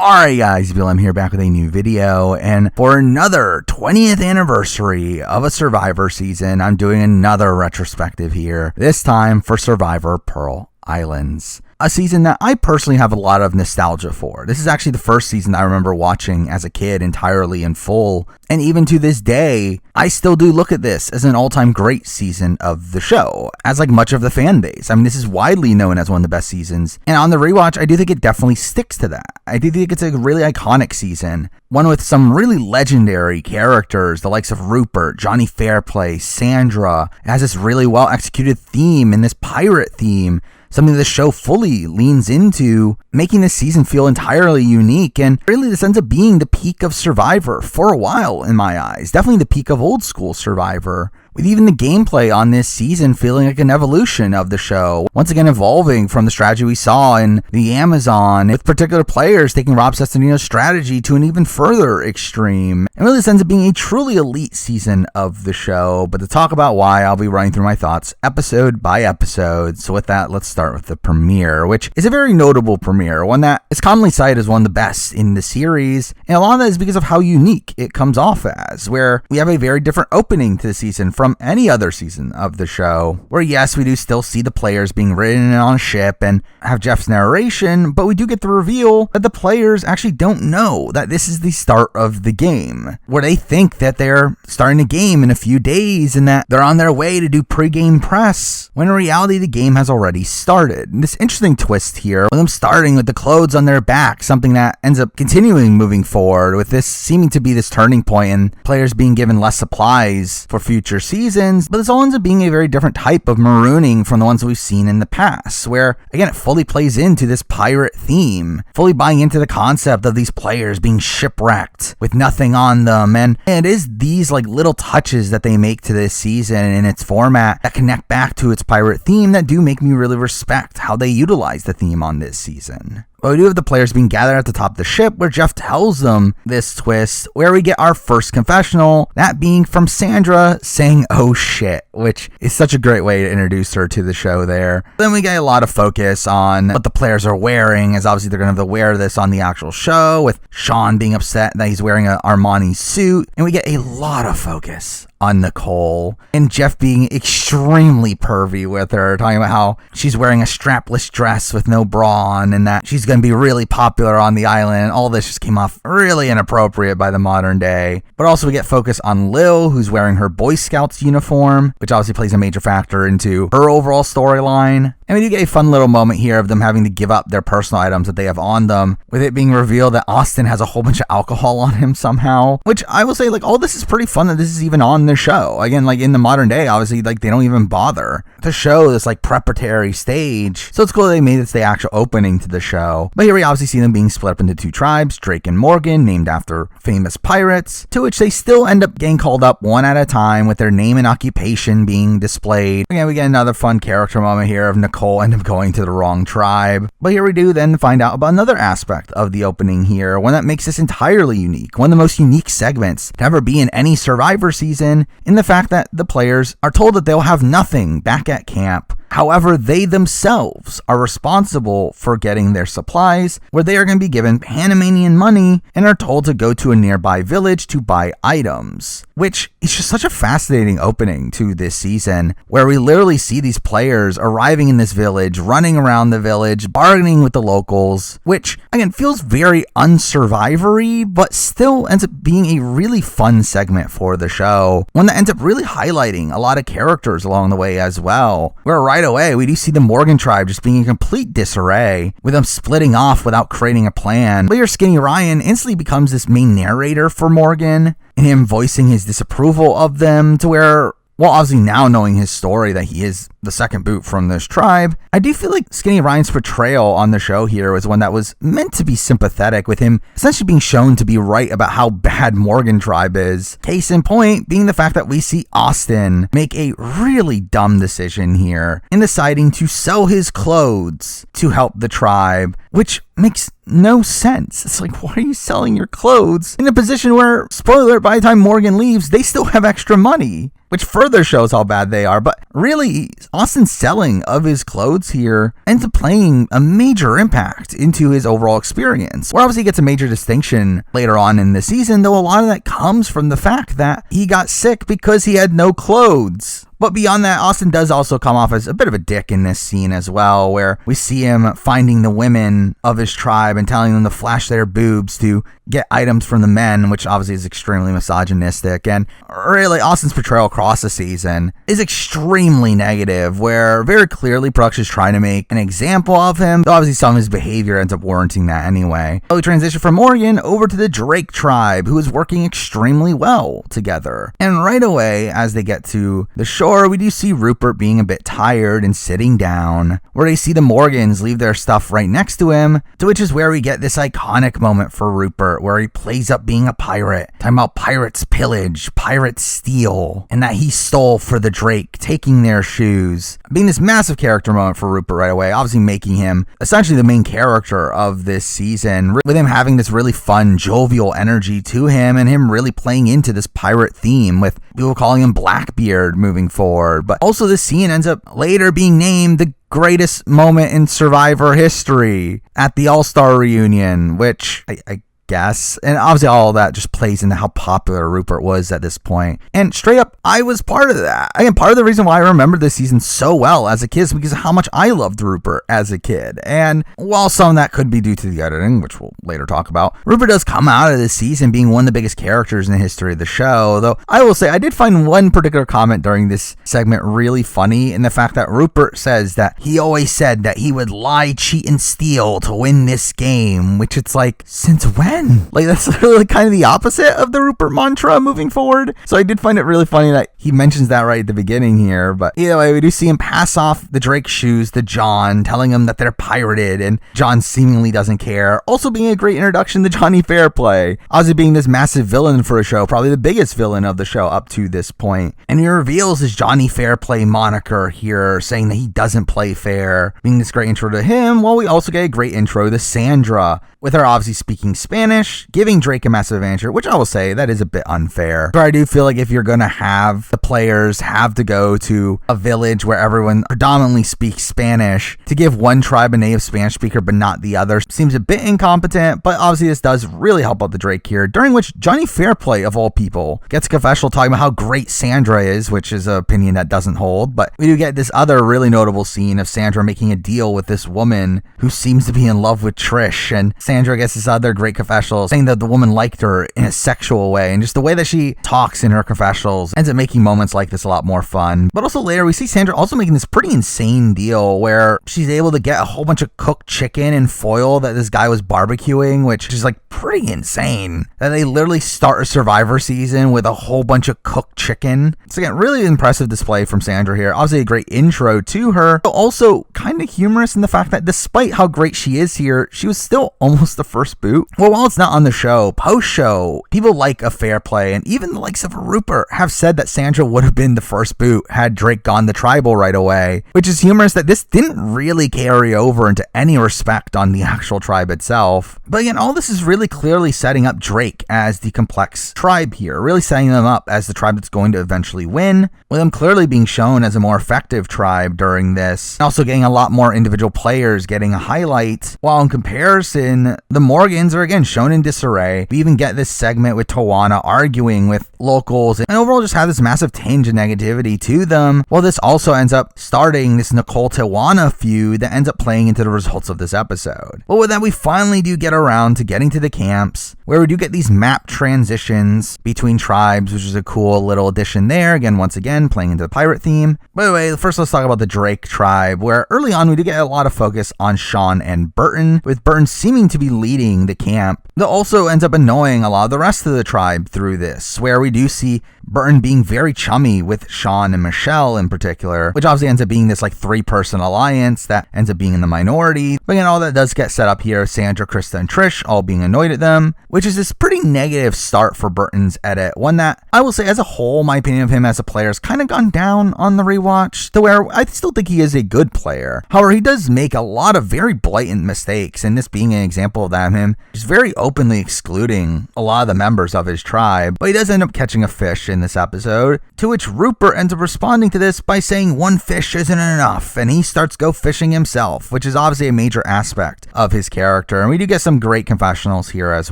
Alright guys, Bill, I'm here back with a new video, and for another 20th anniversary of a Survivor season, I'm doing another retrospective here, this time for Survivor Pearl Islands. A season that I personally have a lot of nostalgia for. This is actually the first season I remember watching as a kid entirely in full, and even to this day, I still do look at this as an all-time great season of the show, as like much of the fan base. I mean, this is widely known as one of the best seasons, and on the rewatch, I do think it definitely sticks to that. I do think it's a really iconic season, one with some really legendary characters, the likes of Rupert, Johnny Fairplay, Sandra. It has this really well-executed theme and this pirate theme, something the show fully leans into, making this season feel entirely unique, and really this ends up being the peak of Survivor for a while in my eyes. Definitely the peak of old school Survivor, with even the gameplay on this season feeling like an evolution of the show, once again evolving from the strategy we saw in the Amazon, with particular players taking Rob Cesternino's strategy to an even further extreme. And really this ends up being a truly elite season of the show, but to talk about why, I'll be running through my thoughts episode by episode. So with that, let's start with the premiere, which is a very notable premiere, one that is commonly cited as one of the best in the series, and a lot of that is because of how unique it comes off as, where we have a very different opening to the season from any other season of the show, where yes, we do still see the players being ridden on a ship and have Jeff's narration, but we do get the reveal that the players actually don't know that this is the start of the game, where they think that they're starting a game in a few days and that they're on their way to do pre-game press, when in reality the game has already started. And this interesting twist here, with them starting with the clothes on their back, something that ends up continuing moving forward, with this seeming to be this turning point and players being given less supplies for future seasons, but this all ends up being a very different type of marooning from the ones that we've seen in the past, where again it fully plays into this pirate theme, fully buying into the concept of these players being shipwrecked with nothing on them, and it is these like little touches that they make to this season and its format that connect back to its pirate theme that do make me really respect how they utilize the theme on this season. But we do have the players being gathered at the top of the ship, where Jeff tells them this twist, where we get our first confessional, that being from Sandra saying, "Oh shit," which is such a great way to introduce her to the show there. Then we get a lot of focus on what the players are wearing, as obviously they're going to have to wear this on the actual show, with Sean being upset that he's wearing an Armani suit, and we get a lot of focus on Nicole, and Jeff being extremely pervy with her, talking about how she's wearing a strapless dress with no bra on, and that she's going to be really popular on the island. All this just came off really inappropriate by the modern day. But also we get focus on Lil, who's wearing her Boy Scouts uniform, which obviously plays a major factor into her overall storyline. And we do get a fun little moment here of them having to give up their personal items that they have on them, with it being revealed that Austin has a whole bunch of alcohol on him somehow, which I will say, like, all this is pretty fun that this is even on the show. Again, like in the modern day, obviously, like they don't even bother to show this like preparatory stage. So it's cool that they made this the actual opening to the show. But here we obviously see them being split up into two tribes, Drake and Morgan, named after famous pirates, to which they still end up getting called up one at a time, with their name and occupation being displayed. Again, we get another fun character moment here of Nicole end up going to the wrong tribe. But here we do then find out about another aspect of the opening here, one that makes this entirely unique, one of the most unique segments to ever be in any Survivor season, in the fact that the players are told that they'll have nothing back at camp. However, they themselves are responsible for getting their supplies, where they are going to be given Panamanian money and are told to go to a nearby village to buy items, which is just such a fascinating opening to this season, where we literally see these players arriving in this village, running around the village, bargaining with the locals, which again feels very unsurvivory, but still ends up being a really fun segment for the show, one that ends up really highlighting a lot of characters along the way as well, where right away we do see the Morgan tribe just being in complete disarray, with them splitting off without creating a plan. Later, Skinny Ryan instantly becomes this main narrator for Morgan, and him voicing his disapproval of them, to where, well, obviously now knowing his story that he is the second boot from this tribe, I do feel like Skinny Ryan's portrayal on the show here was one that was meant to be sympathetic, with him essentially being shown to be right about how bad Morgan tribe is. Case in point being the fact that we see Austin make a really dumb decision here in deciding to sell his clothes to help the tribe, which makes no sense. It's like, why are you selling your clothes in a position where, spoiler alert, by the time Morgan leaves, they still have extra money, which further shows how bad they are. But really, Austin's selling of his clothes here ends up playing a major impact into his overall experience, where obviously he gets a major distinction later on in the season, though a lot of that comes from the fact that he got sick because he had no clothes. But beyond that, Austin does also come off as a bit of a dick in this scene as well, where we see him finding the women of his tribe and telling them to flash their boobs to get items from the men, which obviously is extremely misogynistic. And really, Austin's portrayal across the season is extremely negative, where very clearly production is trying to make an example of him, though obviously some of his behavior ends up warranting that anyway. So we transition from Morgan over to the Drake tribe, who is working extremely well together. And right away, as they get to the shore, we do see Rupert being a bit tired and sitting down, where they see the Morgans leave their stuff right next to him, to which is where we get this iconic moment for Rupert, where he plays up being a pirate, talking about pirates pillage, pirates steal, and that he stole for the Drake, taking their shoes. Being this massive character moment for Rupert right away, obviously making him essentially the main character of this season, with him having this really fun, jovial energy to him, and him really playing into this pirate theme, with people calling him Blackbeard moving forward. But also this scene ends up later being named the greatest moment in Survivor history at the All-Star reunion, which I guess. And obviously all of that just plays into how popular Rupert was at this point. And straight up, I was part of that. Again, part of the reason why I remember this season so well as a kid is because of how much I loved Rupert as a kid. And while some of that could be due to the editing, which we'll later talk about, Rupert does come out of this season being one of the biggest characters in the history of the show. Though I will say I did find one particular comment during this segment really funny, in the fact that Rupert says that he always said that he would lie, cheat, and steal to win this game, which it's like, since when? Like, that's literally kind of the opposite of the Rupert mantra moving forward. So I did find it really funny that he mentions that right at the beginning here. But either way, we do see him pass off the Drake shoes to John, telling him that they're pirated, and John seemingly doesn't care. Also being a great introduction to Johnny Fairplay, obviously being this massive villain for a show, probably the biggest villain of the show up to this point. And he reveals his Johnny Fairplay moniker here, saying that he doesn't play fair, being this great intro to him, while we also get a great intro to Sandra, with her obviously speaking Spanish, giving Drake a massive advantage, which I will say that is a bit unfair. But I do feel like if you're going to have the players have to go to a village where everyone predominantly speaks Spanish, to give one tribe a native Spanish speaker but not the other seems a bit incompetent. But obviously this does really help out the Drake here, during which Johnny Fairplay, of all people, gets a confessional talking about how great Sandra is, which is an opinion that doesn't hold. But we do get this other really notable scene of Sandra making a deal with this woman who seems to be in love with Trish, and Sandra gets this other great confessional saying that the woman liked her in a sexual way, and just the way that she talks in her confessionals ends up making moments like this a lot more fun. But also later we see Sandra also making this pretty insane deal where she's able to get a whole bunch of cooked chicken and foil that this guy was barbecuing, which is like pretty insane that they literally start a Survivor season with a whole bunch of cooked chicken. So again, really impressive display from Sandra here. Obviously a great intro to her, but also kind of humorous in the fact that despite how great she is here, she was still almost the first boot. Well, while it's not on the show, post-show, people like a fair play, and even the likes of Rupert have said that Sandra would have been the first boot had Drake gone the tribal right away, which is humorous that this didn't really carry over into any respect on the actual tribe itself. But again, all this is really clearly setting up Drake as the complex tribe here, really setting them up as the tribe that's going to eventually win, with them clearly being shown as a more effective tribe during this, and also getting a lot more individual players getting a highlight, while in comparison, the Morgans are again shown in disarray. We even get this segment with Tawana arguing with locals, and overall just have this massive tinge of negativity to them, while this also ends up starting this Nicole Tawana feud that ends up playing into the results of this episode. But with that, we finally do get around to getting to the camps, where we do get these map transitions between tribes, which is a cool little addition there, again, once again, playing into the pirate theme. By the way, first let's talk about the Drake tribe, where early on we do get a lot of focus on Sean and Burton, with Burton seeming to be leading the camp, that also ends up annoying a lot of the rest of the tribe through this, where we do see Burton being very chummy with Sean and Michelle in particular, which obviously ends up being this like 3-person alliance that ends up being in the minority. But again, all that does get set up here, Sandra, Krista, and Trish all being annoyed at them, which is this pretty negative start for Burton's edit, one that I will say as a whole, my opinion of him as a player has kind of gone down on the rewatch, to where I still think he is a good player. However, he does make a lot of very blatant mistakes, and this being an example of that, him just very pretty openly excluding a lot of the members of his tribe, but he does end up catching a fish in this episode, to which Rupert ends up responding to this by saying one fish isn't enough, and he starts go fishing himself, which is obviously a major aspect of his character, and we do get some great confessionals here as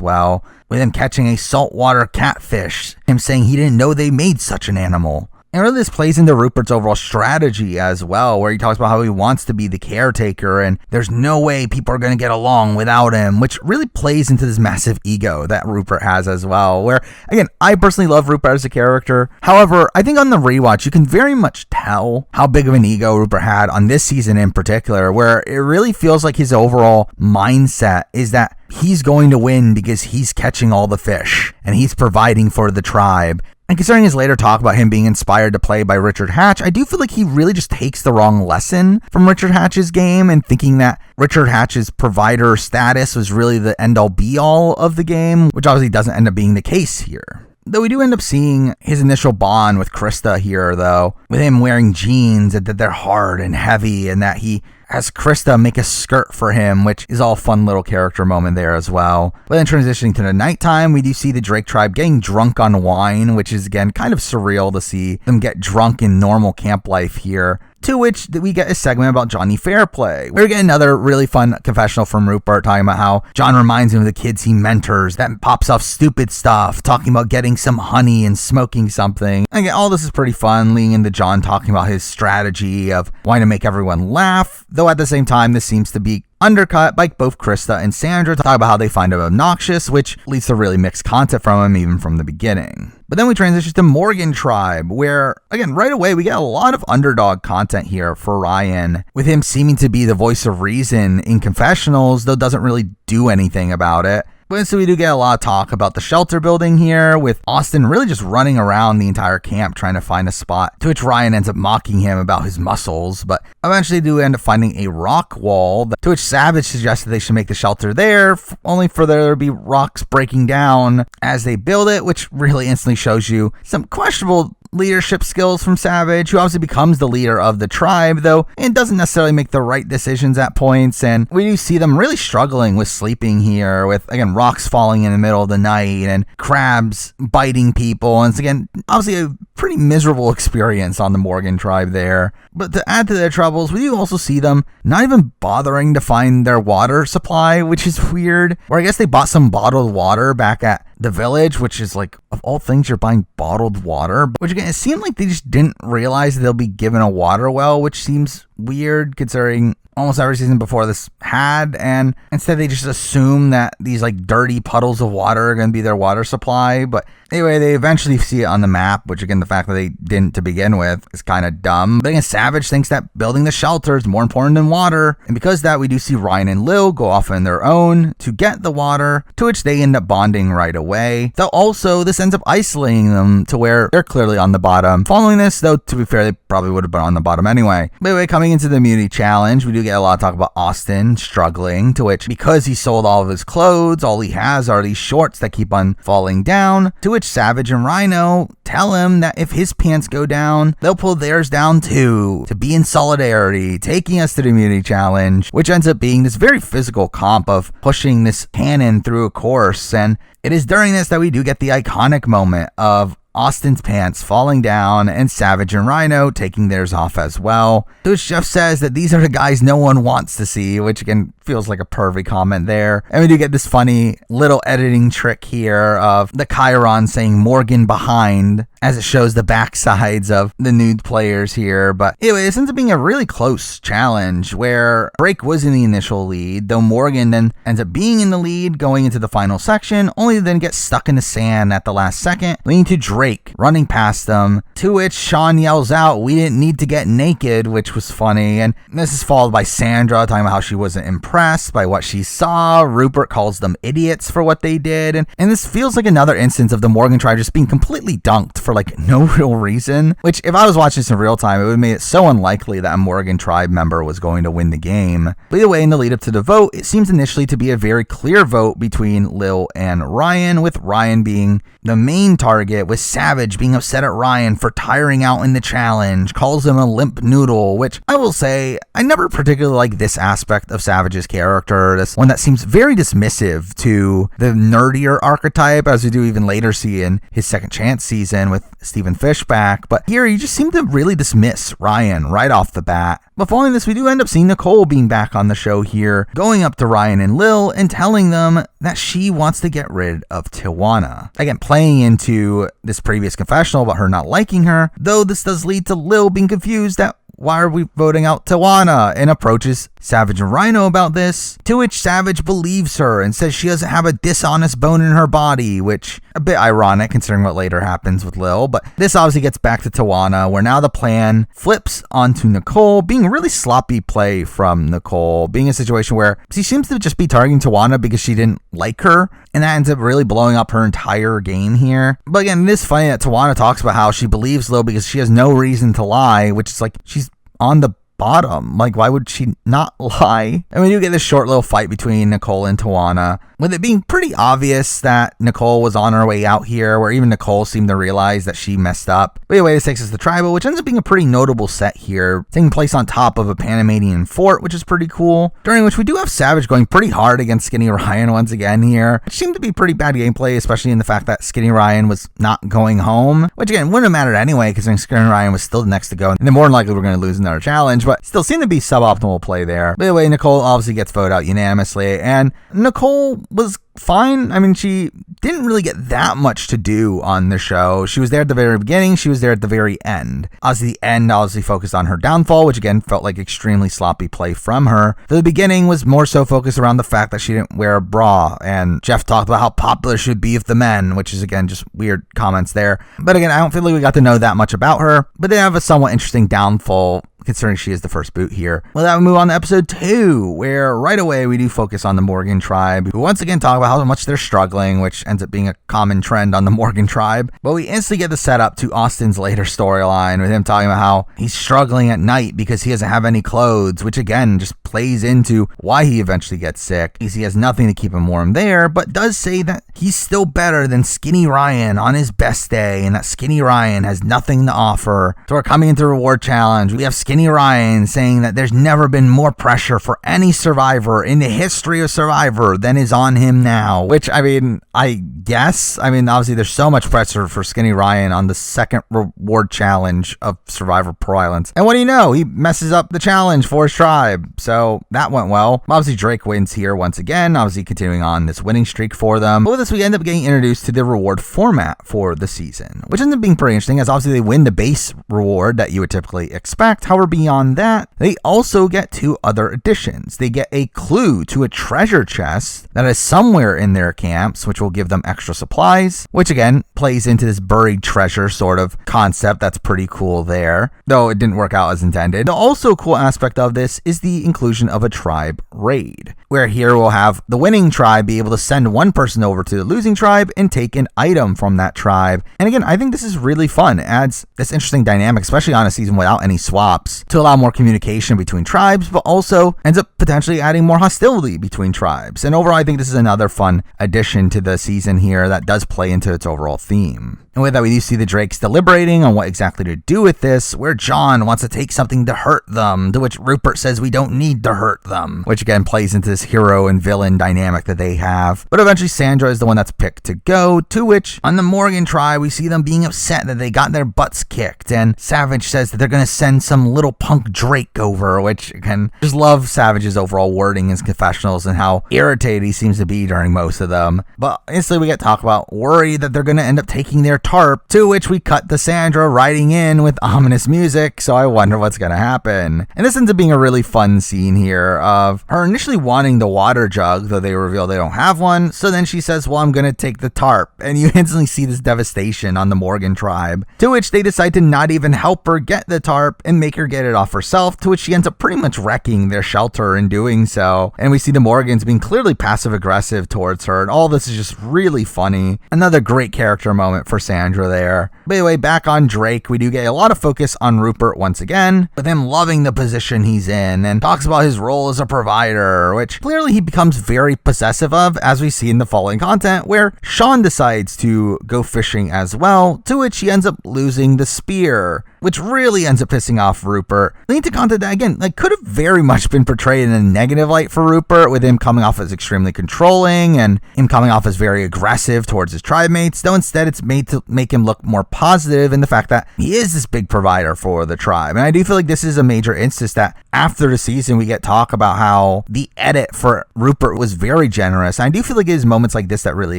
well, with him catching a saltwater catfish, him saying he didn't know they made such an animal. And really this plays into Rupert's overall strategy as well, where he talks about how he wants to be the caretaker and there's no way people are going to get along without him, which really plays into this massive ego that Rupert has as well, where, again, I personally love Rupert as a character. However, I think on the rewatch, you can very much tell how big of an ego Rupert had on this season in particular, where it really feels like his overall mindset is that he's going to win because he's catching all the fish and he's providing for the tribe. And considering his later talk about him being inspired to play by Richard Hatch, I do feel like he really just takes the wrong lesson from Richard Hatch's game and thinking that Richard Hatch's provider status was really the end-all be-all of the game, which obviously doesn't end up being the case here. Though we do end up seeing his initial bond with Krista here, though, with him wearing jeans and that they're hard and heavy and that he has Krista make a skirt for him, which is all a fun little character moment there as well. But then transitioning to the nighttime, we do see the Drake tribe getting drunk on wine, which is, again, kind of surreal to see them get drunk in normal camp life here. To which we get a segment about Johnny Fairplay. We get another really fun confessional from Rupert talking about how John reminds him of the kids he mentors that pops off stupid stuff, talking about getting some honey and smoking something. And again, all this is pretty fun, leading into John talking about his strategy of wanting to make everyone laugh, though at the same time this seems to be undercut by both Krista and Sandra to talk about how they find him obnoxious, which leads to really mixed content from him even from the beginning. But then we transition to Morgan Tribe, where, again, right away we get a lot of underdog content here for Ryan, with him seeming to be the voice of reason in confessionals, though doesn't really do anything about it. But so we do get a lot of talk about the shelter building here, with Austin really just running around the entire camp trying to find a spot, to which Ryan ends up mocking him about his muscles, but eventually do end up finding a rock wall, to which Savage suggested they should make the shelter there, only for there to be rocks breaking down as they build it, which really instantly shows you some questionable leadership skills from Savage, who obviously becomes the leader of the tribe, though it doesn't necessarily make the right decisions at points, and we do see them really struggling with sleeping here, with, again, rocks falling in the middle of the night and crabs biting people, and it's, again, obviously a pretty miserable experience on the Morgan tribe there. But to add to their troubles, we do also see them not even bothering to find their water supply, which is weird, or I guess they bought some bottled water back at the village, which is like, of all things, you're buying bottled water, which again, it seemed like they just didn't realize they'll be given a water well, which seems weird considering almost every season before this had, and instead they just assume that these like dirty puddles of water are going to be their water supply. But anyway, they eventually see it on the map, which again, the fact that they didn't to begin with is kind of dumb. But again, Savage thinks that building the shelter is more important than water, and because of that, we do see Ryan and Lil go off on their own to get the water, to which they end up bonding right away. Though also, this ends up isolating them to where they're clearly on the bottom. Following this, though, to be fair, they probably would have been on the bottom anyway. But anyway, coming into the immunity challenge, we do get a lot of talk about Austin struggling, to which, because he sold all of his clothes, all he has are these shorts that keep on falling down, to which Savage and Rhino tell him that if his pants go down, they'll pull theirs down too, to be in solidarity, taking us to the immunity challenge, which ends up being this very physical comp of pushing this cannon through a course. And it is during this that we do get the iconic moment of Austin's pants falling down and Savage and Rhino taking theirs off as well. To which Jeff says that these are the guys no one wants to see, which again feels like a pervy comment there. And we do get this funny little editing trick here of the Chiron saying Morgan behind as it shows the backsides of the nude players here. But anyway, this ends up being a really close challenge where Drake was in the initial lead, though Morgan then ends up being in the lead going into the final section, only to then get stuck in the sand at the last second, leading to Drake running past them, to which Sean yells out, "We didn't need to get naked," which was funny. And this is followed by Sandra talking about how she wasn't impressed by what she saw. Rupert calls them idiots for what they did. And this feels like another instance of the Morgan tribe just being completely dunked for like no real reason, which if I was watching this in real time, it would have made it so unlikely that a Morgan tribe member was going to win the game. But either way, in the lead up to the vote, it seems initially to be a very clear vote between Lil and Ryan, with Ryan being the main target, with Savage being upset at Ryan for tiring out in the challenge, calls him a limp noodle, which I will say, I never particularly like this aspect of Savage's character. This one that seems very dismissive to the nerdier archetype, as we do even later see in his Second Chance season with Stephen Fishback. But here, you just seem to really dismiss Ryan right off the bat. But following this, we do end up seeing Nicole being back on the show here, going up to Ryan and Lil and telling them that she wants to get rid of Tijuana. Again, playing into this previous confessional about her not liking her, though this does lead to Lil being confused at why are we voting out Tijuana, and approaches Savage and Rhino about this, to which Savage believes her and says she doesn't have a dishonest bone in her body, which a bit ironic considering what later happens with Lil. But this obviously gets back to Tijuana, where now the plan flips onto Nicole, being really sloppy play from Nicole, being a situation where she seems to just be targeting Tijuana because she didn't like her, and that ends up really blowing up her entire game here. But again, it is funny that Tijuana talks about how she believes Lil because she has no reason to lie, which is like, she's on the bottom. Like, why would she not lie? And we do get this short little fight between Nicole and Tijuana, with it being pretty obvious that Nicole was on her way out here, where even Nicole seemed to realize that she messed up. But anyway, this takes us to Tribal, which ends up being a pretty notable set here, taking place on top of a Panamanian fort, which is pretty cool, during which we do have Savage going pretty hard against Skinny Ryan once again here, which seemed to be pretty bad gameplay, especially in the fact that Skinny Ryan was not going home, which again, wouldn't have mattered anyway, because Skinny Ryan was still the next to go, and then more than likely we're going to lose another challenge, but still seemed to be suboptimal play there. But anyway, Nicole obviously gets voted out unanimously, and Nicole was fine. I mean, she didn't really get that much to do on the show. She was there at the very beginning, she was there at the very end. Obviously, the end obviously focused on her downfall, which again felt like extremely sloppy play from her. The beginning was more so focused around the fact that she didn't wear a bra, and Jeff talked about how popular she would be with the men, which is again just weird comments there. But again, I don't feel like we got to know that much about her, but they have a somewhat interesting downfall considering she is the first boot here. Well, that would move on to episode 2, where right away we do focus on the Morgan tribe, who once again talk about how much they're struggling, which ends up being a common trend on the Morgan tribe. But we instantly get the setup to Austin's later storyline, with him talking about how he's struggling at night because he doesn't have any clothes, which again just plays into why he eventually gets sick, because he has nothing to keep him warm there, but does say that he's still better than Skinny Ryan on his best day, and that Skinny Ryan has nothing to offer. So we're coming into Reward Challenge. We have Skinny Ryan saying that there's never been more pressure for any survivor in the history of Survivor than is on him now, which, I mean, I guess, I mean, obviously there's so much pressure for Skinny Ryan on the second Reward Challenge of Survivor Pro Islands. And what do you know? He messes up the challenge for his tribe. So that went well. Obviously Drake wins here once again, obviously continuing on this winning streak for them. But with this, we end up getting introduced to the reward format for the season, which ends up being pretty interesting, as obviously they win the base reward that you would typically expect. However, beyond that, they also get 2 other additions. They get a clue to a treasure chest that is somewhere in their camps, which will give them extra supplies, which again plays into this buried treasure sort of concept. That's pretty cool there, though it didn't work out as intended. The also cool aspect of this is the inclusion of a tribe raid, where here we'll have the winning tribe be able to send one person over to the losing tribe and take an item from that tribe. And again, I think this is really fun. It adds this interesting dynamic, especially on a season without any swaps, to allow more communication between tribes, but also ends up potentially adding more hostility between tribes. And overall, I think this is another fun addition to the season here that does play into its overall theme. And with that, we do see the Drakes deliberating on what exactly to do with this, where John wants to take something to hurt them, to which Rupert says we don't need to hurt them, which again plays into this hero and villain dynamic that they have. But eventually Sandra is the one that's picked to go, to which on the Morgan tribe, we see them being upset that they got their butts kicked, and Savage says that they're going to send some little punk Drake over, which again, just love Savage's overall wording in his confessionals and how irritated he seems to be during most of them. But instantly we get talk about worry that they're going to end up taking their tarp, to which we cut to Sandra riding in with ominous music, so I wonder what's gonna happen. And this ends up being a really fun scene here of her initially wanting the water jug, though they reveal they don't have one, so then she says, well, I'm gonna take the tarp, and you instantly see this devastation on the Morgan tribe, to which they decide to not even help her get the tarp and make her get it off herself, to which she ends up pretty much wrecking their shelter in doing so. And we see the Morgans being clearly passive aggressive towards her, and all this is just really funny. Another great character moment for Cassandra there. By the way, back on Drake, we do get a lot of focus on Rupert once again, with him loving the position he's in and talks about his role as a provider, which clearly he becomes very possessive of, as we see in the following content, where Sean decides to go fishing as well, to which he ends up losing the spear, which really ends up pissing off Rupert. Leading to content that, again, could have very much been portrayed in a negative light for Rupert, with him coming off as extremely controlling and him coming off as very aggressive towards his tribe mates, though instead it's made to make him look more positive in the fact that he is this big provider for the tribe. And I do feel like this is a major instance that after the season we get talk about how the edit for Rupert was very generous. And I do feel like it is moments like this that really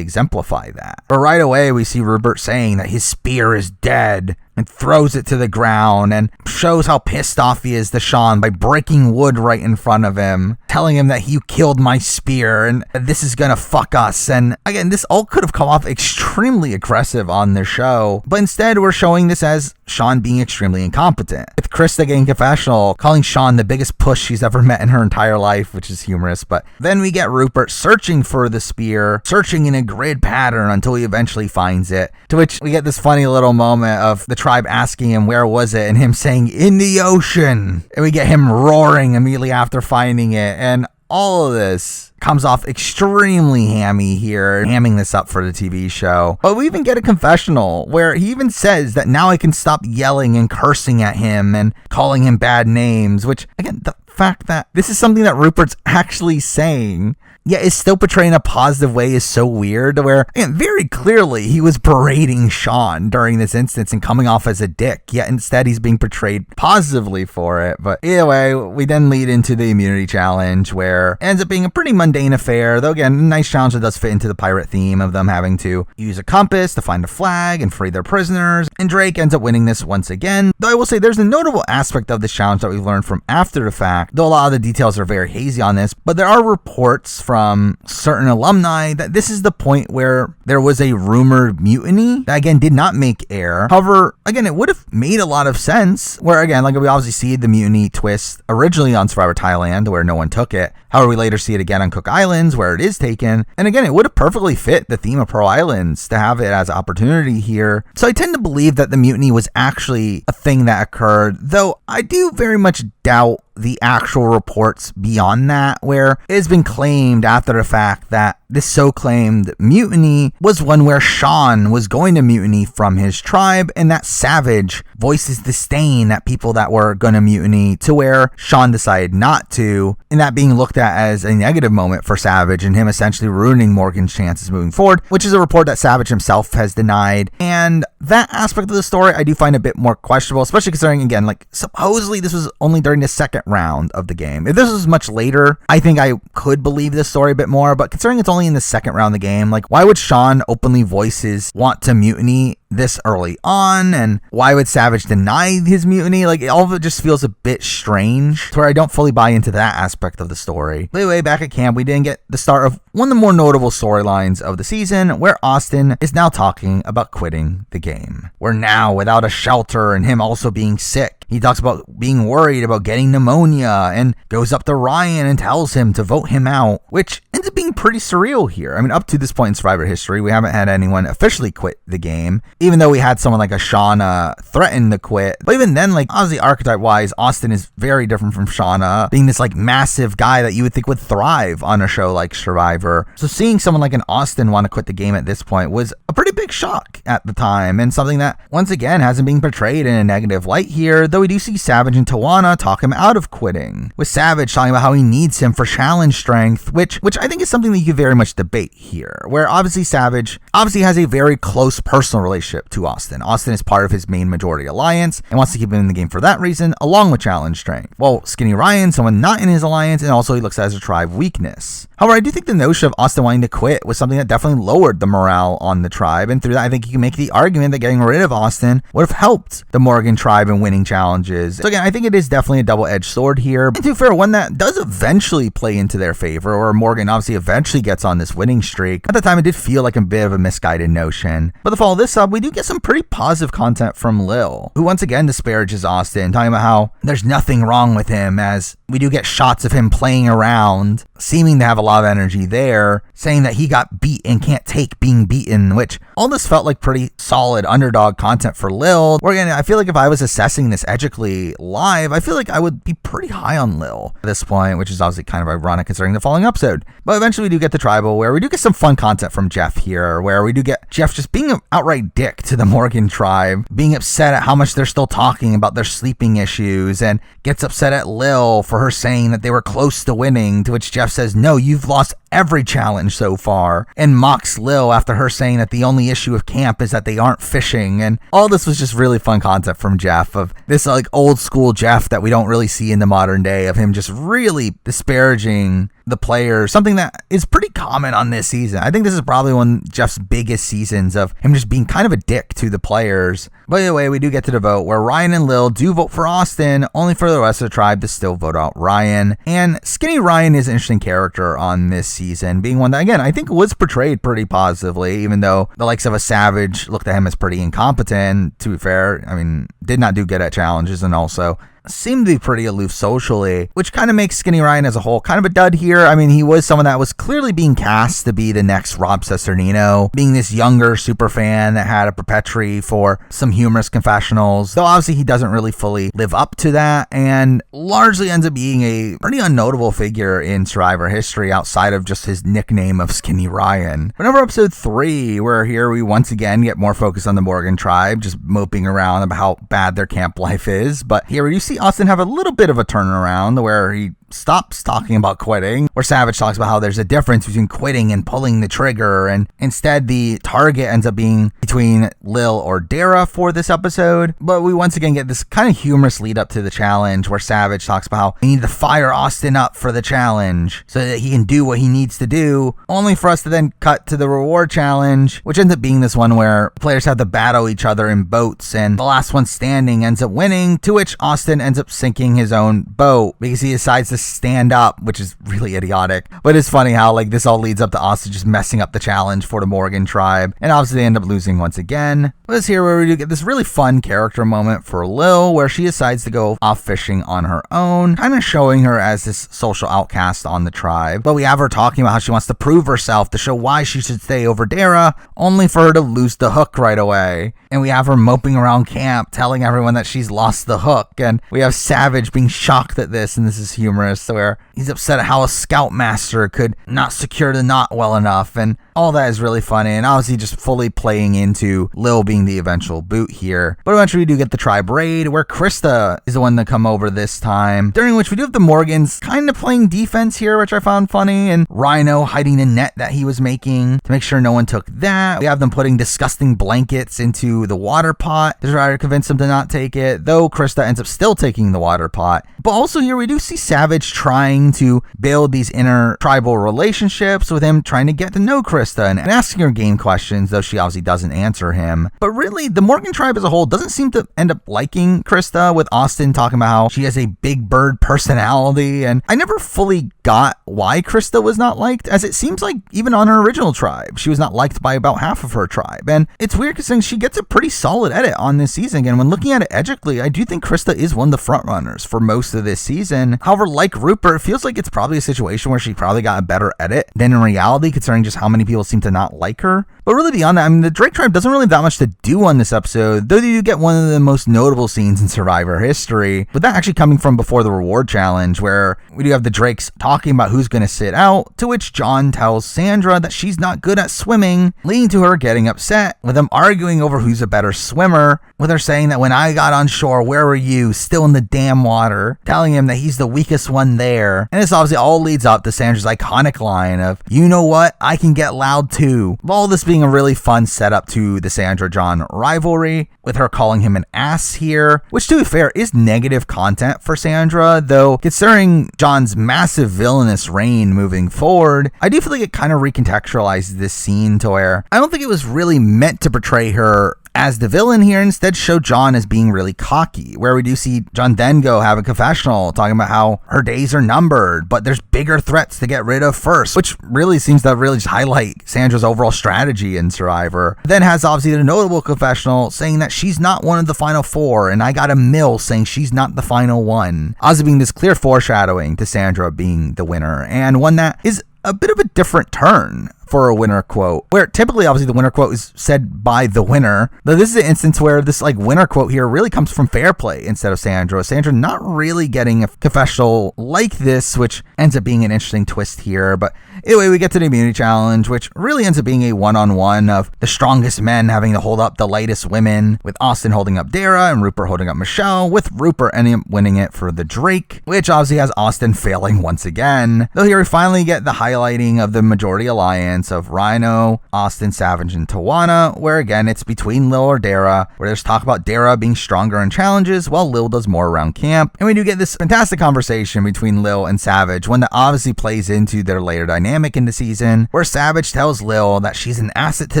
exemplify that. But right away we see Rupert saying that his spear is dead and throws it to the ground and shows how pissed off he is to Sean by breaking wood right in front of him, telling him that you killed my spear and this is gonna fuck us. And again, this all could have come off extremely aggressive on the show, but instead we're showing this as Sean being extremely incompetent, with Krista getting confessional, calling Sean the biggest push she's ever met in her entire life, which is humorous. But then we get Rupert searching for the spear, searching in a grid pattern until he eventually finds it, to which we get this funny little moment of the tribe asking him where was it and him saying in the ocean, and we get him roaring immediately after finding it. And all of this comes off extremely hammy here, hamming this up for the TV show. But we even get a confessional where he even says that now I can stop yelling and cursing at him and calling him bad names, which, again, the fact that this is something that Rupert's actually saying, yet is still portrayed in a positive way, is so weird, where, again, very clearly he was berating Sean during this instance and coming off as a dick, yet instead he's being portrayed positively for it. But either way, we then lead into the immunity challenge, where it ends up being a pretty mundane affair, though again, a nice challenge that does fit into the pirate theme of them having to use a compass to find a flag and free their prisoners, and Drake ends up winning this once again. Though I will say there's a notable aspect of this challenge that we've learned from after the fact, though a lot of the details are very hazy on this, but there are reports from certain alumni that this is the point where there was a rumored mutiny that, again, did not make air. However, again, it would have made a lot of sense, where, again, we obviously see the mutiny twist originally on Survivor Thailand, where no one took it. However, we later see it again on Cook Islands, where it is taken. And again, it would have perfectly fit the theme of Pearl Islands to have it as an opportunity here. So I tend to believe that the mutiny was actually a thing that occurred, though I do very much doubt the actual reports beyond that, where it has been claimed after the fact that this so-claimed mutiny was one where Sean was going to mutiny from his tribe, and that Savage voices disdain at people that were going to mutiny, to where Sean decided not to, and that being looked at as a negative moment for Savage and him essentially ruining Morgan's chances moving forward, which is a report that Savage himself has denied. And that aspect of the story I do find a bit more questionable, especially considering, again, supposedly this was only during the second round of the game. If this was much later, I think I could believe this story a bit more, but considering it's only in the second round of the game, why would Sean openly voice his want to mutiny this early on, and why would Savage deny his mutiny? All of it just feels a bit strange, to where I don't fully buy into that aspect of the story. But anyway, back at camp, we didn't get the start of one of the more notable storylines of the season, where Austin is now talking about quitting the game. We're now without a shelter, and him also being sick. He talks about being worried about getting pneumonia and goes up to Ryan and tells him to vote him out, which ends up being pretty surreal here. Up to this point in Survivor history, we haven't had anyone officially quit the game, even though we had someone like a Shauna threaten to quit. But even then, obviously archetype-wise, Austin is very different from Shauna, being this massive guy that you would think would thrive on a show like Survivor. So seeing someone like an Austin want to quit the game at this point was a pretty big shock at the time, and something that, once again, hasn't been portrayed in a negative light here, though we do see Savage and Tawana talk him out of quitting, with Savage talking about how he needs him for challenge strength, which I think is something that you could very much debate here, where obviously Savage has a very close personal relationship to Austin. Austin is part of his main majority alliance and wants to keep him in the game for that reason, along with challenge strength. Well, Skinny Ryan, someone not in his alliance, and also he looks at it as a tribe weakness. However, I do think the notion of Austin wanting to quit was something that definitely lowered the morale on the tribe, and through that I think you can make the argument that getting rid of Austin would have helped the Morgan tribe in winning challenges. So again, I think it is definitely a double-edged sword here, and to be fair, one that does eventually play into their favor, or Morgan obviously eventually gets on this winning streak. At the time, it did feel like a bit of a misguided notion. But to follow this up, we do get some pretty positive content from Lil, who once again disparages Austin, talking about how there's nothing wrong with him, as we do get shots of him playing around, seeming to have a lot of energy there, saying that he got beat and can't take being beaten, which all this felt like pretty solid underdog content for Lil. Where again, I feel like if I was assessing this edgically live, I feel like I would be pretty high on Lil at this point, which is obviously kind of ironic considering the following episode. But eventually we do get the tribal, where we do get some fun content from Jeff here, where we do get Jeff just being an outright dick to the Morgan tribe, being upset at how much they're still talking about their sleeping issues, and gets upset at Lil for her saying that they were close to winning, to which Jeff says, no, you've lost every challenge so far, and mocks Lil after her saying that the only issue of camp is that they aren't fishing. And all this was just really fun content from Jeff, of this like old school Jeff that we don't really see in the modern day, of him just really disparaging the players, something that is pretty common on this season. I think this is probably one of Jeff's biggest seasons, of him just being kind of a dick to the players. By the way, we do get to the vote where Ryan and Lil do vote for Austin, only for the rest of the tribe to still vote out Ryan. And Skinny Ryan is an interesting character on this season, being one that, again, I think was portrayed pretty positively, even though the likes of a Savage looked at him as pretty incompetent. To be fair, I mean, did not do good at challenges, and also seemed to be pretty aloof socially, which kind of makes Skinny Ryan as a whole kind of a dud here. I mean, he was someone that was clearly being cast to be the next Rob Cesternino, being this younger super fan that had a perpetuity for some humorous confessionals, though obviously he doesn't really fully live up to that, and largely ends up being a pretty unnotable figure in Survivor history outside of just his nickname of Skinny Ryan. Whenever episode 3, where here we once again get more focus on the Morgan tribe, just moping around about how bad their camp life is, but here you see Austin have a little bit of a turnaround where he stops talking about quitting, where Savage talks about how there's a difference between quitting and pulling the trigger, and instead the target ends up being between Lil or Dara for this episode. But we once again get this kind of humorous lead up to the challenge, where Savage talks about how we need to fire Austin up for the challenge so that he can do what he needs to do, only for us to then cut to the reward challenge, which ends up being this one where players have to battle each other in boats, and the last one standing ends up winning, to which Austin ends up sinking his own boat because he decides to stand up, which is really idiotic. But it's funny how like this all leads up to Austin just messing up the challenge for the Morgan tribe, and obviously they end up losing once again. But it's here where we do get this really fun character moment for Lil, where she decides to go off fishing on her own, kind of showing her as this social outcast on the tribe. But we have her talking about how she wants to prove herself to show why she should stay over Dara, only for her to lose the hook right away. And we have her moping around camp telling everyone that she's lost the hook, and we have Savage being shocked at this, and this is humorous, where he's upset at how a scoutmaster could not secure the knot well enough, and all that is really funny, and obviously just fully playing into Lil being the eventual boot here. But eventually we do get the tribe raid, where Krista is the one to come over this time, during which we do have the Morgans kind of playing defense here, which I found funny, and Rhino hiding the net that he was making to make sure no one took that. We have them putting disgusting blankets into the water pot to try to convince them to not take it, though Krista ends up still taking the water pot. But also here we do see Savage trying to build these inner tribal relationships with him, trying to get to know Krista and asking her game questions, though she obviously doesn't answer him. But really, the Morgan tribe as a whole doesn't seem to end up liking Krista, with Austin talking about how she has a big bird personality, and I never fully got why Krista was not liked, as it seems like even on her original tribe, she was not liked by about half of her tribe. And it's weird because she gets a pretty solid edit on this season. Again, when looking at it edgically, I do think Krista is one of the front runners for most of this season. However, like Rupert, it feels like it's probably a situation where she probably got a better edit than in reality, considering just how many people seem to not like her. But really beyond that, I mean, the Drake tribe doesn't really have that much to do on this episode, though you get one of the most notable scenes in Survivor history, but that actually coming from before the reward challenge, where we do have the Drakes talking about who's going to sit out, to which John tells Sandra that she's not good at swimming, leading to her getting upset, with them arguing over who's a better swimmer, with her saying that when I got on shore, where were you? Still in the damn water, telling him that he's the weakest one there. And this obviously all leads up to Sandra's iconic line of, you know what, I can get loud too. All this being a really fun setup to the Sandra-John rivalry, with her calling him an ass here, which to be fair is negative content for Sandra, though considering John's massive villainous reign moving forward, I do feel like it kind of recontextualizes this scene to where I don't think it was really meant to portray her as the villain here, instead show John as being really cocky, where we do see John then go have a confessional talking about how her days are numbered, but there's bigger threats to get rid of first, which really seems to really just highlight Sandra's overall strategy in Survivor. Then has obviously the notable confessional saying that she's not one of the final four, and I got a mill saying she's not the final one, obviously being this clear foreshadowing to Sandra being the winner, and one that is a bit of a different turn for a winner quote, where typically obviously the winner quote is said by the winner. Though this is an instance where this like winner quote here really comes from Fair Play instead of Sandra. Sandra not really getting a confessional like this, which ends up being an interesting twist here. But anyway, we get to the immunity challenge, which really ends up being a one-on-one of the strongest men having to hold up the lightest women, with Austin holding up Dara and Rupert holding up Michelle, with Rupert ending up winning it for the Drake, which obviously has Austin failing once again. Though here we finally get the highlighting of the majority alliance of Rhino, Austin, Savage, and Tawana, where again it's between Lil or Dara, where there's talk about Dara being stronger in challenges while Lil does more around camp. And we do get this fantastic conversation between Lil and Savage, one that obviously plays into their later dynamic in the season, where Savage tells Lil that she's an asset to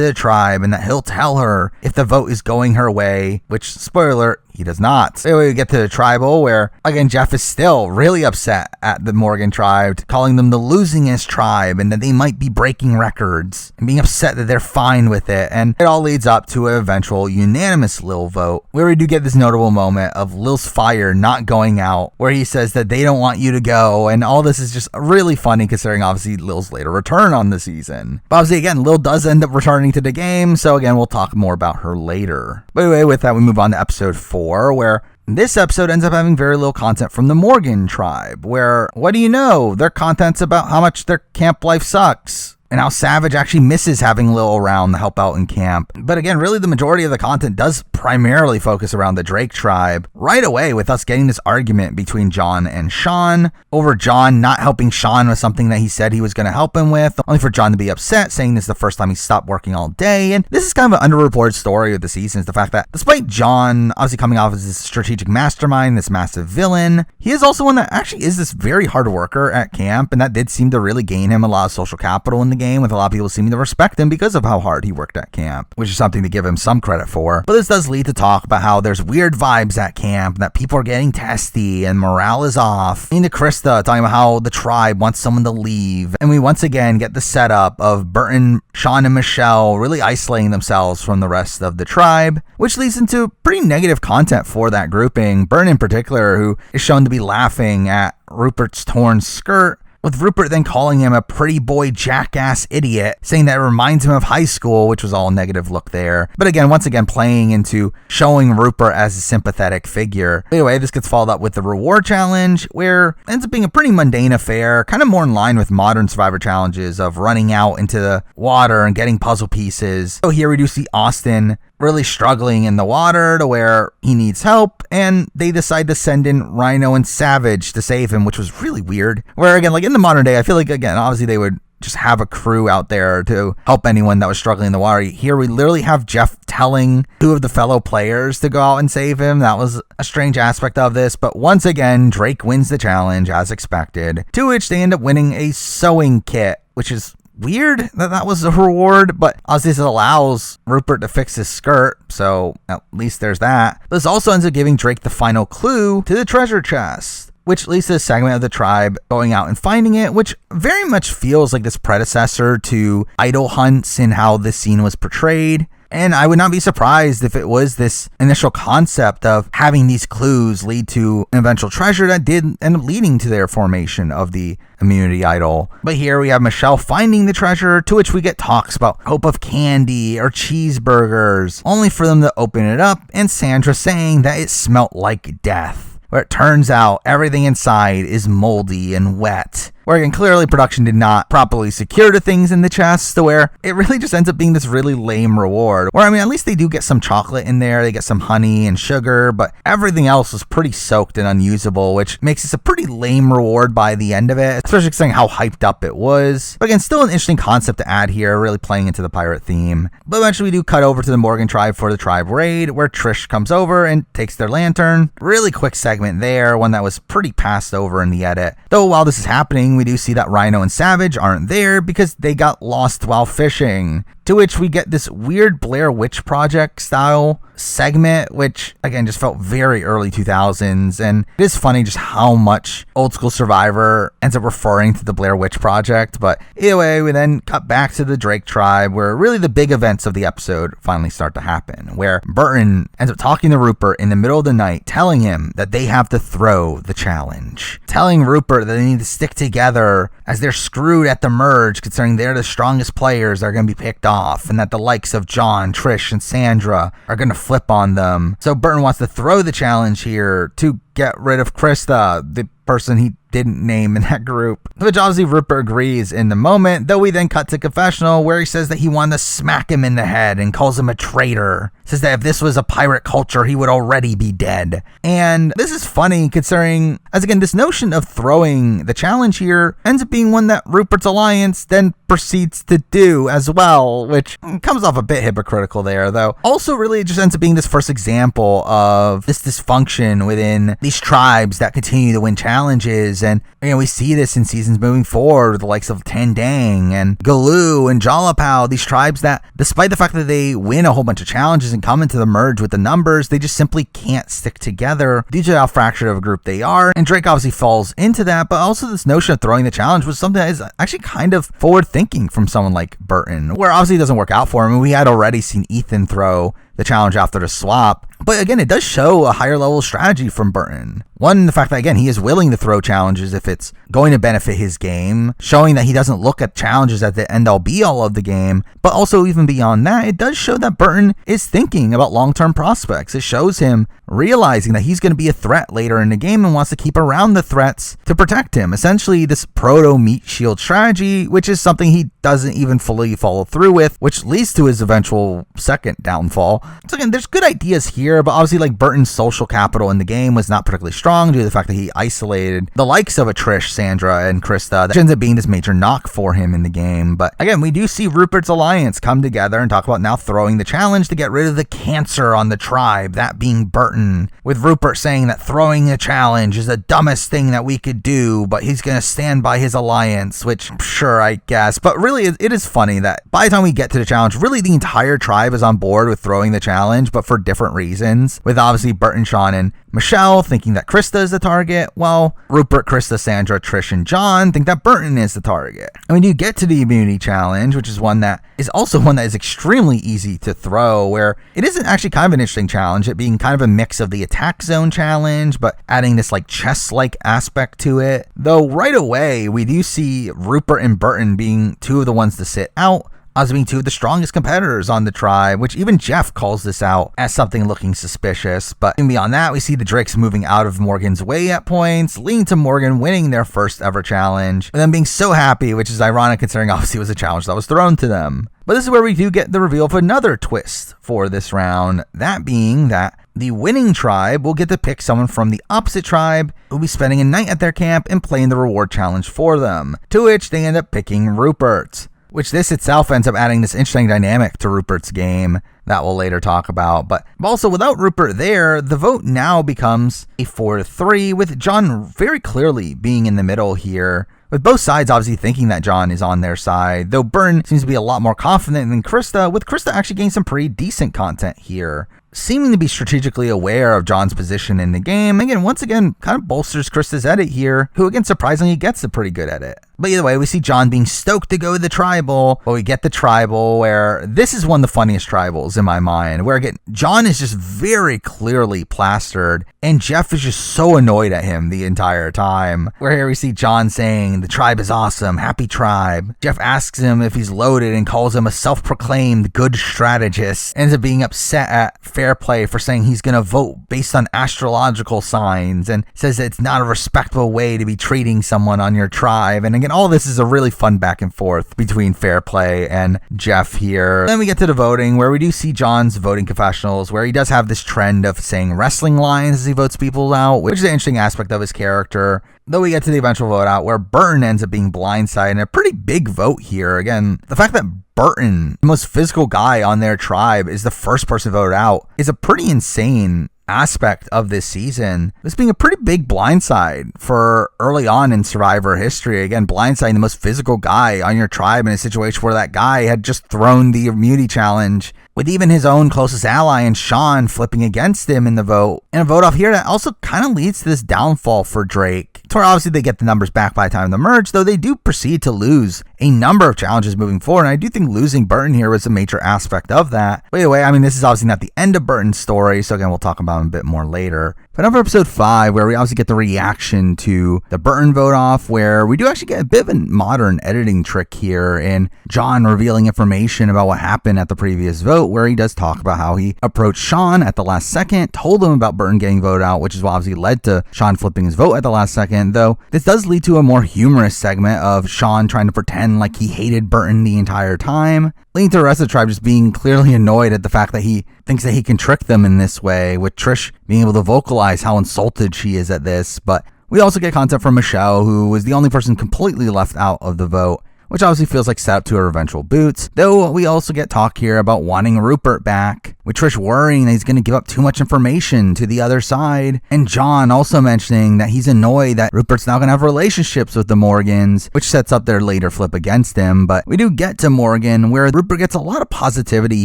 the tribe and that he'll tell her if the vote is going her way, which, spoiler alert, he does not. So we get to the tribal, where again Jeff is still really upset at the Morgan tribe, calling them the losingest tribe and that they might be breaking records, and being upset that they're fine with it. And it all leads up to an eventual unanimous Lil vote, where we do get this notable moment of Lil's fire not going out, where he says that they don't want you to go, and all this is just really funny considering obviously Lil's later return on the season. But obviously again, Lil does end up returning to the game, so again we'll talk more about her later. But anyway, with that we move on to episode 4, where this episode ends up having very little content from the Morgan tribe, where, what do you know, their content's about how much their camp life sucks, and how Savage actually misses having Lil around to help out in camp. But again, really the majority of the content does primarily focus around the Drake tribe, right away with us getting this argument between John and Sean, over John not helping Sean with something that he said he was going to help him with, only for John to be upset, saying this is the first time he stopped working all day. And this is kind of an underreported story of the season, is the fact that despite John obviously coming off as this strategic mastermind, this massive villain, he is also one that actually is this very hard worker at camp, and that did seem to really gain him a lot of social capital in the game, with a lot of people seeming to respect him because of how hard he worked at camp, which is something to give him some credit for. But this does lead to talk about how there's weird vibes at camp, that people are getting testy and morale is off. Into Krista talking about how the tribe wants someone to leave, and we once again get the setup of Burton, Sean, and Michelle really isolating themselves from the rest of the tribe, which leads into pretty negative content for that grouping. Burton in particular, who is shown to be laughing at Rupert's torn skirt, with Rupert then calling him a pretty boy jackass idiot, saying that it reminds him of high school, which was all a negative look there. But again, once again, playing into showing Rupert as a sympathetic figure. Anyway, this gets followed up with the reward challenge, where it ends up being a pretty mundane affair, kind of more in line with modern Survivor challenges of running out into the water and getting puzzle pieces. So here we do see Austin really struggling in the water to where he needs help, and they decide to send in Rhino and Savage to save him, which was really weird. Where again, like in the modern day, I feel like again, obviously they would just have a crew out there to help anyone that was struggling in the water. Here we literally have Jeff telling two of the fellow players to go out and save him. That was a strange aspect of this, but once again, Drake wins the challenge as expected, to which they end up winning a sewing kit, which is weird that was a reward, but obviously this allows Rupert to fix his skirt, so at least there's that. But this also ends up giving Drake the final clue to the treasure chest, which leads to a segment of the tribe going out and finding it, which very much feels like this predecessor to idol hunts and how this scene was portrayed. And I would not be surprised if it was this initial concept of having these clues lead to an eventual treasure that did end up leading to their formation of the immunity idol. But here we have Michelle finding the treasure, to which we get talks about hope of candy or cheeseburgers, only for them to open it up and Sandra saying that it smelt like death, where it turns out everything inside is moldy and wet. Where again, clearly production did not properly secure the things in the chest, to where it really just ends up being this really lame reward. Where I mean, at least they do get some chocolate in there, they get some honey and sugar, but everything else was pretty soaked and unusable, which makes this a pretty lame reward by the end of it, especially considering how hyped up it was. But again, still an interesting concept to add here, really playing into the pirate theme. But eventually we do cut over to the Morgan tribe for the tribe raid, where Trish comes over and takes their lantern. Really quick segment there, one that was pretty passed over in the edit. Though while this is happening, we do see that Rhino and Savage aren't there because they got lost while fishing. to which we get this weird Blair Witch Project style segment, which again just felt very early 2000s. And it is funny just how much old school Survivor ends up referring to the Blair Witch Project. But either way, we then cut back to the Drake tribe, where really the big events of the episode finally start to happen, where Burton ends up talking to Rupert in the middle of the night, telling him that they have to throw the challenge, telling Rupert that they need to stick together as they're screwed at the merge, considering they're the strongest players that are going to be picked off, and that the likes of John, Trish, and Sandra are going to flip on them. So Burton wants to throw the challenge here to get rid of Krista, the person he didn't name in that group, which obviously Rupert agrees in the moment, though we then cut to confessional where he says that he wanted to smack him in the head and calls him a traitor. Says that if this was a pirate culture, he would already be dead. And this is funny considering, as again, this notion of throwing the challenge here ends up being one that Rupert's alliance then proceeds to do as well, which comes off a bit hypocritical there, though. Also, really, it just ends up being this first example of this dysfunction within these tribes that continue to win challenges. And we see this in seasons moving forward with the likes of Tandang and Galoo and Jalapao, these tribes that, despite the fact that they win a whole bunch of challenges and come into the merge with the numbers, they just simply can't stick together due to how fractured of a group they are. And Drake obviously falls into that, but also this notion of throwing the challenge was something that is actually kind of forward-thinking from someone like Burton, where obviously it doesn't work out for him, and we had already seen Ethan throw the challenge after the swap. But again, it does show a higher level strategy from Burton. One, the fact that, again, he is willing to throw challenges if it's going to benefit his game, showing that he doesn't look at challenges at the end-all be-all of the game. But also, even beyond that, it does show that Burton is thinking about long-term prospects. It shows him realizing that he's going to be a threat later in the game and wants to keep around the threats to protect him. Essentially, this proto-meat shield strategy, which is something he doesn't even fully follow through with, which leads to his eventual second downfall. So again, there's good ideas here, but obviously, like, Burton's social capital in the game was not particularly strong due to the fact that he isolated the likes of a Trish, Sandra, and Krista. That ends up being this major knock for him in the game. But again, we do see Rupert's alliance come together and talk about now throwing the challenge to get rid of the cancer on the tribe, that being Burton, with Rupert saying that throwing the challenge is the dumbest thing that we could do, but he's going to stand by his alliance, which sure, I guess. But really, it is funny that by the time we get to the challenge, really the entire tribe is on board with throwing the challenge, but for different reasons, with obviously Burton, Sean, and Michelle thinking that Krista is the target, while Rupert, Krista, Sandra, Trish, and John think that Burton is the target. And when you get to the immunity challenge, which is one that is extremely easy to throw, where it isn't actually kind of an interesting challenge, it being kind of a mix of the attack zone challenge, but adding this like chess-like aspect to it. Though right away, we do see Rupert and Burton being two of the ones to sit out, as being two of the strongest competitors on the tribe, which even Jeff calls this out as something looking suspicious. But even beyond that, we see the Drakes moving out of Morgan's way at points, leading to Morgan winning their first ever challenge, and them being so happy, which is ironic considering obviously it was a challenge that was thrown to them. But this is where we do get the reveal of another twist for this round, that being that the winning tribe will get to pick someone from the opposite tribe who will be spending a night at their camp and playing the reward challenge for them, to which they end up picking Rupert. Which this itself ends up adding this interesting dynamic to Rupert's game that we'll later talk about. But also, without Rupert there, the vote now becomes a 4-3, with John very clearly being in the middle here, with both sides obviously thinking that John is on their side, though Burton seems to be a lot more confident than Krista, with Krista actually getting some pretty decent content here, seeming to be strategically aware of John's position in the game. Again, once again, kind of bolsters Krista's edit here, who again surprisingly gets a pretty good edit. But either way, we see John being stoked to go to the tribal, but we get the tribal where this is one of the funniest tribals in my mind, where again, John is just very clearly plastered, and Jeff is just so annoyed at him the entire time. Where here we see John saying, "The tribe is awesome, happy tribe." Jeff asks him if he's loaded and calls him a self-proclaimed good strategist, ends up being upset at Fair Play for saying he's going to vote based on astrological signs, and says that it's not a respectable way to be treating someone on your tribe. And again, all this is a really fun back and forth between Fair Play and Jeff here. Then we get to the voting, where we do see John's voting confessionals, where he does have this trend of saying wrestling lines as he votes people out, which is an interesting aspect of his character. Though we get to the eventual vote out, where Burton ends up being blindsided in a pretty big vote here. Again, the fact that Burton, the most physical guy on their tribe, is the first person voted out is a pretty insane aspect of this season, this being a pretty big blindside for early on in Survivor history. Again, blindsiding the most physical guy on your tribe in a situation where that guy had just thrown the immunity challenge, with even his own closest ally and Sean flipping against him in the vote. And a vote off here that also kind of leads to this downfall for Drake. To where obviously they get the numbers back by the time of the merge, though they do proceed to lose a number of challenges moving forward. And I do think losing Burton here was a major aspect of that. But anyway, I mean, this is obviously not the end of Burton's story, so again, we'll talk about him a bit more later. But over episode 5, where we obviously get the reaction to the Burton vote off, where we do actually get a bit of a modern editing trick here in John revealing information about what happened at the previous vote, where he does talk about how he approached Sean at the last second, told him about Burton getting voted out, which is what obviously led to Sean flipping his vote at the last second, though this does lead to a more humorous segment of Sean trying to pretend like he hated Burton the entire time, leading to the rest of the tribe just being clearly annoyed at the fact that he thinks that he can trick them in this way, with Trish being able to vocalize how insulted she is at this. But we also get content from Michelle, who was the only person completely left out of the vote, which obviously feels like set up to her eventual boots. Though we also get talk here about wanting Rupert back, with Trish worrying that he's going to give up too much information to the other side, and John also mentioning that he's annoyed that Rupert's now going to have relationships with the Morgans, which sets up their later flip against him. But we do get to Morgan, where Rupert gets a lot of positivity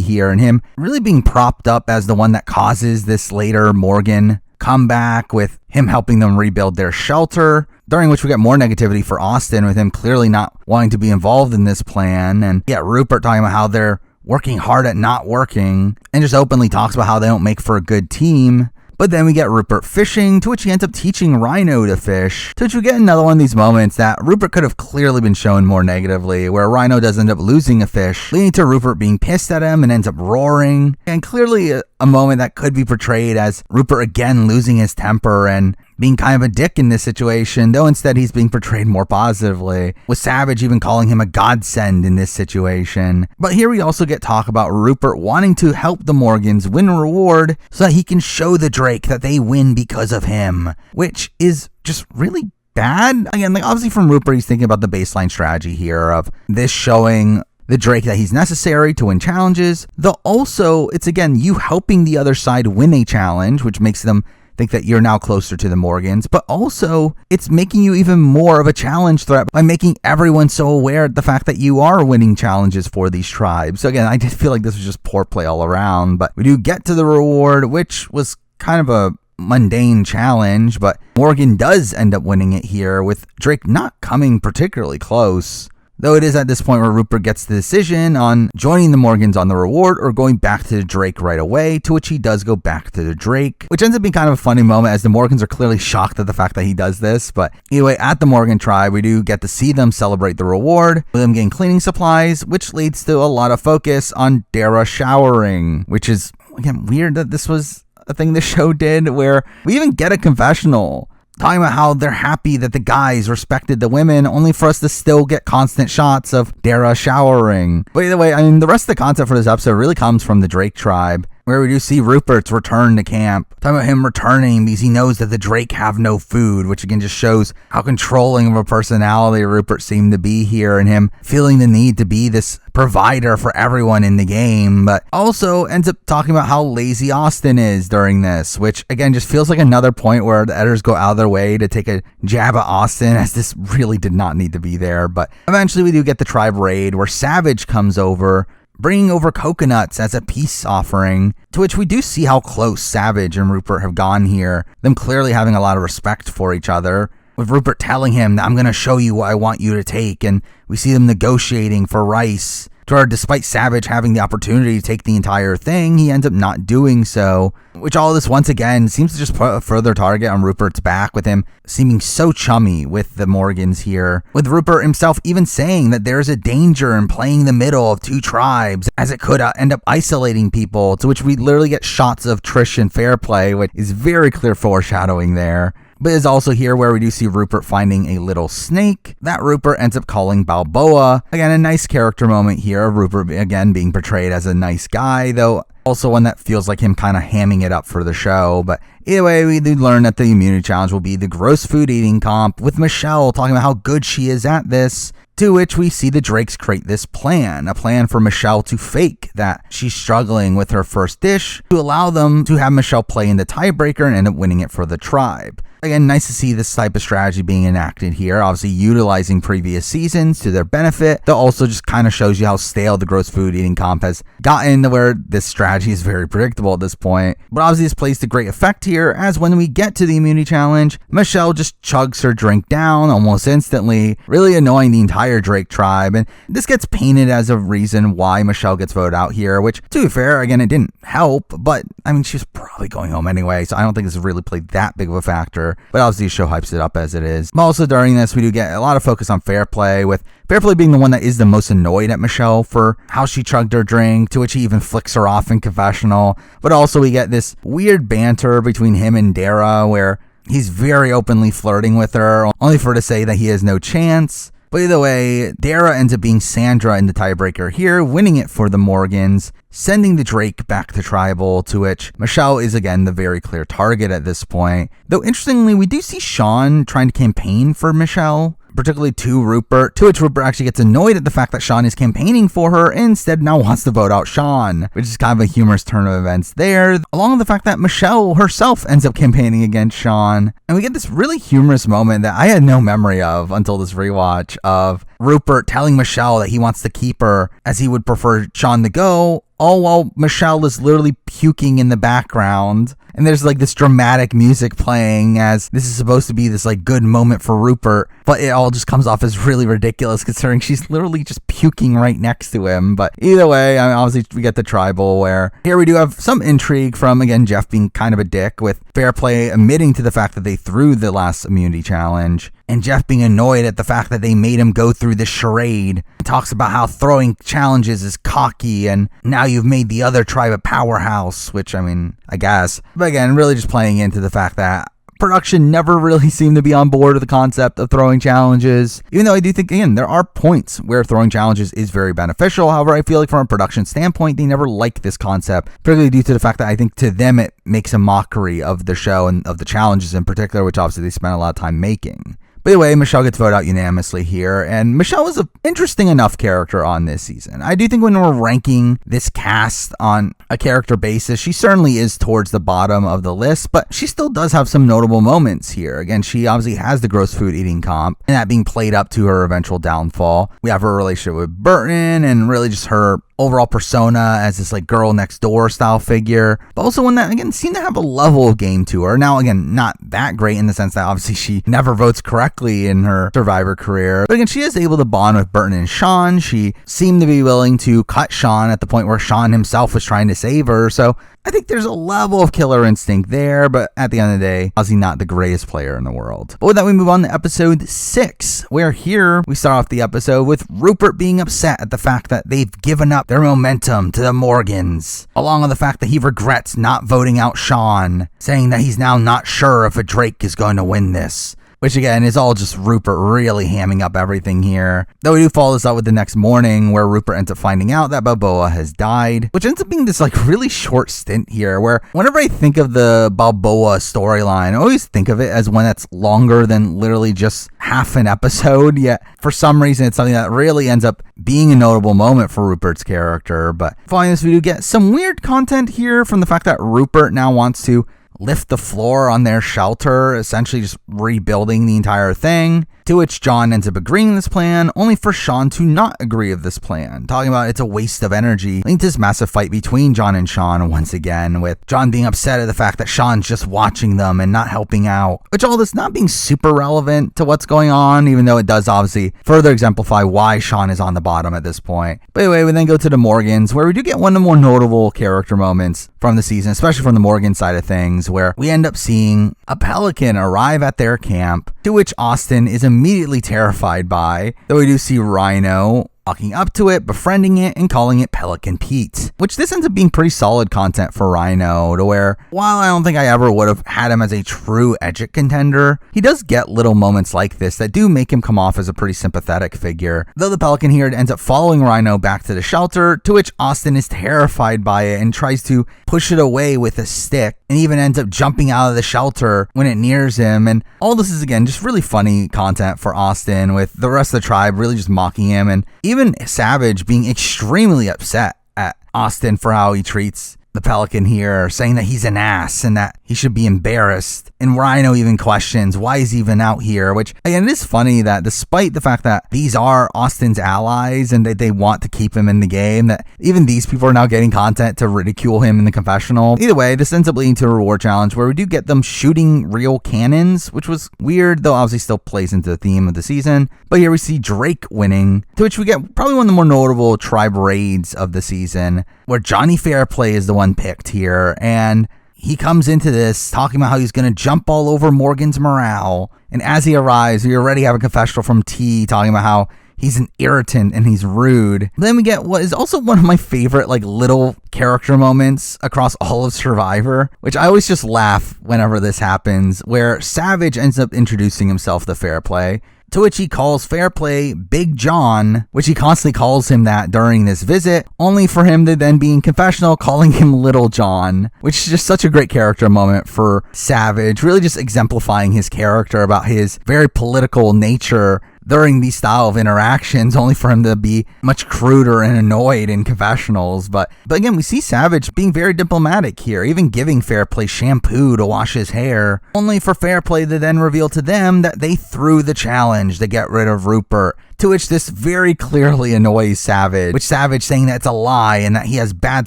here, and him really being propped up as the one that causes this later Morgan comeback, with him helping them rebuild their shelter, during which we get more negativity for Austin, with him clearly not wanting to be involved in this plan. And yeah, Rupert talking about how they're working hard at not working, and just openly talks about how they don't make for a good team. But then we get Rupert fishing, to which he ends up teaching Rhino to fish, to which we get another one of these moments that Rupert could have clearly been shown more negatively, where Rhino does end up losing a fish, leading to Rupert being pissed at him and ends up roaring. And clearly a moment that could be portrayed as Rupert again losing his temper and being kind of a dick in this situation, though instead he's being portrayed more positively, with Savage even calling him a godsend in this situation. But here we also get talk about Rupert wanting to help the Morgans win a reward so that he can show the Drake that they win because of him, which is just really bad. Again, like obviously from Rupert, he's thinking about the baseline strategy here of this showing the Drake that he's necessary to win challenges, though also it's again you helping the other side win a challenge, which makes them think that you're now closer to the Morgans, but also it's making you even more of a challenge threat by making everyone so aware of the fact that you are winning challenges for these tribes. So again, I just feel like this was just poor play all around, but we do get to the reward, which was kind of a mundane challenge, but Morgan does end up winning it here, with Drake not coming particularly close. Though it is at this point where Rupert gets the decision on joining the Morgans on the reward or going back to the Drake right away, to which he does go back to the Drake, which ends up being kind of a funny moment as the Morgans are clearly shocked at the fact that he does this. But anyway, at the Morgan tribe, we do get to see them celebrate the reward, with them getting cleaning supplies, which leads to a lot of focus on Dara showering, which is, again, weird that this was a thing the show did, where we even get a confessional talking about how they're happy that the guys respected the women, only for us to still get constant shots of Dara showering. But either way, I mean, the rest of the content for this episode really comes from the Drake tribe, where we do see Rupert's return to camp, talking about him returning because he knows that the Drake have no food, which again just shows how controlling of a personality Rupert seemed to be here, and him feeling the need to be this provider for everyone in the game. But also ends up talking about how lazy Austin is during this, which again just feels like another point where the editors go out of their way to take a jab at Austin, as this really did not need to be there. But eventually we do get the tribe raid, where Savage comes over, bringing over coconuts as a peace offering, to which we do see how close Savage and Rupert have gone here, them clearly having a lot of respect for each other, with Rupert telling him that I'm going to show you what I want you to take, and we see them negotiating for rice, to where despite Savage having the opportunity to take the entire thing, he ends up not doing so, which all this once again seems to just put a further target on Rupert's back, with him seeming so chummy with the Morgans here, with Rupert himself even saying that there's a danger in playing the middle of two tribes, as it could end up isolating people, to which we literally get shots of Trish and Fairplay, which is very clear foreshadowing there. But is also here where we do see Rupert finding a little snake that Rupert ends up calling Balboa. Again, a nice character moment here of Rupert again being portrayed as a nice guy, though also one that feels like him kind of hamming it up for the show. But either way, we do learn that the immunity challenge will be the gross food eating comp, with Michelle talking about how good she is at this, To which we see the Drakes create this plan, a plan for Michelle to fake that she's struggling with her first dish to allow them to have Michelle play in the tiebreaker and end up winning it for the tribe. Again, nice to see this type of strategy being enacted here, obviously utilizing previous seasons to their benefit. That also just kind of shows you how stale the gross food eating comp has gotten to where this strategy is very predictable at this point. But obviously this plays to great effect here, as when we get to the immunity challenge, Michelle just chugs her drink down almost instantly, really annoying the entire Drake tribe. And this gets painted as a reason why Michelle gets voted out here, which, to be fair, again, it didn't help, but I mean, she was probably going home anyway, so I don't think this really played that big of a factor. But obviously the show hypes it up as it is. Also during this, we do get a lot of focus on Fair Play, with Fair Play being the one that is the most annoyed at Michelle for how she chugged her drink, to which he even flicks her off in confessional. But also we get this weird banter between him and Dara, where he's very openly flirting with her, only for her to say that he has no chance. But either way, Dara ends up being Sandra in the tiebreaker here, winning it for the Morgans, sending the Drake back to tribal, to which Michelle is again the very clear target at this point. Though interestingly, we do see Sean trying to campaign for Michelle, particularly to Rupert, to which Rupert actually gets annoyed at the fact that Sean is campaigning for her and instead now wants to vote out Sean, which is kind of a humorous turn of events there, along with the fact that Michelle herself ends up campaigning against Sean. And we get this really humorous moment that I had no memory of until this rewatch, of Rupert telling Michelle that he wants to keep her as he would prefer Sean to go, all while Michelle is literally puking in the background. And there's like this dramatic music playing as this is supposed to be this like good moment for Rupert, but it all just comes off as really ridiculous considering she's literally just puking right next to him. But either way, I mean, obviously we get the tribal, where here we do have some intrigue from, again, Jeff being kind of a dick, with Fair Play admitting to the fact that they threw the last immunity challenge, and Jeff being annoyed at the fact that they made him go through the charade. He talks about how throwing challenges is cocky, and now you've made the other tribe a powerhouse, which, I mean, I guess. But again, really just playing into the fact that production never really seemed to be on board with the concept of throwing challenges, even though I do think, again, there are points where throwing challenges is very beneficial. However, I feel like from a production standpoint, they never liked this concept, particularly due to the fact that I think to them it makes a mockery of the show and of the challenges in particular, which obviously they spent a lot of time making. But anyway, Michelle gets voted out unanimously here, and Michelle is an interesting enough character on this season. I do think when we're ranking this cast on a character basis, she certainly is towards the bottom of the list, but she still does have some notable moments here. Again, she obviously has the gross food eating comp, and that being played up to her eventual downfall. We have her relationship with Burton, and really just her overall persona as this like girl next door style figure, but also one that again seemed to have a level of game to her. Now again, not that great in the sense that obviously she never votes correctly in her Survivor career, but again, she is able to bond with Burton and Sean. She seemed to be willing to cut Sean at the point where Sean himself was trying to save her, so I think there's a level of killer instinct there, but at the end of the day, obviously not the greatest player in the world. But with that, we move on to episode 6, where here we start off the episode with Rupert being upset at the fact that they've given up their momentum to the Morgans, along with the fact that he regrets not voting out Sean, saying that he's now not sure if a Drake is going to win this. Which again is all just Rupert really hamming up everything here. Though we do follow this up with the next morning, where Rupert ends up finding out that Balboa has died, which ends up being this like really short stint here, where whenever I think of the Balboa storyline, I always think of it as one that's longer than literally just half an episode, yet for some reason it's something that really ends up being a notable moment for Rupert's character. But following this, we do get some weird content here from the fact that Rupert now wants to lift the floor on their shelter, essentially just rebuilding the entire thing, to which John ends up agreeing this plan, only for Sean to not agree with this plan, talking about it's a waste of energy, leading to this massive fight between John and Sean once again, with John being upset at the fact that Sean's just watching them and not helping out, which all this not being super relevant to what's going on, even though it does obviously further exemplify why Sean is on the bottom at this point. But anyway, we then go to the Morgans, where we do get one of the more notable character moments from the season, especially from the Morgan side of things, where we end up seeing a pelican arrive at their camp, to which Austin is immediately terrified by, though we do see Rhino walking up to it, befriending it, and calling it Pelican Pete, which this ends up being pretty solid content for Rhino, to where, while I don't think I ever would have had him as a true Edgic contender, he does get little moments like this that do make him come off as a pretty sympathetic figure. Though the Pelican here ends up following Rhino back to the shelter, to which Austin is terrified by it and tries to push it away with a stick, and even ends up jumping out of the shelter when it nears him. And all this is, again, just really funny content for Austin, with the rest of the tribe really just mocking him, and even Savage being extremely upset at Austin for how he treats the Pelican here, saying that he's an ass and that he should be embarrassed. And Rhino even questions why he's even out here, which, again, it is funny that despite the fact that these are Austin's allies and that they want to keep him in the game, that even these people are now getting content to ridicule him in the confessional. Either way, this ends up leading to a reward challenge where we do get them shooting real cannons, which was weird, though obviously still plays into the theme of the season. But here we see Drake winning, to which we get probably one of the more notable tribe raids of the season, where Johnny Fairplay is the one picked here, and he comes into this talking about how he's going to jump all over Morgan's morale. And as he arrives, we already have a confessional from T talking about how he's an irritant and he's rude. Then we get what is also one of my favorite little character moments across all of Survivor, which I always just laugh whenever this happens, where Savage ends up introducing himself to Fairplay, to which he calls Fairplay Big John, which he constantly calls him that during this visit, only for him to then be in confessional calling him Little John, which is just such a great character moment for Savage, really just exemplifying his character about his very political nature during these style of interactions, only for him to be much cruder and annoyed in confessionals. But again, we see Savage being very diplomatic here, even giving Fairplay shampoo to wash his hair, only for Fairplay to then reveal to them that they threw the challenge to get rid of Rupert, to which this very clearly annoys Savage, which Savage saying that it's a lie and that he has bad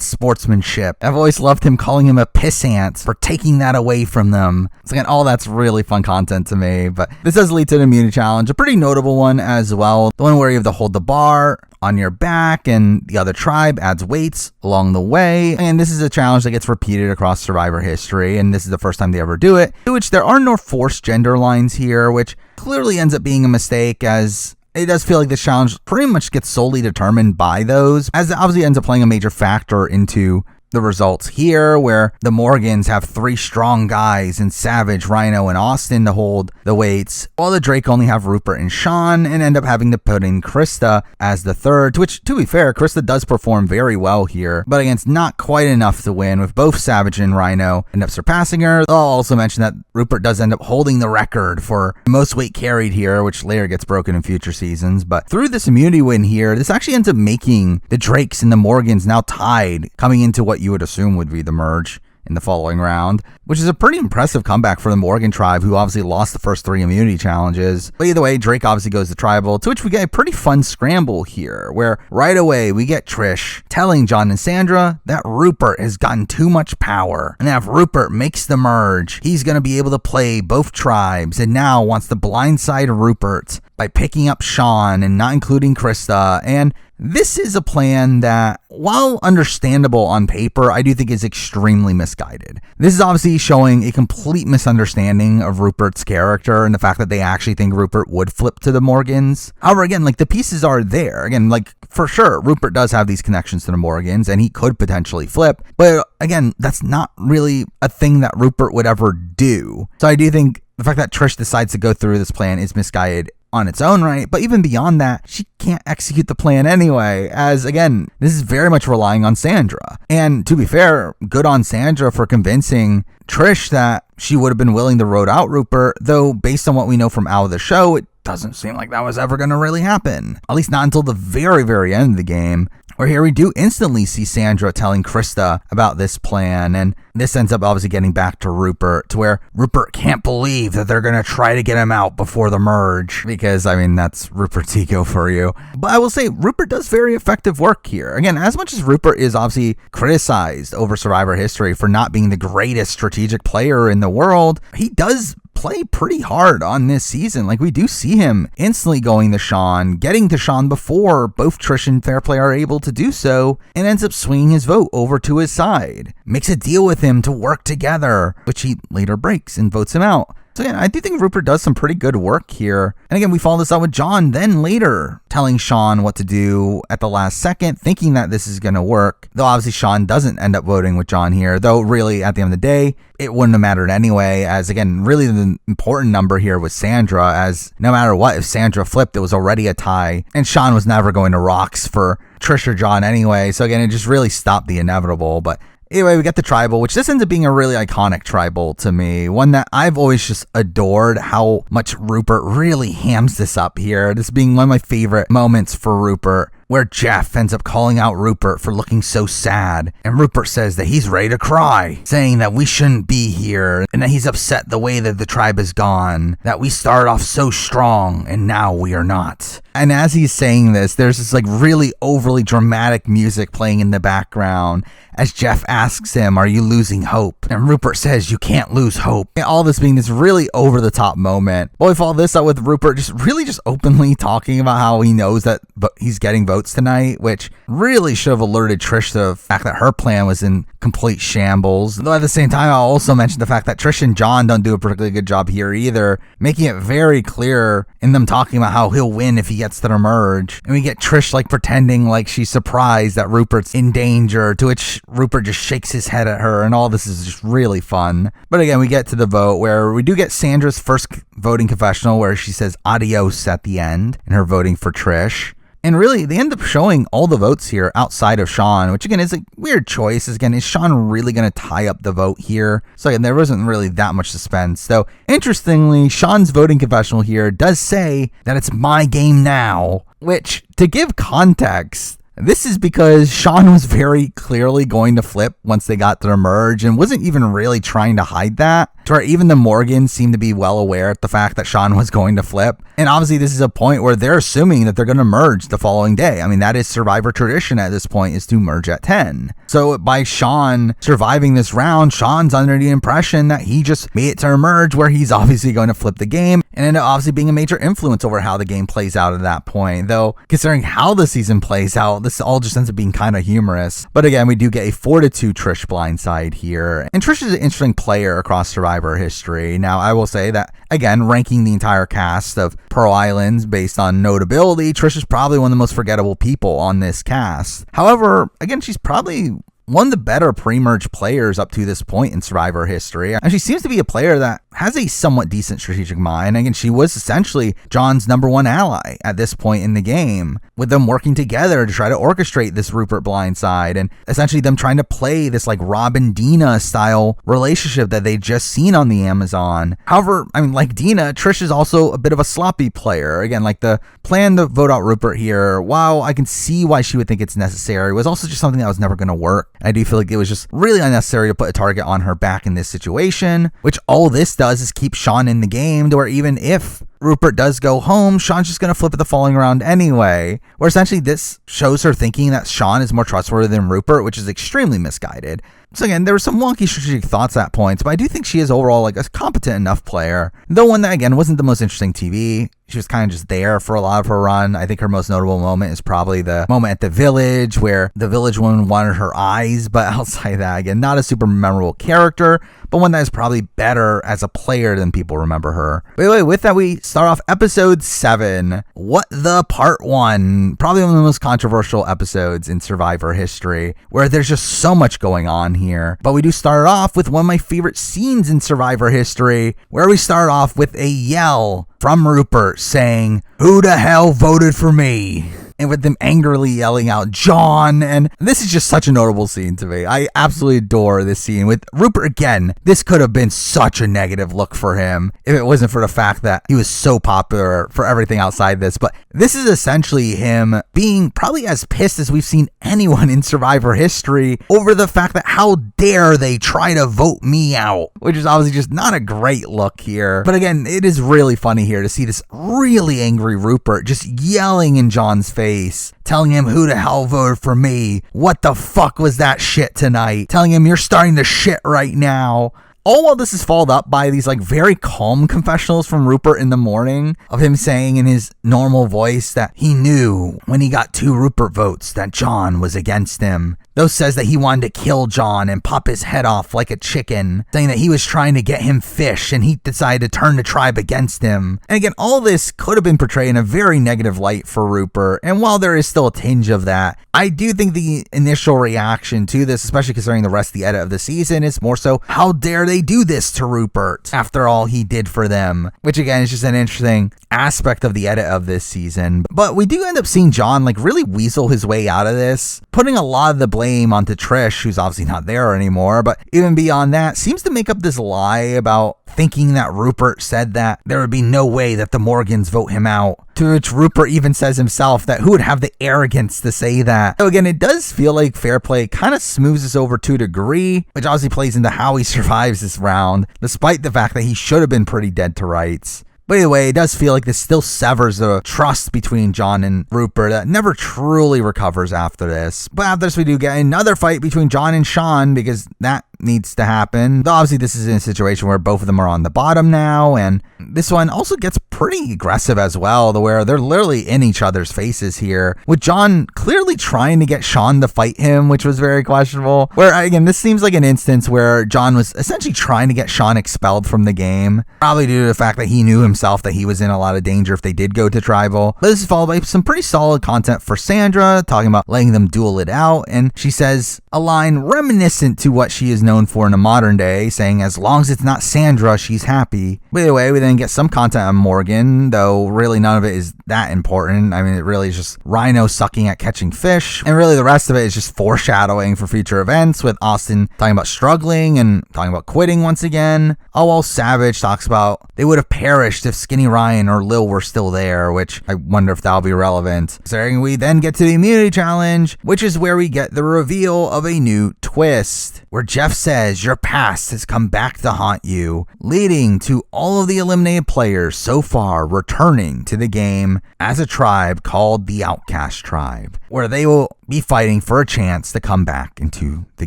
sportsmanship. I've always loved him calling him a pissant for taking that away from them. So again, all that's really fun content to me, but this does lead to an immunity challenge, a pretty notable one as well. The one where you have to hold the bar on your back and the other tribe adds weights along the way. And this is a challenge that gets repeated across Survivor history, and this is the first time they ever do it, to which there are no forced gender lines here, which clearly ends up being a mistake, as it does feel like this challenge pretty much gets solely determined by those, as it obviously ends up playing a major factor into the results here, where the Morgans have 3 strong guys in Savage, Rhino, and Austin to hold the weights, while the Drake only have Rupert and Sean, and end up having to put in Krista as the third, which, to be fair, Krista does perform very well here, but again, it's not quite enough to win, with both Savage and Rhino end up surpassing her. I'll also mention that Rupert does end up holding the record for most weight carried here, which later gets broken in future seasons. But through this immunity win here, this actually ends up making the Drakes and the Morgans now tied, coming into what you would assume would be the merge in the following round, which is a pretty impressive comeback for the Morgan tribe, who obviously lost the first 3 immunity challenges. But either way, Drake obviously goes to tribal, to which we get a pretty fun scramble here, where right away we get Trish telling John and Sandra that Rupert has gotten too much power, and that if Rupert makes the merge, he's going to be able to play both tribes, and now wants to blindside Rupert by picking up Sean and not including Krista. And this is a plan that, while understandable on paper, I do think is extremely misguided. This is obviously showing a complete misunderstanding of Rupert's character and the fact that they actually think Rupert would flip to the Morgans. However, again, the pieces are there. Again, for sure, Rupert does have these connections to the Morgans and he could potentially flip. But again, that's not really a thing that Rupert would ever do. So I do think the fact that Trish decides to go through this plan is misguided on its own right, but even beyond that, she can't execute the plan anyway, as again, this is very much relying on Sandra. And to be fair, good on Sandra for convincing Trish that she would have been willing to road out Rupert, though based on what we know from out of the show, it doesn't seem like that was ever going to really happen. At least not until the very, very end of the game, where here we do instantly see Sandra telling Krista about this plan, and this ends up obviously getting back to Rupert, to where Rupert can't believe that they're going to try to get him out before the merge, because, that's Rupert's ego for you. But I will say, Rupert does very effective work here. Again, as much as Rupert is obviously criticized over Survivor history for not being the greatest strategic player in the world, he does play pretty hard on this season. We do see him instantly going to Sean, getting to Sean before both Trish and Fairplay are able to do so, and ends up swinging his vote over to his side. Makes a deal with him to work together, which he later breaks and votes him out. So again, I do think Rupert does some pretty good work here. And again, we follow this up with John then later telling Sean what to do at the last second, thinking that this is going to work. Though obviously Sean doesn't end up voting with John here, though really at the end of the day, it wouldn't have mattered anyway, as again, really the important number here was Sandra, as no matter what, if Sandra flipped, it was already a tie, and Sean was never going to rocks for Trish or John anyway, so again, it just really stopped the inevitable. But anyway, we get the tribal, which this ends up being a really iconic tribal to me. One that I've always just adored how much Rupert really hams this up here. This being one of my favorite moments for Rupert, where Jeff ends up calling out Rupert for looking so sad. And Rupert says that he's ready to cry, saying that we shouldn't be here and that he's upset the way that the tribe is gone, that we started off so strong and now we are not. And as he's saying this, there's this like really overly dramatic music playing in the background as Jeff asks him, are you losing hope? And Rupert says, you can't lose hope. And all this being this really over the top moment. But we follow this up with Rupert just openly talking about how he knows that he's getting votes tonight, which really should have alerted Trish to the fact that her plan was in complete shambles. Though at the same time, I'll also mention the fact that Trish and John don't do a particularly good job here either, making it very clear in them talking about how he'll win if he gets to the merge. And we get Trish like pretending like she's surprised that Rupert's in danger, to which Rupert just shakes his head at her, and all this is just really fun. But again, we get to the vote where we do get Sandra's first voting confessional where she says adios at the end in her voting for Trish. And really, they end up showing all the votes here outside of Sean, which again is a weird choice. Again, is Sean really going to tie up the vote here? So again, there wasn't really that much suspense. Though, interestingly, Sean's voting confessional here does say that it's my game now, which, to give context, this is because Sean was very clearly going to flip once they got to the merge and wasn't even really trying to hide that. To where even the Morgans seemed to be well aware of the fact that Sean was going to flip. And obviously this is a point where they're assuming that they're going to merge the following day. I mean, that is Survivor tradition at this point, is to merge at 10. So by Sean surviving this round, Sean's under the impression that he just made it to a merge where he's obviously going to flip the game and end up obviously being a major influence over how the game plays out at that point. Though, considering how the season plays out, this all just ends up being kind of humorous. But again, we do get a 4-2 Trish blindside here. And Trish is an interesting player across Survivor history. Now, I will say that, again, ranking the entire cast of Pearl Islands based on notability, Trish is probably one of the most forgettable people on this cast. However, again, she's probably one of the better pre-merge players up to this point in Survivor history. And she seems to be a player that has a somewhat decent strategic mind. Again, she was essentially John's number one ally at this point in the game, with them working together to try to orchestrate this Rupert blindside and essentially them trying to play this like Robin Dina style relationship that they just seen on the Amazon. However, I mean, like Dina, Trish is also a bit of a sloppy player. Again, like the plan to vote out Rupert here, while I can see why she would think it's necessary, was also just something that was never going to work. I do feel like it was just really unnecessary to put a target on her back in this situation, which all this does is keep Sean in the game, to where even if Rupert does go home, Sean's just going to flip at the following round anyway, where essentially this shows her thinking that Sean is more trustworthy than Rupert, which is extremely misguided. So again, there were some wonky strategic thoughts at points, but I do think she is overall like a competent enough player, though one that again wasn't the most interesting TV. She was kind of just there for a lot of her run. I think her most notable moment is probably the moment at the village where the village woman wanted her eyes, but outside that, again, not a super memorable character, but one that is probably better as a player than people remember her. But anyway, with that, we start off episode 7, What the Part 1, probably one of the most controversial episodes in Survivor history, where there's just so much going on here. But we do start off with one of my favorite scenes in Survivor history, where we start off with a yell from Rupert saying, "Who the hell voted for me?" And with them angrily yelling out, "John!" And this is just such a notable scene to me. I absolutely adore this scene. With Rupert, again, this could have been such a negative look for him if it wasn't for the fact that he was so popular for everything outside this. But this is essentially him being probably as pissed as we've seen anyone in Survivor history over the fact that how dare they try to vote me out, which is obviously just not a great look here. But again, it is really funny here to see this really angry Rupert just yelling in John's face, telling him, "Who the hell voted for me? What the fuck was that shit tonight?" Telling him, "You're starting to shit right now." All while this is followed up by these like very calm confessionals from Rupert in the morning of him saying in his normal voice that he knew when he got 2 Rupert votes that John was against him. though says that he wanted to kill John and pop his head off like a chicken, saying that he was trying to get him fish and he decided to turn the tribe against him. And again, all this could have been portrayed in a very negative light for Rupert, and while there is still a tinge of that, I do think the initial reaction to this, especially considering the rest of the edit of the season, is more so, how dare they do this to Rupert after all he did for them, which again is just an interesting aspect of the edit of this season. But we do end up seeing John like really weasel his way out of this, putting a lot of the blame onto Trish, who's obviously not there anymore, but even beyond that, seems to make up this lie about thinking that Rupert said that there would be no way that the Morgans vote him out, to which Rupert even says himself that who would have the arrogance to say that. So again, it does feel like Fair Play kind of smooths us over to a degree, which obviously plays into how he survives this round, despite the fact that he should have been pretty dead to rights. But either way, it does feel like this still severs the trust between John and Rupert that never truly recovers after this. But after this, we do get another fight between John and Sean, because that needs to happen. Though obviously this is in a situation where both of them are on the bottom now, and this one also gets pretty aggressive as well, where they're literally in each other's faces here, with John clearly trying to get Sean to fight him, which was very questionable. Where again, this seems like an instance where John was essentially trying to get Sean expelled from the game, probably due to the fact that he knew himself that he was in a lot of danger if they did go to tribal. But this is followed by some pretty solid content for Sandra, talking about letting them duel it out, and she says a line reminiscent to what she is known for in a modern day, saying as long as it's not Sandra, she's happy. But anyway, we then get some content on Morgan, though really none of it is that important. I mean, it really is just Rhino sucking at catching fish, and really the rest of it is just foreshadowing for future events, with Austin talking about struggling and talking about quitting once again, all while Savage talks about they would have perished if Skinny Ryan or Lil were still there, which I wonder if that'll be relevant. So we then get to the immunity challenge, which is where we get the reveal of a new twist, where Jeff says your past has come back to haunt you, leading to all of the eliminated players so far returning to the game as a tribe called the Outcast Tribe, where they will be fighting for a chance to come back into the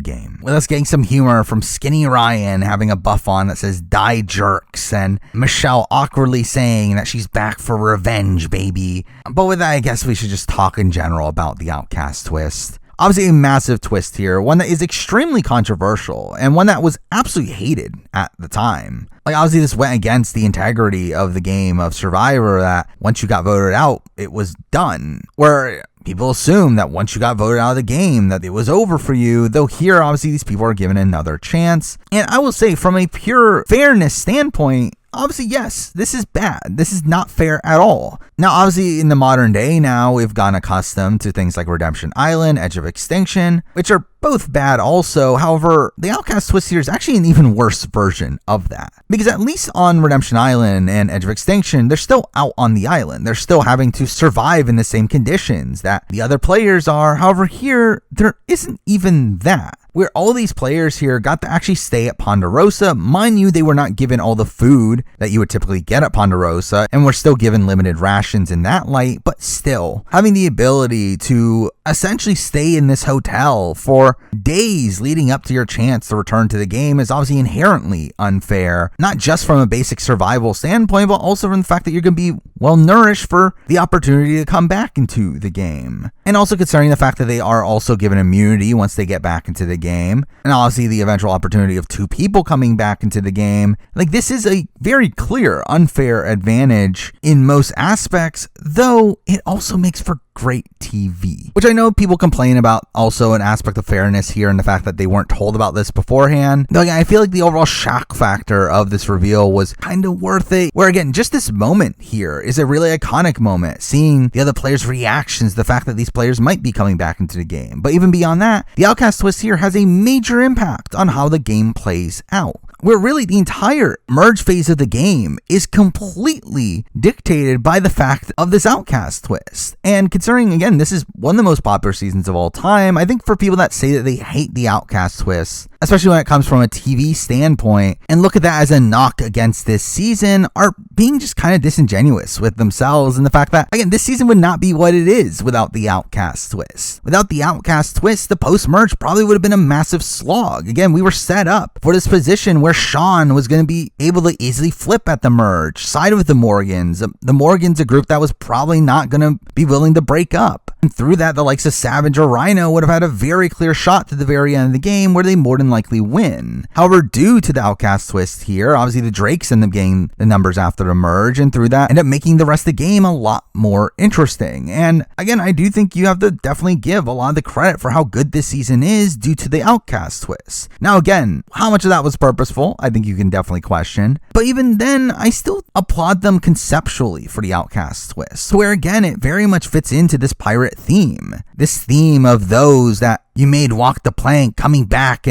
game. With us getting some humor from Skinny Ryan having a buff on that says die jerks, and Michelle awkwardly saying that she's back for revenge, baby. But with that, I guess we should just talk in general about the Outcast twist. Obviously a massive twist here, one that is extremely controversial, and one that was absolutely hated at the time. Like, obviously this went against the integrity of the game of Survivor, that once you got voted out, it was done. Where people assume that once you got voted out of the game, that it was over for you, though here, obviously, these people are given another chance. And I will say, from a pure fairness standpoint, obviously, yes, this is bad. This is not fair at all. Now, obviously, in the modern day now, we've gotten accustomed to things like Redemption Island, Edge of Extinction, which are both bad also. However, the Outcast twist here is actually an even worse version of that. Because at least on Redemption Island and Edge of Extinction, they're still out on the island. They're still having to survive in the same conditions that the other players are. However, here, there isn't even that, where all these players here got to actually stay at Ponderosa. Mind you, they were not given all the food that you would typically get at Ponderosa, and were still given limited rations in that light, but still having the ability to essentially stay in this hotel for days leading up to your chance to return to the game is obviously inherently unfair, not just from a basic survival standpoint, but also from the fact that you're going to be well nourished for the opportunity to come back into the game. And also concerning the fact that they are also given immunity once they get back into the game, and obviously the eventual opportunity of 2 people coming back into the game. Like, this is a very clear unfair advantage in most aspects, though it also makes for great TV, which I know people complain about, also an aspect of fairness here, and the fact that they weren't told about this beforehand. Though again, I feel like the overall shock factor of this reveal was kind of worth it, where again, just this moment here is a really iconic moment, seeing the other players' reactions, the fact that these players might be coming back into the game. But even beyond that, the Outcast twist here has a major impact on how the game plays out, where really the entire merge phase of the game is completely dictated by the fact of this Outcast twist. And considering, again, this is one of the most popular seasons of all time, I think for people that say that they hate the Outcast twist, especially when it comes from a TV standpoint, and look at that as a knock against this season, are being just kind of disingenuous with themselves, and the fact that, again, this season would not be what it is without the Outcast twist. Without the Outcast twist, the post-merge probably would have been a massive slog. Again, we were set up for this position where Sean was going to be able to easily flip at the merge, side with the Morgans. The Morgans, a group that was probably not going to be willing to break up. And through that, the likes of Savage or Rhino would have had a very clear shot to the very end of the game where they more than likely win. However, due to the Outcast twist here, obviously the Drakes end up getting the numbers after the merge, and through that end up making the rest of the game a lot more interesting. And again, I do think you have to definitely give a lot of the credit for how good this season is due to the Outcast twist. Now again, how much of that was purposeful, I think you can definitely question. But even then, I still applaud them conceptually for the Outcast twist, where again, it very much fits into this pirate theme. This theme of those that you made walk the plank, coming back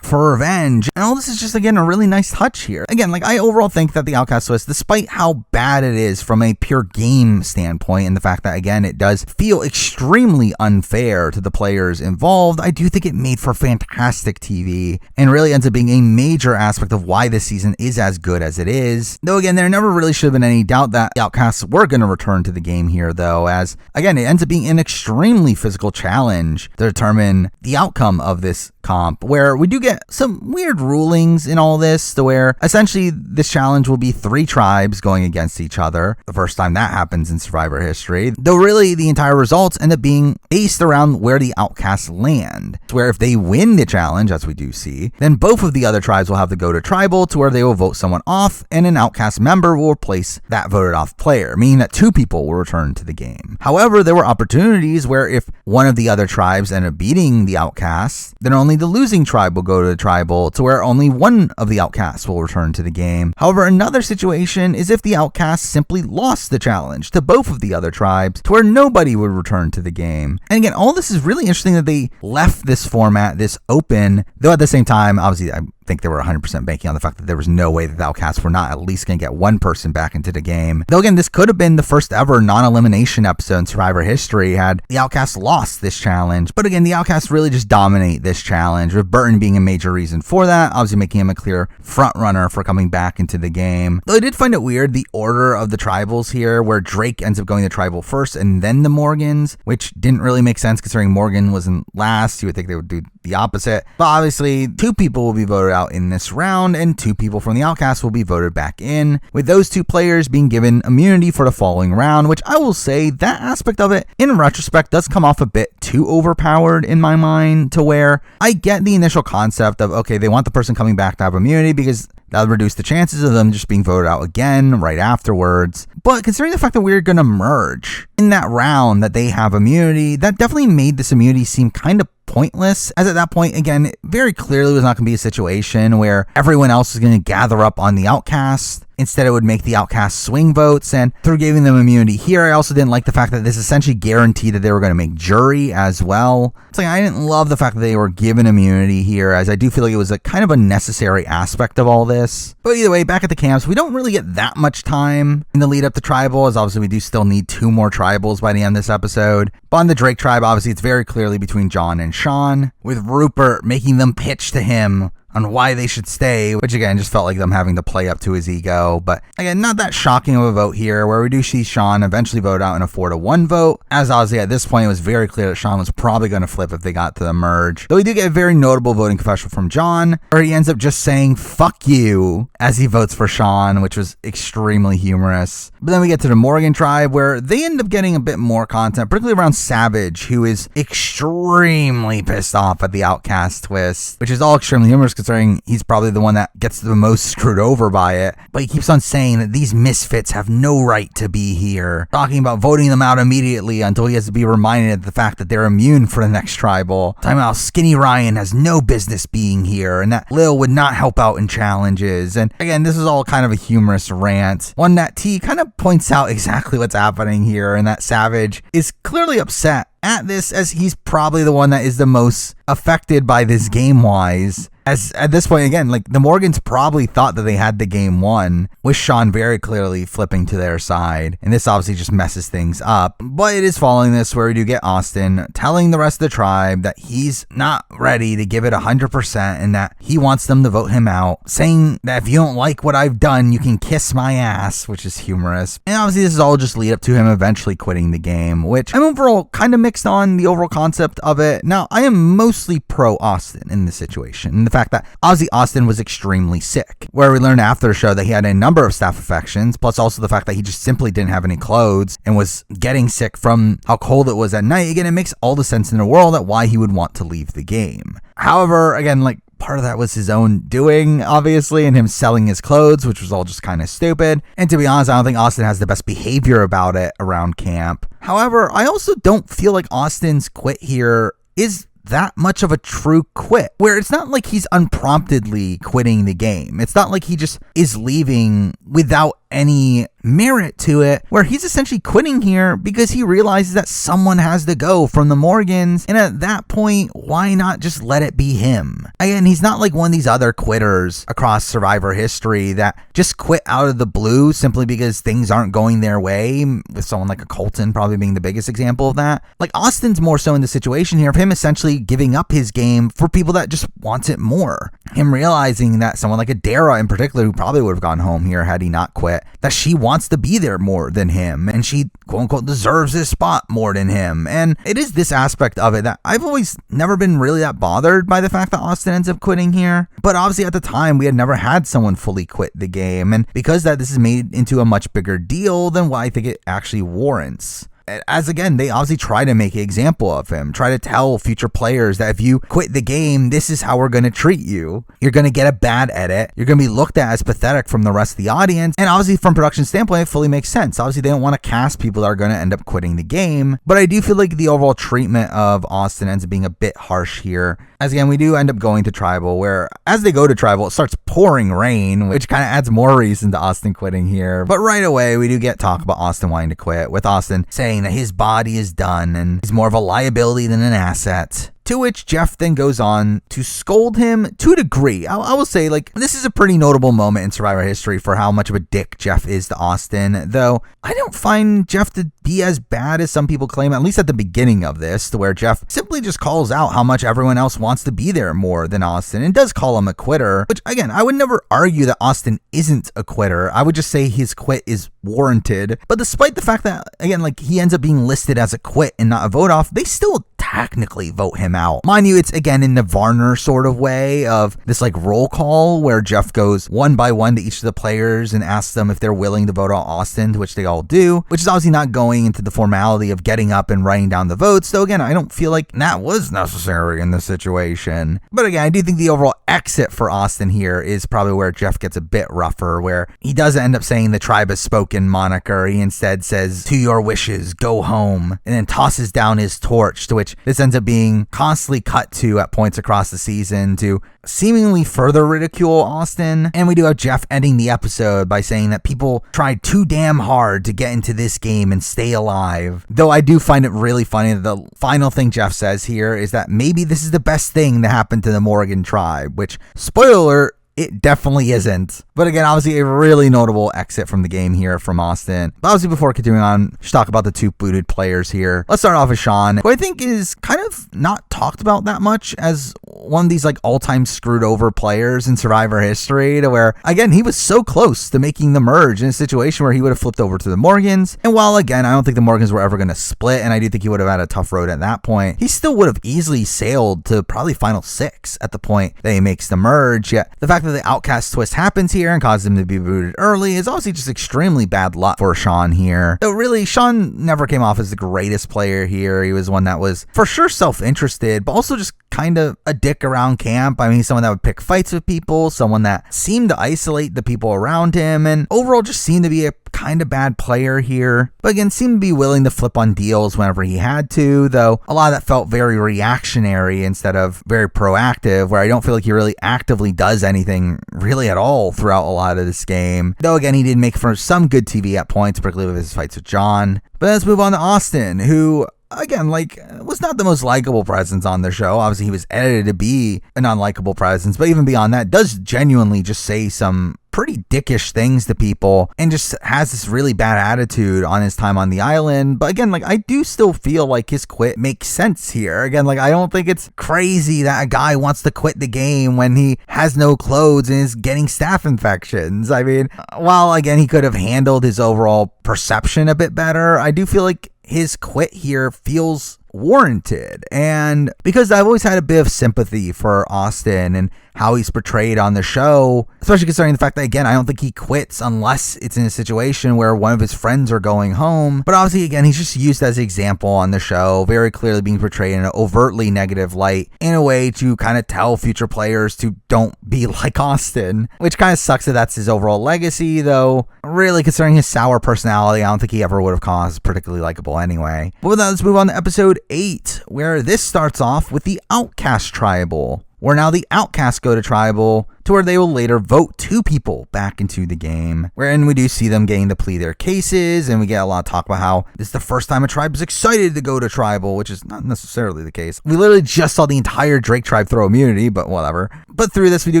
for revenge. And all this is just, again, a really nice touch here. Again, like, I overall think that the Outcast twist, despite how bad it is from a pure game standpoint, and the fact that, again, it does feel extremely unfair to the players involved, I do think it made for fantastic TV and really ends up being a major aspect of why this season is as good as it is. Though, again, there never really should have been any doubt that the Outcasts were going to return to the game here, though, as, again, it ends up being an extremely physical challenge to determine the outcome of this comp, where we do get some weird rulings in all this, to where essentially this challenge will be 3 tribes going against each other. The first time that happens in Survivor history, though really the entire results end up being based around where the Outcasts land. It's where if they win the challenge, as we do see, then both of the other tribes will have to go to tribal, to where they will vote someone off, and an Outcast member will replace that voted off player, meaning that 2 people will return to the game. However, there were opportunities where if one of the other tribes ended up beating the Outcasts, then only the losing tribe will go to the tribal, to where only one of the Outcasts will return to the game. However, another situation is if the Outcasts simply lost the challenge to both of the other tribes, to where nobody would return to the game. And again, all this is really interesting that they left this format this open, though at the same time, obviously, I think they were 100% banking on the fact that there was no way that the Outcasts were not at least going to get one person back into the game. Though again, this could have been the first ever non-elimination episode in Survivor history had the Outcasts lost this challenge. But again, the Outcasts really just dominate this challenge, with Burton being a major reason for that, obviously making him a clear front runner for coming back into the game. Though I did find it weird, the order of the tribals here, where Drake ends up going to tribal first and then the Morgans, which didn't really make sense considering Morgan was in last. You would think they would do the opposite. But obviously, 2 people will be voted out in this round, and 2 people from the Outcast will be voted back in, with those 2 players being given immunity for the following round, which I will say that aspect of it, in retrospect, does come off a bit too overpowered in my mind, to where I get the initial concept of, okay, they want the person coming back to have immunity because that would reduce the chances of them just being voted out again right afterwards. But considering the fact that we're going to merge in that round that they have immunity, that definitely made this immunity seem kind of pointless, as at that point, again, it very clearly was not going to be a situation where everyone else is going to gather up on the Outcast. Instead, it would make the Outcast swing votes, and through giving them immunity here, I also didn't like the fact that this essentially guaranteed that they were going to make jury as well. It's like, I didn't love the fact that they were given immunity here, as I do feel like it was a kind of a necessary aspect of all this. But either way, back at the camps, we don't really get that much time in the lead up to tribal, as obviously we do still need 2 more tribals by the end of this episode. But on the Drake tribe, obviously it's very clearly between John and Sean, with Rupert making them pitch to him on why they should stay, which again just felt like them having to play up to his ego. But again, not that shocking of a vote here, where we do see Sean eventually vote out in a 4-1 vote, as obviously at this point it was very clear that Sean was probably going to flip if they got to the merge. Though we do get a very notable voting confessional from John, where he ends up just saying fuck you as he votes for Sean, which was extremely humorous. But then we get to the Morgan tribe, where they end up getting a bit more content, particularly around Savage, who is extremely pissed off at the Outcast twist, which is all extremely humorous considering he's probably the one that gets the most screwed over by it. But he keeps on saying that these misfits have no right to be here, talking about voting them out immediately until he has to be reminded of the fact that they're immune for the next tribal, talking about Skinny Ryan has no business being here, and that Lil would not help out in challenges. And again, this is all kind of a humorous rant, one that T kind of points out exactly what's happening here, and that Savage is clearly upset at this, as he's probably the one that is the most affected by this game-wise. As at this point, again, like the Morgans probably thought that they had the game won, with Sean very clearly flipping to their side. And this obviously just messes things up. But it is following this where we do get Austin telling the rest of the tribe that he's not ready to give it 100% and that he wants them to vote him out, saying that if you don't like what I've done, you can kiss my ass, which is humorous. And obviously this is all just lead up to him eventually quitting the game, which I'm overall kind of mixed on the overall concept of it. Now, I am mostly pro Austin in this situation. And the fact that obviously Austin was extremely sick, where we learned after the show that he had a number of staph infections, plus also the fact that he just simply didn't have any clothes and was getting sick from how cold it was at night. Again, it makes all the sense in the world at why he would want to leave the game. However, again, like, part of that was his own doing, obviously, and him selling his clothes, which was all just kind of stupid. And to be honest, I don't think Austin has the best behavior about it around camp. However, I also don't feel like Austin's quit here is that much of a true quit, where it's not like he's unpromptedly quitting the game. It's not like he just is leaving without any merit to it, where he's essentially quitting here because he realizes that someone has to go from the Morgans, and at that point, why not just let it be him? Again, he's not like one of these other quitters across Survivor history that just quit out of the blue simply because things aren't going their way, with someone like a Colton probably being the biggest example of that. Like, Austin's more so in the situation here of him essentially giving up his game for people that just want it more. Him realizing that someone like a Dara in particular, who probably would have gone home here had he not quit, that she wants to be there more than him, and she quote unquote deserves this spot more than him. And it is this aspect of it that I've always never been really that bothered by the fact that Austin ends up quitting here. But obviously at the time we had never had someone fully quit the game, and because that this is made into a much bigger deal than what I think it actually warrants. As again, they obviously try to make an example of him, try to tell future players that if you quit the game, this is how we're going to treat you. You're going to get a bad edit. You're going to be looked at as pathetic from the rest of the audience. And obviously from production standpoint, it fully makes sense. Obviously they don't want to cast people that are going to end up quitting the game. But I do feel like the overall treatment of Austin ends up being a bit harsh here. As again, we do end up going to Tribal, where as they go to Tribal, it starts pouring rain, which kind of adds more reason to Austin quitting here. But right away, we do get talk about Austin wanting to quit, with Austin saying that his body is done and he's more of a liability than an asset. To which Jeff then goes on to scold him to a degree. I will say, like, this is a pretty notable moment in Survivor history for how much of a dick Jeff is to Austin, though I don't find Jeff to be as bad as some people claim, at least at the beginning of this, to where Jeff simply just calls out how much everyone else wants to be there more than Austin, and does call him a quitter, which, again, I would never argue that Austin isn't a quitter. I would just say his quit is warranted. But despite the fact that, again, like, he ends up being listed as a quit and not a vote off, they still technically vote him out. Mind you, it's again in the Varner sort of way of this like roll call where Jeff goes one by one to each of the players and asks them if they're willing to vote out Austin, to which they all do, which is obviously not going into the formality of getting up and writing down the votes. So again, I don't feel like that was necessary in this situation. But again, I do think the overall exit for Austin here is probably where Jeff gets a bit rougher, where he doesn't end up saying the tribe has spoken moniker. He instead says, "To your wishes, go home," and then tosses down his torch, to which this ends up being constantly cut to at points across the season to seemingly further ridicule Austin. And we do have Jeff ending the episode by saying that people tried too damn hard to get into this game and stay alive. Though I do find it really funny that the final thing Jeff says here is that maybe this is the best thing that happened to the Morgan tribe, which, spoiler alert, it definitely isn't. But again, obviously a really notable exit from the game here from Austin. But obviously before continuing on, let's talk about the two booted players here. Let's start off with Sean, who I think is kind of not talked about that much as one of these like all-time screwed over players in Survivor history, to where, again, he was so close to making the merge in a situation where he would have flipped over to the Morgans. And while, again, I don't think the Morgans were ever going to split, and I do think he would have had a tough road at that point, he still would have easily sailed to probably final 6 at the point that he makes the merge. Yet the fact that the Outcast twist happens here and causes him to be booted early is obviously just extremely bad luck for Sean here. So really, Sean never came off as the greatest player here. He was one that was for sure self-interested, but also just kind of a dick around camp. I mean, someone that would pick fights with people, someone that seemed to isolate the people around him, and overall just seemed to be a kind of bad player here. But again, seemed to be willing to flip on deals whenever he had to, though a lot of that felt very reactionary instead of very proactive, where I don't feel like he really actively does anything really at all throughout a lot of this game. Though again, he did make for some good TV at points, particularly with his fights with John. But let's move on to Austin, who, again, like, was not the most likable presence on the show. Obviously, he was edited to be an unlikable presence, but even beyond that, does genuinely just say some pretty dickish things to people and just has this really bad attitude on his time on the island. But again, like, I do still feel like his quit makes sense here. Again, like, I don't think it's crazy that a guy wants to quit the game when he has no clothes and is getting staph infections. I mean, while again, he could have handled his overall perception a bit better, I do feel like his quit here feels warranted. And because I've always had a bit of sympathy for Austin and how he's portrayed on the show, especially considering the fact that, again, I don't think he quits unless it's in a situation where one of his friends are going home. But obviously, again, he's just used as an example on the show, very clearly being portrayed in an overtly negative light in a way to kind of tell future players to don't be like Austin, which kind of sucks that that's his overall legacy, though really considering his sour personality, I don't think he ever would have come off as particularly likable anyway. But with that, let's move on to episode 8, where this starts off with the Outcast Tribal, where now the Outcasts go to Tribal, to where they will later vote 2 people back into the game, wherein we do see them getting to plead their cases, and we get a lot of talk about how this is the first time a tribe is excited to go to Tribal, which is not necessarily the case. We literally just saw the entire Drake tribe throw immunity, but whatever. But through this, we do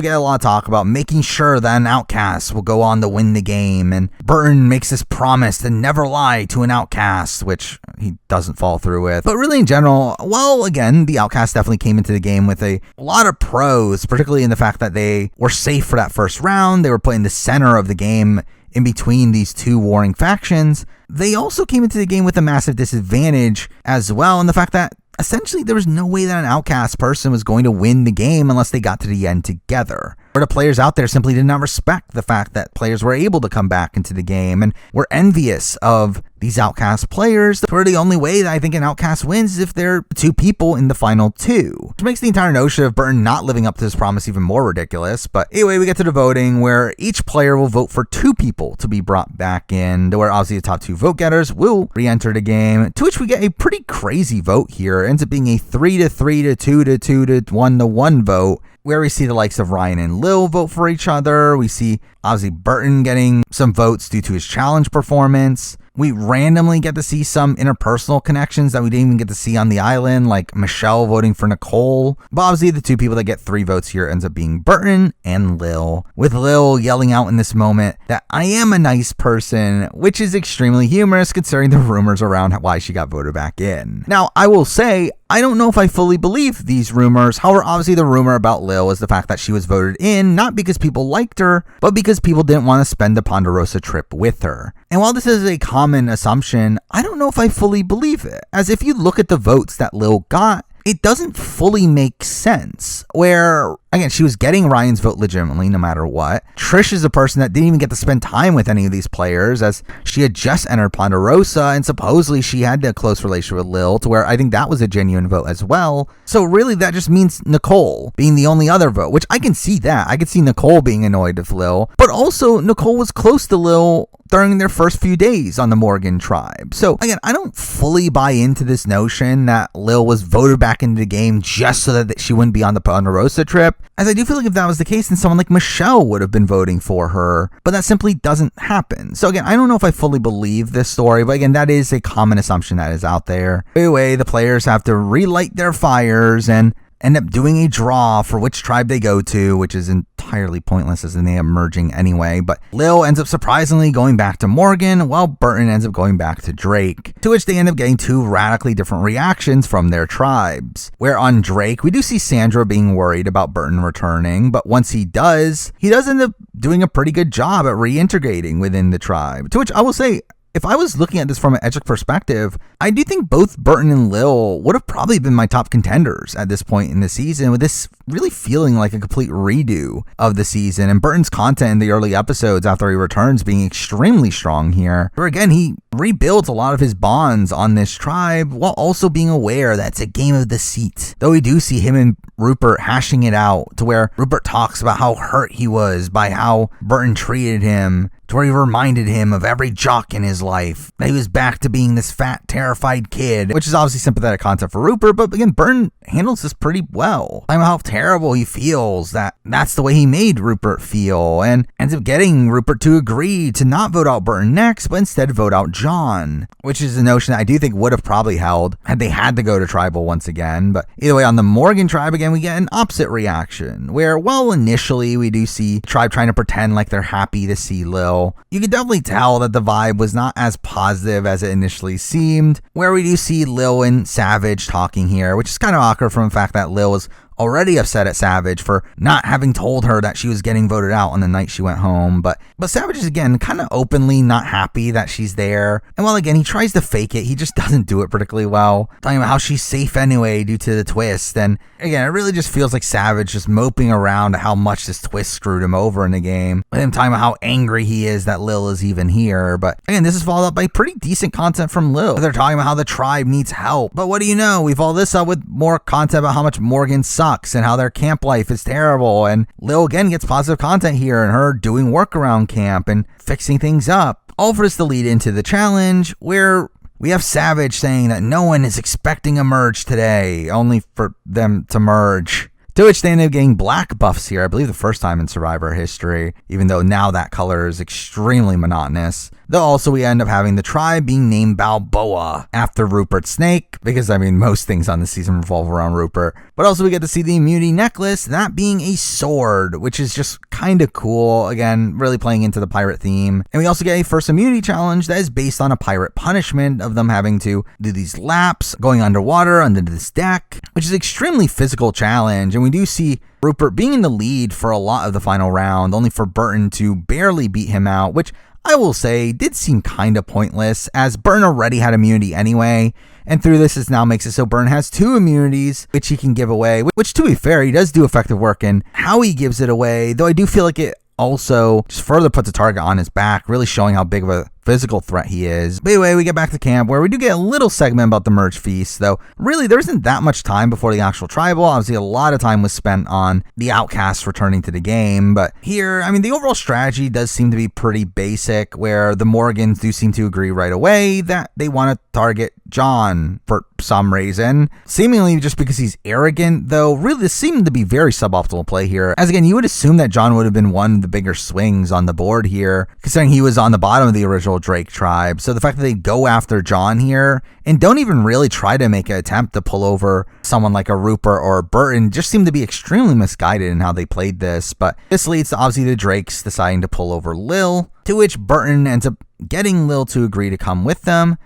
get a lot of talk about making sure that an outcast will go on to win the game, and Burton makes this promise to never lie to an outcast, which he doesn't follow through with. But really, in general, well, again, the Outcast definitely came into the game with a lot of pros, particularly in the fact that they were safe for that first round. They were put in the center of the game in between these 2 warring factions. They also came into the game with a massive disadvantage as well, in the fact that essentially there was no way that an outcast person was going to win the game unless they got to the end together. Or the players out there simply did not respect the fact that players were able to come back into the game and were envious of these outcast players. For the only way that I think an outcast wins is if they're 2 people in the final 2, which makes the entire notion of Burton not living up to his promise even more ridiculous. But anyway, we get to the voting, where each player will vote for 2 people to be brought back in, to where obviously the top 2 vote getters will re-enter the game, to which we get a pretty crazy vote here. It ends up being a 3-3 to 2 to 2 to 1 to 1 vote, where we see the likes of Ryan and Lil vote for each other. We see obviously Burton getting some votes due to his challenge performance. We randomly get to see some interpersonal connections that we didn't even get to see on the island, like Michelle voting for Nicole. But obviously the 2 people that get 3 votes here ends up being Burton and Lil, with Lil yelling out in this moment that I am a nice person, which is extremely humorous considering the rumors around why she got voted back in. Now, I will say, I don't know if I fully believe these rumors. However, obviously the rumor about Lil is the fact that she was voted in, not because people liked her, but because people didn't want to spend the Ponderosa trip with her. And while this is a common assumption, I don't know if I fully believe it, as if you look at the votes that Lil got, it doesn't fully make sense, where, again, she was getting Ryan's vote legitimately no matter what. Trish is a person that didn't even get to spend time with any of these players, as she had just entered Ponderosa, and supposedly she had a close relationship with Lil, to where I think that was a genuine vote as well. So really that just means Nicole being the only other vote, which I can see that. I could see Nicole being annoyed with Lil, but also Nicole was close to Lil during their first few days on the Morgan tribe. So again, I don't fully buy into this notion that Lil was voted back into the game just so that she wouldn't be on the Ponderosa trip, as I do feel like if that was the case, then someone like Michelle would have been voting for her, but that simply doesn't happen. So again, I don't know if I fully believe this story, but again, that is a common assumption that is out there. Anyway, the players have to relight their fires and end up doing a draw for which tribe they go to, which is entirely pointless as they end up merging anyway. But Lil ends up surprisingly going back to Morgan, while Burton ends up going back to Drake, to which they end up getting 2 radically different reactions from their tribes. Where on Drake, we do see Sandra being worried about Burton returning, but once he does end up doing a pretty good job at reintegrating within the tribe, to which I will say, if I was looking at this from an Edgic perspective, I do think both Burton and Lil would have probably been my top contenders at this point in the season, with this really feeling like a complete redo of the season, and Burton's content in the early episodes after he returns being extremely strong here, where again, he rebuilds a lot of his bonds on this tribe while also being aware that it's a game of deceit. Though we do see him and Rupert hashing it out, to where Rupert talks about how hurt he was by how Burton treated him, to where he reminded him of every jock in his life, that he was back to being this fat, terrified kid, which is obviously sympathetic content for Rupert, but again, Burton handles this pretty well. I know how terrible he feels that that's the way he made Rupert feel, and ends up getting Rupert to agree to not vote out Burton next, but instead vote out John, which is a notion that I do think would have probably held had they had to go to Tribal once again. But either way, on the Morgan tribe, again, we get an opposite reaction, where, while initially we do see the tribe trying to pretend like they're happy to see Lil, you can definitely tell that the vibe was not as positive as it initially seemed, where we do see Lil and Savage talking here, which is kind of awkward from the fact that Lil was already upset at Savage for not having told her that she was getting voted out on the night she went home. But Savage is again kind of openly not happy that she's there. And while again he tries to fake it, he just doesn't do it particularly well. Talking about how she's safe anyway due to the twist. And again, it really just feels like Savage just moping around how much this twist screwed him over in the game. With him talking about how angry he is that Lil is even here. But again, this is followed up by pretty decent content from Lil. They're talking about how the tribe needs help. But what do you know? We follow this up with more content about how much Morgan sucks and how their camp life is terrible. And Lil again gets positive content here and her doing work around camp and fixing things up. All for us to lead into the challenge where we have Savage saying that no one is expecting a merge today, only for them to merge. To which they end up getting black buffs here, I believe the first time in Survivor history, even though now that color is extremely monotonous. Though also we end up having the tribe being named Balboa after Rupert Snake, because I mean most things on the season revolve around Rupert. But also we get to see the immunity necklace, that being a sword, which is just kind of cool. Again, really playing into the pirate theme. And we also get a first immunity challenge that is based on a pirate punishment of them having to do these laps, going underwater under this deck, which is an extremely physical challenge. And we do see Rupert being in the lead for a lot of the final round, only for Burton to barely beat him out, which I will say did seem kind of pointless, as Burton already had immunity anyway, and through this now makes it so Burton has 2 immunities which he can give away, which to be fair, he does do effective work in how he gives it away, though I do feel like it also just further puts a target on his back, really showing how big of a physical threat he is. But anyway, we get back to camp where we do get a little segment about the merge feast, though really there isn't that much time before the actual tribal. Obviously a lot of time was spent on the Outcasts returning to the game, but here, I mean, the overall strategy does seem to be pretty basic, where the Morgans do seem to agree right away that they want to target John for some reason, seemingly just because he's arrogant, though really this seemed to be very suboptimal play here, as again you would assume that John would have been one of the bigger swings on the board here, considering he was on the bottom of the original Drake tribe. So the fact that they go after John here and don't even really try to make an attempt to pull over someone like a Rupert or a Burton just seemed to be extremely misguided in how they played this. But this leads to obviously the Drakes deciding to pull over Lil, to which Burton ends up getting Lil to agree to come with them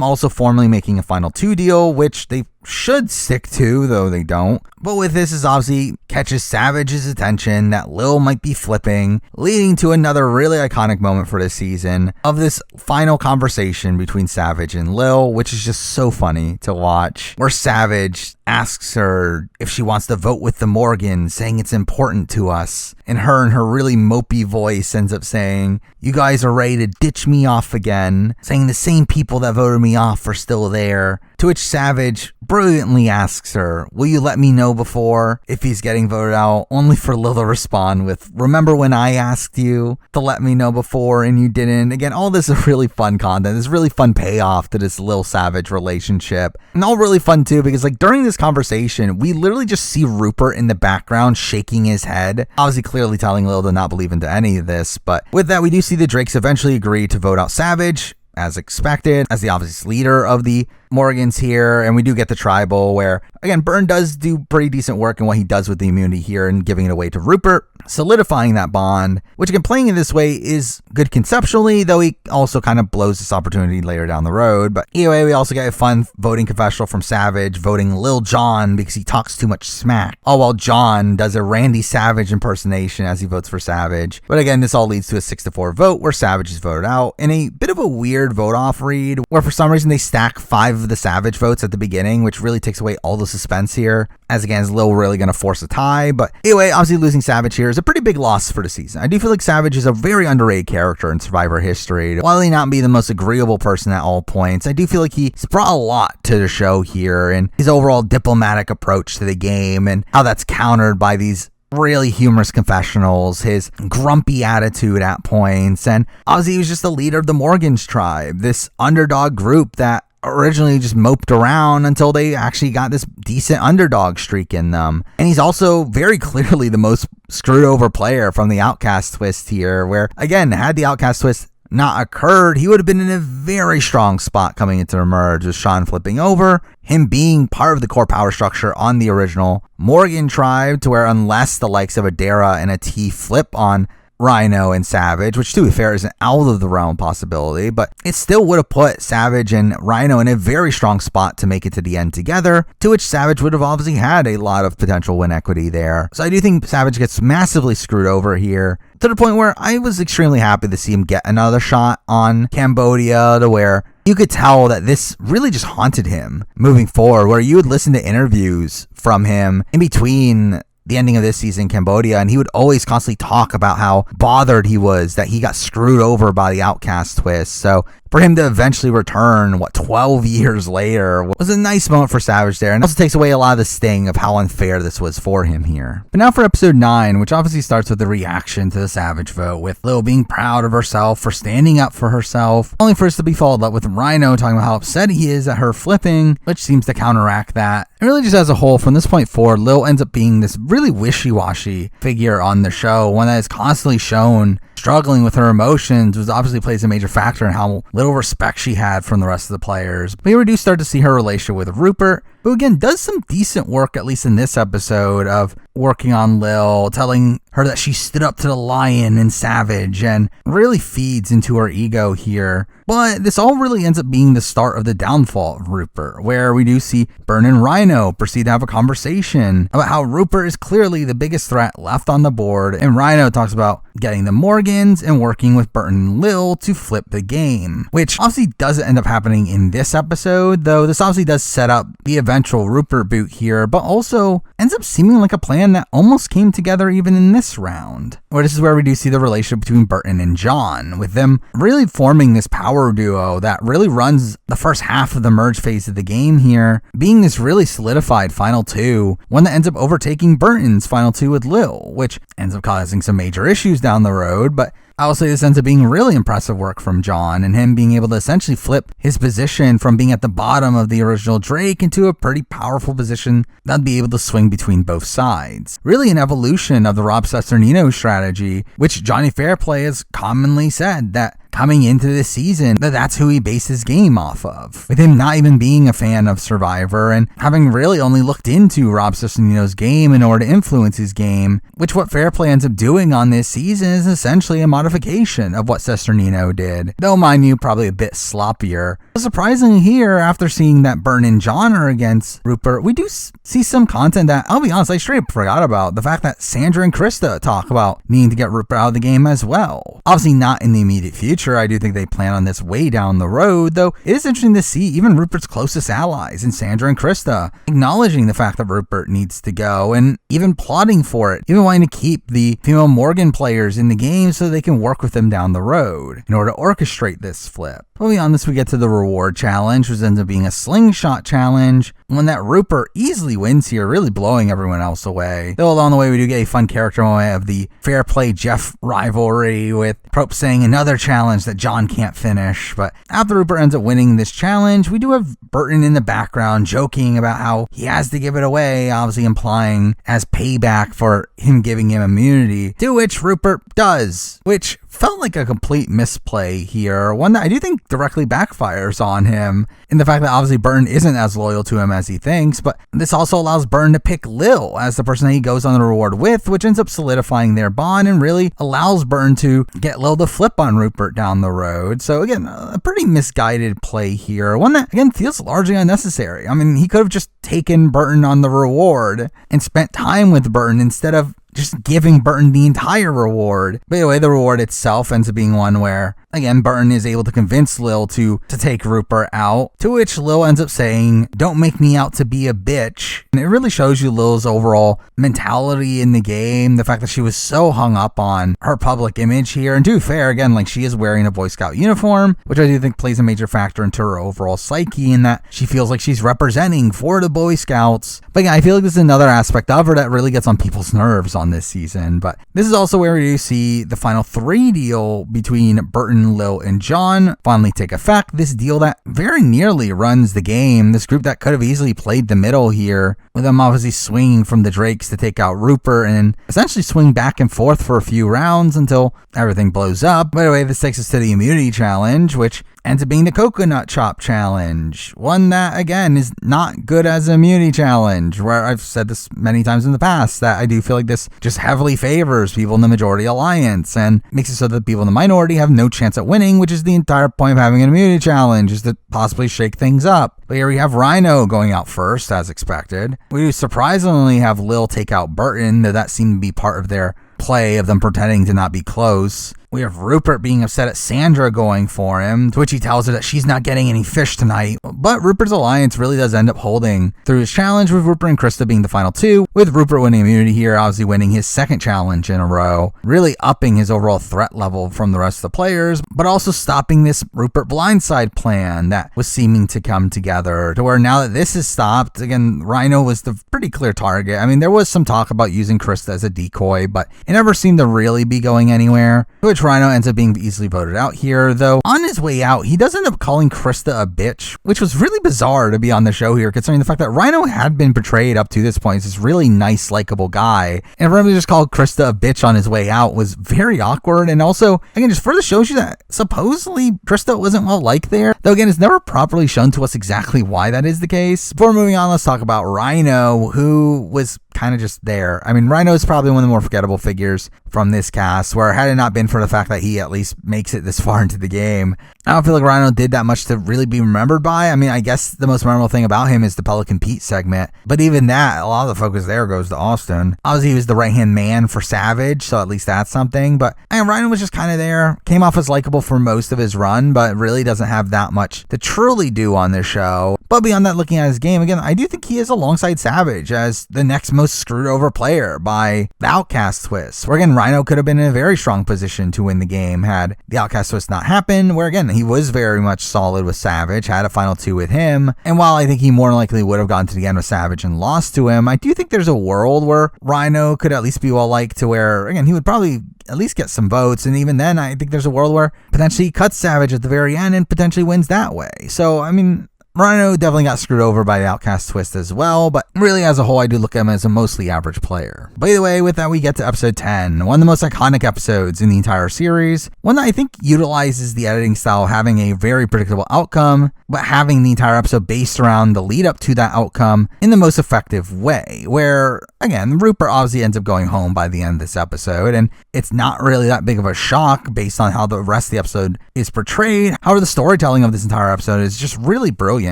also formally making a final 2 deal, which they should stick to, though they don't. But with this is obviously catches Savage's attention that Lil might be flipping, leading to another really iconic moment for this season of this final conversation between Savage and Lil, which is just so funny to watch, where Savage asks her if she wants to vote with the Morgans, saying it's important to us. And her in her really mopey voice ends up saying, "You guys are ready to ditch me off again," saying the same people that voted me off are still there. To which Savage brilliantly asks her, "Will you let me know before if he's getting voted out?" Only for Lil to respond with, "Remember when I asked you to let me know before and you didn't?" Again, all this is really fun content. This really fun payoff to this Lil Savage relationship. And all really fun too, because like during this conversation, we literally just see Rupert in the background shaking his head, obviously clearly telling Lil to not believe into any of this. But with that, we do see the Drakes eventually agree to vote out Savage, as expected, as the obvious leader of the Morgans here, and we do get the tribal where, again, Burton does do pretty decent work in what he does with the immunity here and giving it away to Rupert, solidifying that bond, which again, playing it this way is good conceptually, though he also kind of blows this opportunity later down the road. But anyway, we also get a fun voting confessional from Savage, voting Lil Jon because he talks too much smack, all while John does a Randy Savage impersonation as he votes for Savage. But again, this all leads to a 6-4 vote where Savage is voted out in a bit of a weird vote off read, where for some reason they stack 5 of the Savage votes at the beginning, which really takes away all the suspense here, as again is Lil really going to force a tie. But anyway, obviously losing Savage here is a pretty big loss for the season. I do feel like Savage is a very underrated character in Survivor history. While he not be the most agreeable person at all points, I do feel like he's brought a lot to the show here, and his overall diplomatic approach to the game and how that's countered by these really humorous confessionals, his grumpy attitude at points, and obviously he was just the leader of the Morgans tribe, this underdog group that originally just moped around until they actually got this decent underdog streak in them. And he's also very clearly the most screwed over player from the Outcast twist here, where again, had the Outcast twist not occurred, he would have been in a very strong spot coming into the merge, with Sean flipping over, him being part of the core power structure on the original Morgan tribe, to where unless the likes of a Dara and a T flip on Rhino and Savage, which to be fair isn't out of the realm of possibility, but it still would have put Savage and Rhino in a very strong spot to make it to the end together, to which Savage would have obviously had a lot of potential win equity there. So I do think Savage gets massively screwed over here, to the point where I was extremely happy to see him get another shot on Cambodia, to where you could tell that this really just haunted him moving forward, where you would listen to interviews from him in between the ending of this season in Cambodia, and he would always constantly talk about how bothered he was that he got screwed over by the Outcast twist. So for him to eventually return, 12 years later, was a nice moment for Savage there, and also takes away a lot of the sting of how unfair this was for him here. But now for episode 9, which obviously starts with the reaction to the Savage vote, with Lil being proud of herself for standing up for herself, only for us to be followed up with Rhino talking about how upset he is at her flipping, which seems to counteract that. And really just as a whole, from this point forward, Lil ends up being this really wishy-washy figure on the show, one that is constantly shown struggling with her emotions, which obviously plays a major factor in how little respect she had from the rest of the players. But here we do start to see her relationship with Rupert, who again does some decent work, at least in this episode, of working on Lil, telling her that she stood up to the lion and Savage, and really feeds into her ego here. But this all really ends up being the start of the downfall of Rupert, where we do see Burn and Rhino proceed to have a conversation about how Rupert is clearly the biggest threat left on the board, and Rhino talks about getting the Morgans and working with Burton and Lil to flip the game, which obviously doesn't end up happening in this episode, though this obviously does set up the eventual Rupert boot here, but also ends up seeming like a plan that almost came together even in this round. Where this is where we do see the relationship between Burton and John, with them really forming this power duo that really runs the first half of the merge phase of the game here, being this really solidified final two, one that ends up overtaking Burton's final two with Lil, which ends up causing some major issues down the road, but I will say this ends up being really impressive work from John, and him being able to essentially flip his position from being at the bottom of the original Drake into a pretty powerful position that'd be able to swing between both sides. Really an evolution of the Rob Cesternino strategy, which Johnny Fairplay has commonly said that coming into this season, that's who he based his game off of, with him not even being a fan of Survivor and having really only looked into Rob Cesternino's game in order to influence his game, which what Fairplay ends up doing on this season is essentially a modification of what Cesternino did, though mind you, probably a bit sloppier. Surprisingly here, after seeing that Burn and John are against Rupert, we do see some content that, I'll be honest, I straight up forgot about. The fact that Sandra and Krista talk about needing to get Rupert out of the game as well. Obviously not in the immediate future. I do think they plan on this way down the road, though it is interesting to see even Rupert's closest allies in Sandra and Krista acknowledging the fact that Rupert needs to go and even plotting for it, even wanting to keep the female Morgan players in the game so they can work with them down the road in order to orchestrate this flip. But beyond this, we get to the reward challenge, which ends up being a slingshot challenge, one that Rupert easily wins here, really blowing everyone else away. Though along the way, we do get a fun character moment of the Fairplay Jeff rivalry, with Prope saying another challenge that John can't finish. But after Rupert ends up winning this challenge, we do have Burton in the background joking about how he has to give it away, obviously implying as payback for him giving him immunity, to which Rupert does, which felt like a complete misplay here, one that I do think directly backfires on him, in the fact that obviously Burton isn't as loyal to him as he thinks, but this also allows Burton to pick Lil as the person that he goes on the reward with, which ends up solidifying their bond and really allows Burton to get Lil to flip on Rupert down the road. So again, a pretty misguided play here, one that again feels largely unnecessary. I mean, he could have just taken Burton on the reward and spent time with Burton instead of just giving Burton the entire reward. But anyway, the reward itself ends up being one where, again, Burton is able to convince Lil to take Rupert out, to which Lil ends up saying, "Don't make me out to be a bitch." And it really shows you Lil's overall mentality in the game, the fact that she was so hung up on her public image here. And to be fair, again, like, she is wearing a Boy Scout uniform, which I do think plays a major factor into her overall psyche, in that she feels like she's representing for the Boy Scouts. But yeah, I feel like this is another aspect of her that really gets on people's nerves on this season. But this is also where we do see the final 3 deal between Burton, Lil, and John finally take effect. This deal that very nearly runs the game. This group that could have easily played the middle here, with them obviously swinging from the Drakes to take out Rupert and essentially swing back and forth for a few rounds until everything blows up. By the way, this takes us to the immunity challenge, which ends up being the coconut chop challenge. One that, again, is not good as an immunity challenge, where I've said this many times in the past that I do feel like this just heavily favors people in the majority alliance and makes it so that people in the minority have no chance at winning, which is the entire point of having an immunity challenge, is to possibly shake things up. But here we have Rhino going out first, as expected. We do surprisingly have Lil take out Burton, though that seemed to be part of their play of them pretending to not be close. We have Rupert being upset at Sandra going for him, to which he tells her that she's not getting any fish tonight. But Rupert's alliance really does end up holding through his challenge, with Rupert and Krista being the final two, with Rupert winning immunity here, obviously winning his second challenge in a row, really upping his overall threat level from the rest of the players, but also stopping this Rupert blindside plan that was seeming to come together, to where now that this is stopped, again, Rhino was the pretty clear target. I mean, there was some talk about using Krista as a decoy, but it never seemed to really be going anywhere, which Rhino ends up being easily voted out here, though on his way out, he does end up calling Krista a bitch, which was really bizarre to be on the show here, considering the fact that Rhino had been portrayed up to this point as this really nice, likable guy, and for him to just call Krista a bitch on his way out was very awkward, and also, again, just further shows you that supposedly Krista wasn't well liked there, though again, it's never properly shown to us exactly why that is the case. Before moving on, let's talk about Rhino, who was kind of just there. I mean, Rhino is probably one of the more forgettable figures from this cast, where had it not been for the fact that he at least makes it this far into the game, I don't feel like Rhino did that much to really be remembered by. I mean, I guess the most memorable thing about him is the Pelican Pete segment, but even that, a lot of the focus there goes to Austin. Obviously, he was the right-hand man for Savage, so at least that's something, but Rhino was just kind of there, came off as likable for most of his run, but really doesn't have that much to truly do on this show. But beyond that, looking at his game, again, I do think he is alongside Savage as the next most screwed over player by the Outcast twist, where again, Rhino could have been in a very strong position to win the game had the Outcast twist not happened, where again, he was very much solid with Savage, had a final two with him, and while I think he more than likely would have gone to the end with Savage and lost to him, I do think there's a world where Rhino could at least be well liked, to where, again, he would probably at least get some votes, and even then, I think there's a world where potentially he cuts Savage at the very end and potentially wins that way. So, I mean, Rhino definitely got screwed over by the Outcast twist as well, but really as a whole, I do look at him as a mostly average player. By the way, with that, we get to episode 10, one of the most iconic episodes in the entire series, one that I think utilizes the editing style of having a very predictable outcome, but having the entire episode based around the lead up to that outcome in the most effective way, where, again, Rupert obviously ends up going home by the end of this episode, and it's not really that big of a shock based on how the rest of the episode is portrayed. However, the storytelling of this entire episode is just really brilliant,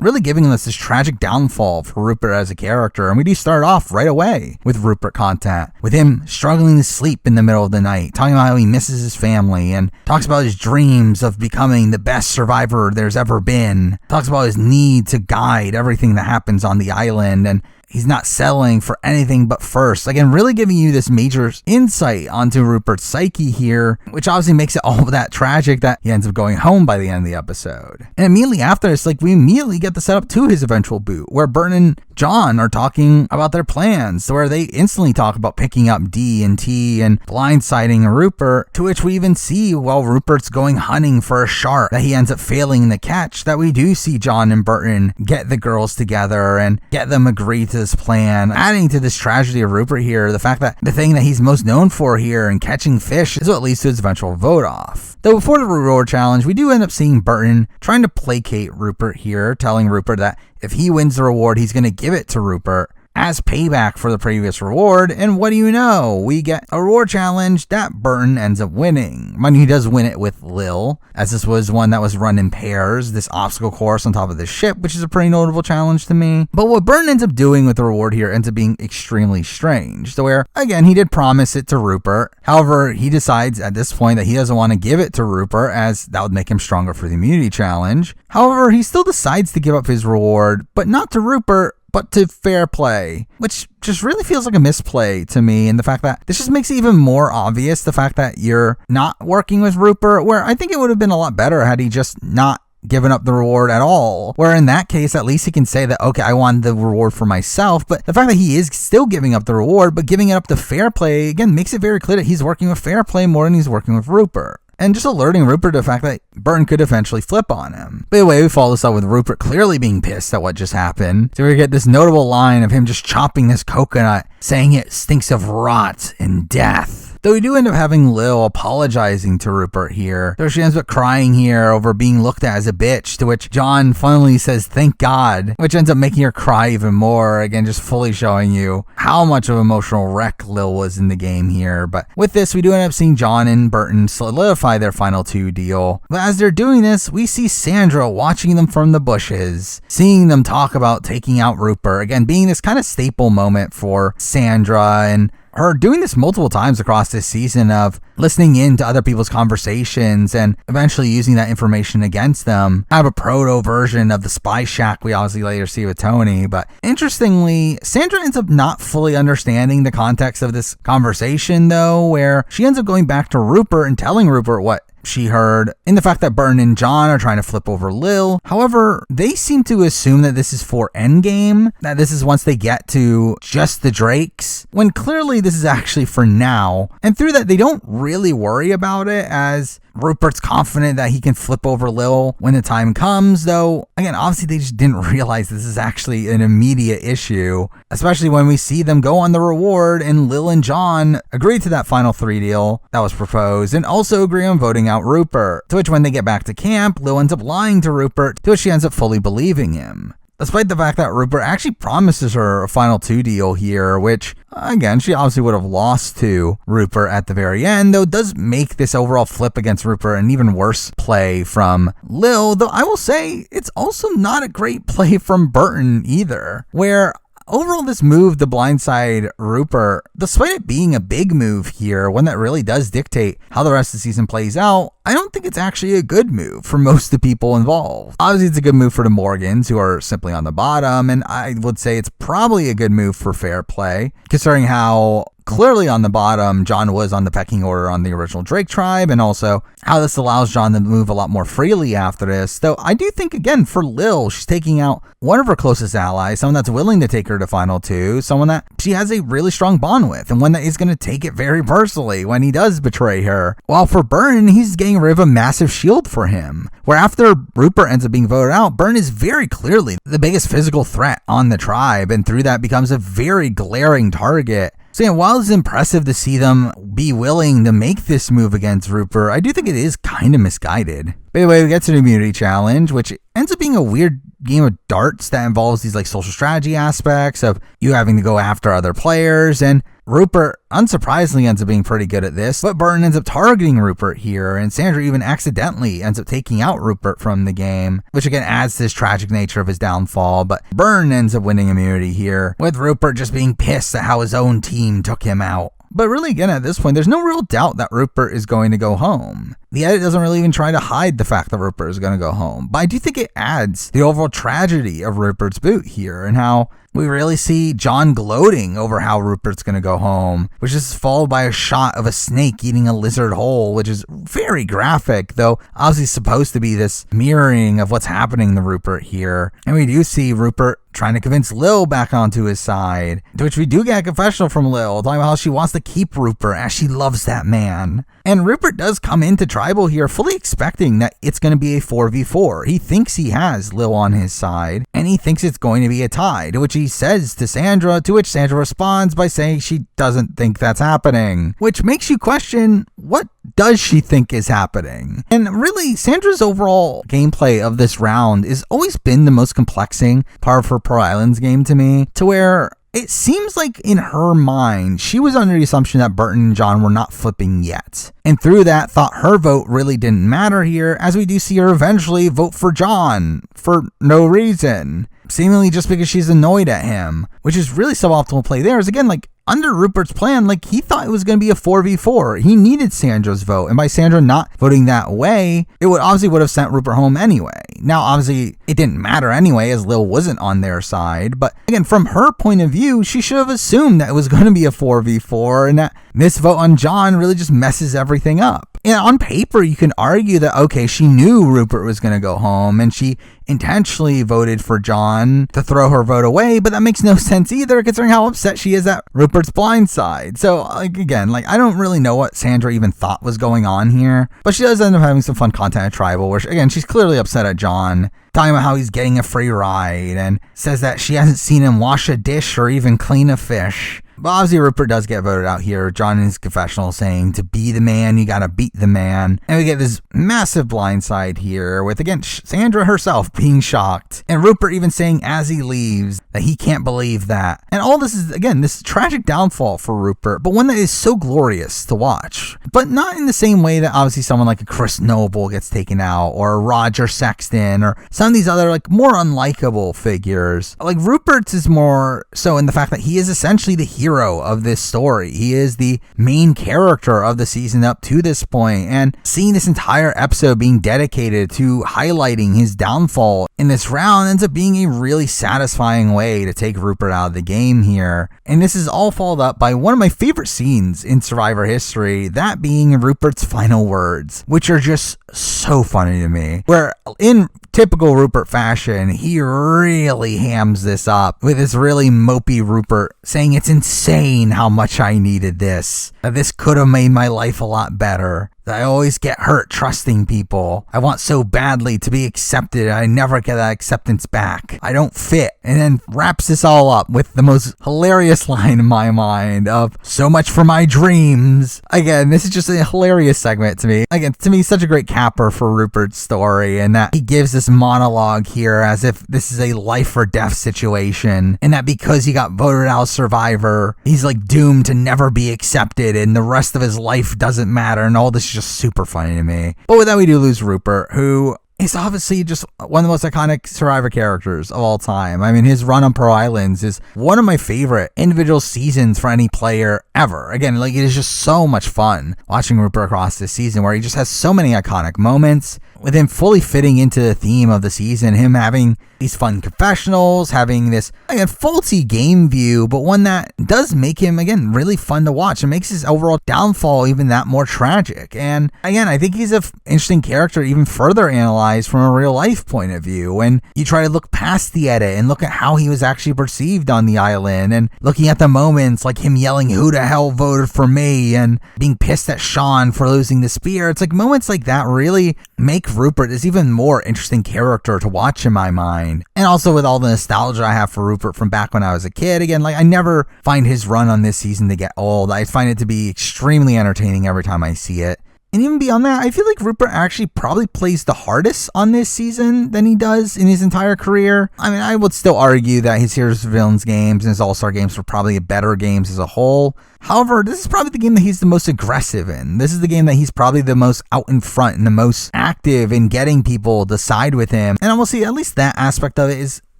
really giving us this tragic downfall for Rupert as a character, and we do start off right away with Rupert content, with him struggling to sleep in the middle of the night, talking about how he misses his family, and talks about his dreams of becoming the best survivor there's ever been, talks about his need to guide everything that happens on the island, and he's not settling for anything but first. Again, really giving you this major insight onto Rupert's psyche here, which obviously makes it all that tragic that he ends up going home by the end of the episode. And immediately after this, we immediately get the setup to his eventual boot, where Burton and John are talking about their plans, where they instantly talk about picking up D and T and blindsiding Rupert, to which we even see while Rupert's going hunting for a shark that he ends up failing to catch, that we do see John and Burton get the girls together and get them agree to this plan, adding to this tragedy of Rupert here, the fact that the thing that he's most known for here in catching fish is what leads to his eventual vote off. Though before the reward challenge, we do end up seeing Burton trying to placate Rupert here, telling Rupert that if he wins the reward, he's going to give it to Rupert as payback for the previous reward, and what do you know? We get a reward challenge that Burton ends up winning. Mind you, he does win it with Lil, as this was one that was run in pairs, this obstacle course on top of the ship, which is a pretty notable challenge to me. But what Burton ends up doing with the reward here ends up being extremely strange, to where, again, he did promise it to Rupert. However, he decides at this point that he doesn't want to give it to Rupert, as that would make him stronger for the immunity challenge. However, he still decides to give up his reward, but not to Rupert, but to Fair Play, which just really feels like a misplay to me, and the fact that this just makes it even more obvious, the fact that you're not working with Rupert, where I think it would have been a lot better had he just not given up the reward at all, where in that case at least he can say that, okay, I wanted the reward for myself, but the fact that he is still giving up the reward but giving it up to Fair Play, again, makes it very clear that he's working with Fair Play more than he's working with Rupert. And just alerting Rupert to the fact that Burton could eventually flip on him. By the way, we follow this up with Rupert clearly being pissed at what just happened. So we get this notable line of him just chopping this coconut, saying it stinks of rot and death. Though we do end up having Lil apologizing to Rupert here, though she ends up crying here over being looked at as a bitch, to which John finally says thank God, which ends up making her cry even more, again just fully showing you how much of an emotional wreck Lil was in the game here. But with this, we do end up seeing John and Burton solidify their final 2 deal. But as they're doing this, we see Sandra watching them from the bushes, seeing them talk about taking out Rupert, again being this kind of staple moment for Sandra, and her doing this multiple times across this season of listening in to other people's conversations and eventually using that information against them. I have a proto version of the spy shack we obviously later see with Tony, but interestingly, Sandra ends up not fully understanding the context of this conversation though, where she ends up going back to Rupert and telling Rupert what she heard in the fact that Burton and John are trying to flip over Lil. However, they seem to assume that this is for Endgame, that this is once they get to just the Drakes, when clearly this is actually for now. And through that, they don't really worry about it, as Rupert's confident that he can flip over Lil when the time comes, though, again, obviously they just didn't realize this is actually an immediate issue, especially when we see them go on the reward and Lil and John agree to that final 3 deal that was proposed and also agree on voting out Rupert, to which when they get back to camp, Lil ends up lying to Rupert, to which she ends up fully believing him. Despite the fact that Rupert actually promises her a final 2 deal here, which, again, she obviously would have lost to Rupert at the very end, though does make this overall flip against Rupert an even worse play from Lil, though I will say it's also not a great play from Burton either, where overall, this move, the blindside Rupert, despite it being a big move here, one that really does dictate how the rest of the season plays out, I don't think it's actually a good move for most of the people involved. Obviously, it's a good move for the Morgans, who are simply on the bottom, and I would say it's probably a good move for fair play, considering how clearly on the bottom John was on the pecking order on the original Drake tribe, and also how this allows John to move a lot more freely after this. Though I do think, again, for Lil, she's taking out one of her closest allies, someone that's willing to take her to final 2, someone that she has a really strong bond with, and one that is going to take it very personally when he does betray her. While for Burton, he's getting rid of a massive shield for him, where after Rupert ends up being voted out, Burton is very clearly the biggest physical threat on the tribe, and through that becomes a very glaring target. So yeah, while it's impressive to see them be willing to make this move against Rupert, I do think it is kind of misguided. But anyway, we get to the immunity challenge, which ends up being a weird game of darts that involves these like social strategy aspects of you having to go after other players, and Rupert unsurprisingly ends up being pretty good at this, but Burton ends up targeting Rupert here, and Sandra even accidentally ends up taking out Rupert from the game, which again adds to this tragic nature of his downfall. But Burton ends up winning immunity here, with Rupert just being pissed at how his own team took him out. But really, again, at this point, there's no real doubt that Rupert is going to go home. The edit doesn't really even try to hide the fact that Rupert is going to go home, but I do think it adds the overall tragedy of Rupert's boot here, and how we really see John gloating over how Rupert's going to go home, which is followed by a shot of a snake eating a lizard whole, which is very graphic, though obviously supposed to be this mirroring of what's happening to Rupert here. And we do see Rupert trying to convince Lil back onto his side, to which we do get a confessional from Lil, talking about how she wants to keep Rupert as she loves that man. And Rupert does come into Tribal here fully expecting that it's going to be a 4v4. He thinks he has Lil on his side, and he thinks it's going to be a tie, to which he says to Sandra, to which Sandra responds by saying she doesn't think that's happening, which makes you question, what does she think is happening? And really, Sandra's overall gameplay of this round has always been the most complexing part of her Pearl Islands game to me, to where it seems like in her mind, she was under the assumption that Burton and John were not flipping yet. And through that, thought her vote really didn't matter here, as we do see her eventually vote for John for no reason, seemingly just because she's annoyed at him, which is really suboptimal play there. Is again, like, under Rupert's plan, like, he thought it was going to be a 4v4. He needed Sandra's vote, and by Sandra not voting that way, it would have sent Rupert home anyway. Now, obviously, it didn't matter anyway, as Lil wasn't on their side, but again, from her point of view, she should have assumed that it was going to be a 4v4, and that this vote on John really just messes everything up. And on paper, you can argue that, okay, she knew Rupert was going to go home, and she intentionally voted for John to throw her vote away, but that makes no sense either considering how upset she is at Rupert's blind side. So again, I don't really know what Sandra even thought was going on here, but she does end up having some fun content at Tribal where again, she's clearly upset at John, talking about how he's getting a free ride and says that she hasn't seen him wash a dish or even clean a fish. But obviously Rupert does get voted out here. John in his confessional saying to be the man, you gotta beat the man. And we get this massive blindside here with, again, Sandra herself being shocked. And Rupert even saying as he leaves that he can't believe that. And all this is, again, this tragic downfall for Rupert, but one that is so glorious to watch. But not in the same way that obviously someone like a Chris Noble gets taken out or a Roger Sexton or some of these other more unlikable figures. Rupert's is more so in the fact that he is essentially the hero of this story. He is the main character of the season up to this point, and seeing this entire episode being dedicated to highlighting his downfall in this round ends up being a really satisfying way to take Rupert out of the game here. And this is all followed up by one of my favorite scenes in Survivor history, that being Rupert's final words, which are just so funny to me, where in typical Rupert fashion, he really hams this up with this really mopey Rupert saying it's insane how much I needed this. This could have made my life a lot better. I always get hurt trusting people. I want so badly to be accepted. I never get that acceptance back. I don't fit. And then wraps this all up with the most hilarious line in my mind of so much for my dreams. Again, this is just a hilarious segment to me. Again, to me, such a great capper for Rupert's story, and that he gives this monologue here as if this is a life or death situation, and that because he got voted out of Survivor, he's doomed to never be accepted and the rest of his life doesn't matter, and all this is just super funny to me. But with that, we do lose Rupert, who is obviously just one of the most iconic Survivor characters of all time. I mean, his run on Pearl Islands is one of my favorite individual seasons for any player ever. Again, it is just so much fun watching Rupert across this season, where he just has so many iconic moments, with him fully fitting into the theme of the season, him having these fun confessionals, having this, again, faulty game view, but one that does make him, again, really fun to watch and makes his overall downfall even that more tragic. And again, I think he's an interesting character even further analyzed from a real life point of view when you try to look past the edit and look at how he was actually perceived on the island, and looking at the moments like him yelling, "Who the hell voted for me?" and being pissed at Sean for losing the spear. It's moments like that really make Rupert this even more interesting character to watch in my mind. And also with all the nostalgia I have for Rupert from back when I was a kid, again, I never find his run on this season to get old. I find it to be extremely entertaining every time I see it. And even beyond that, I feel like Rupert actually probably plays the hardest on this season than he does in his entire career. I mean, I would still argue that his Heroes and Villains games and his All-Star games were probably better games as a whole. However, this is probably the game that he's the most aggressive in. This is the game that he's probably the most out in front and the most active in getting people to side with him. And I will see at least that aspect of it is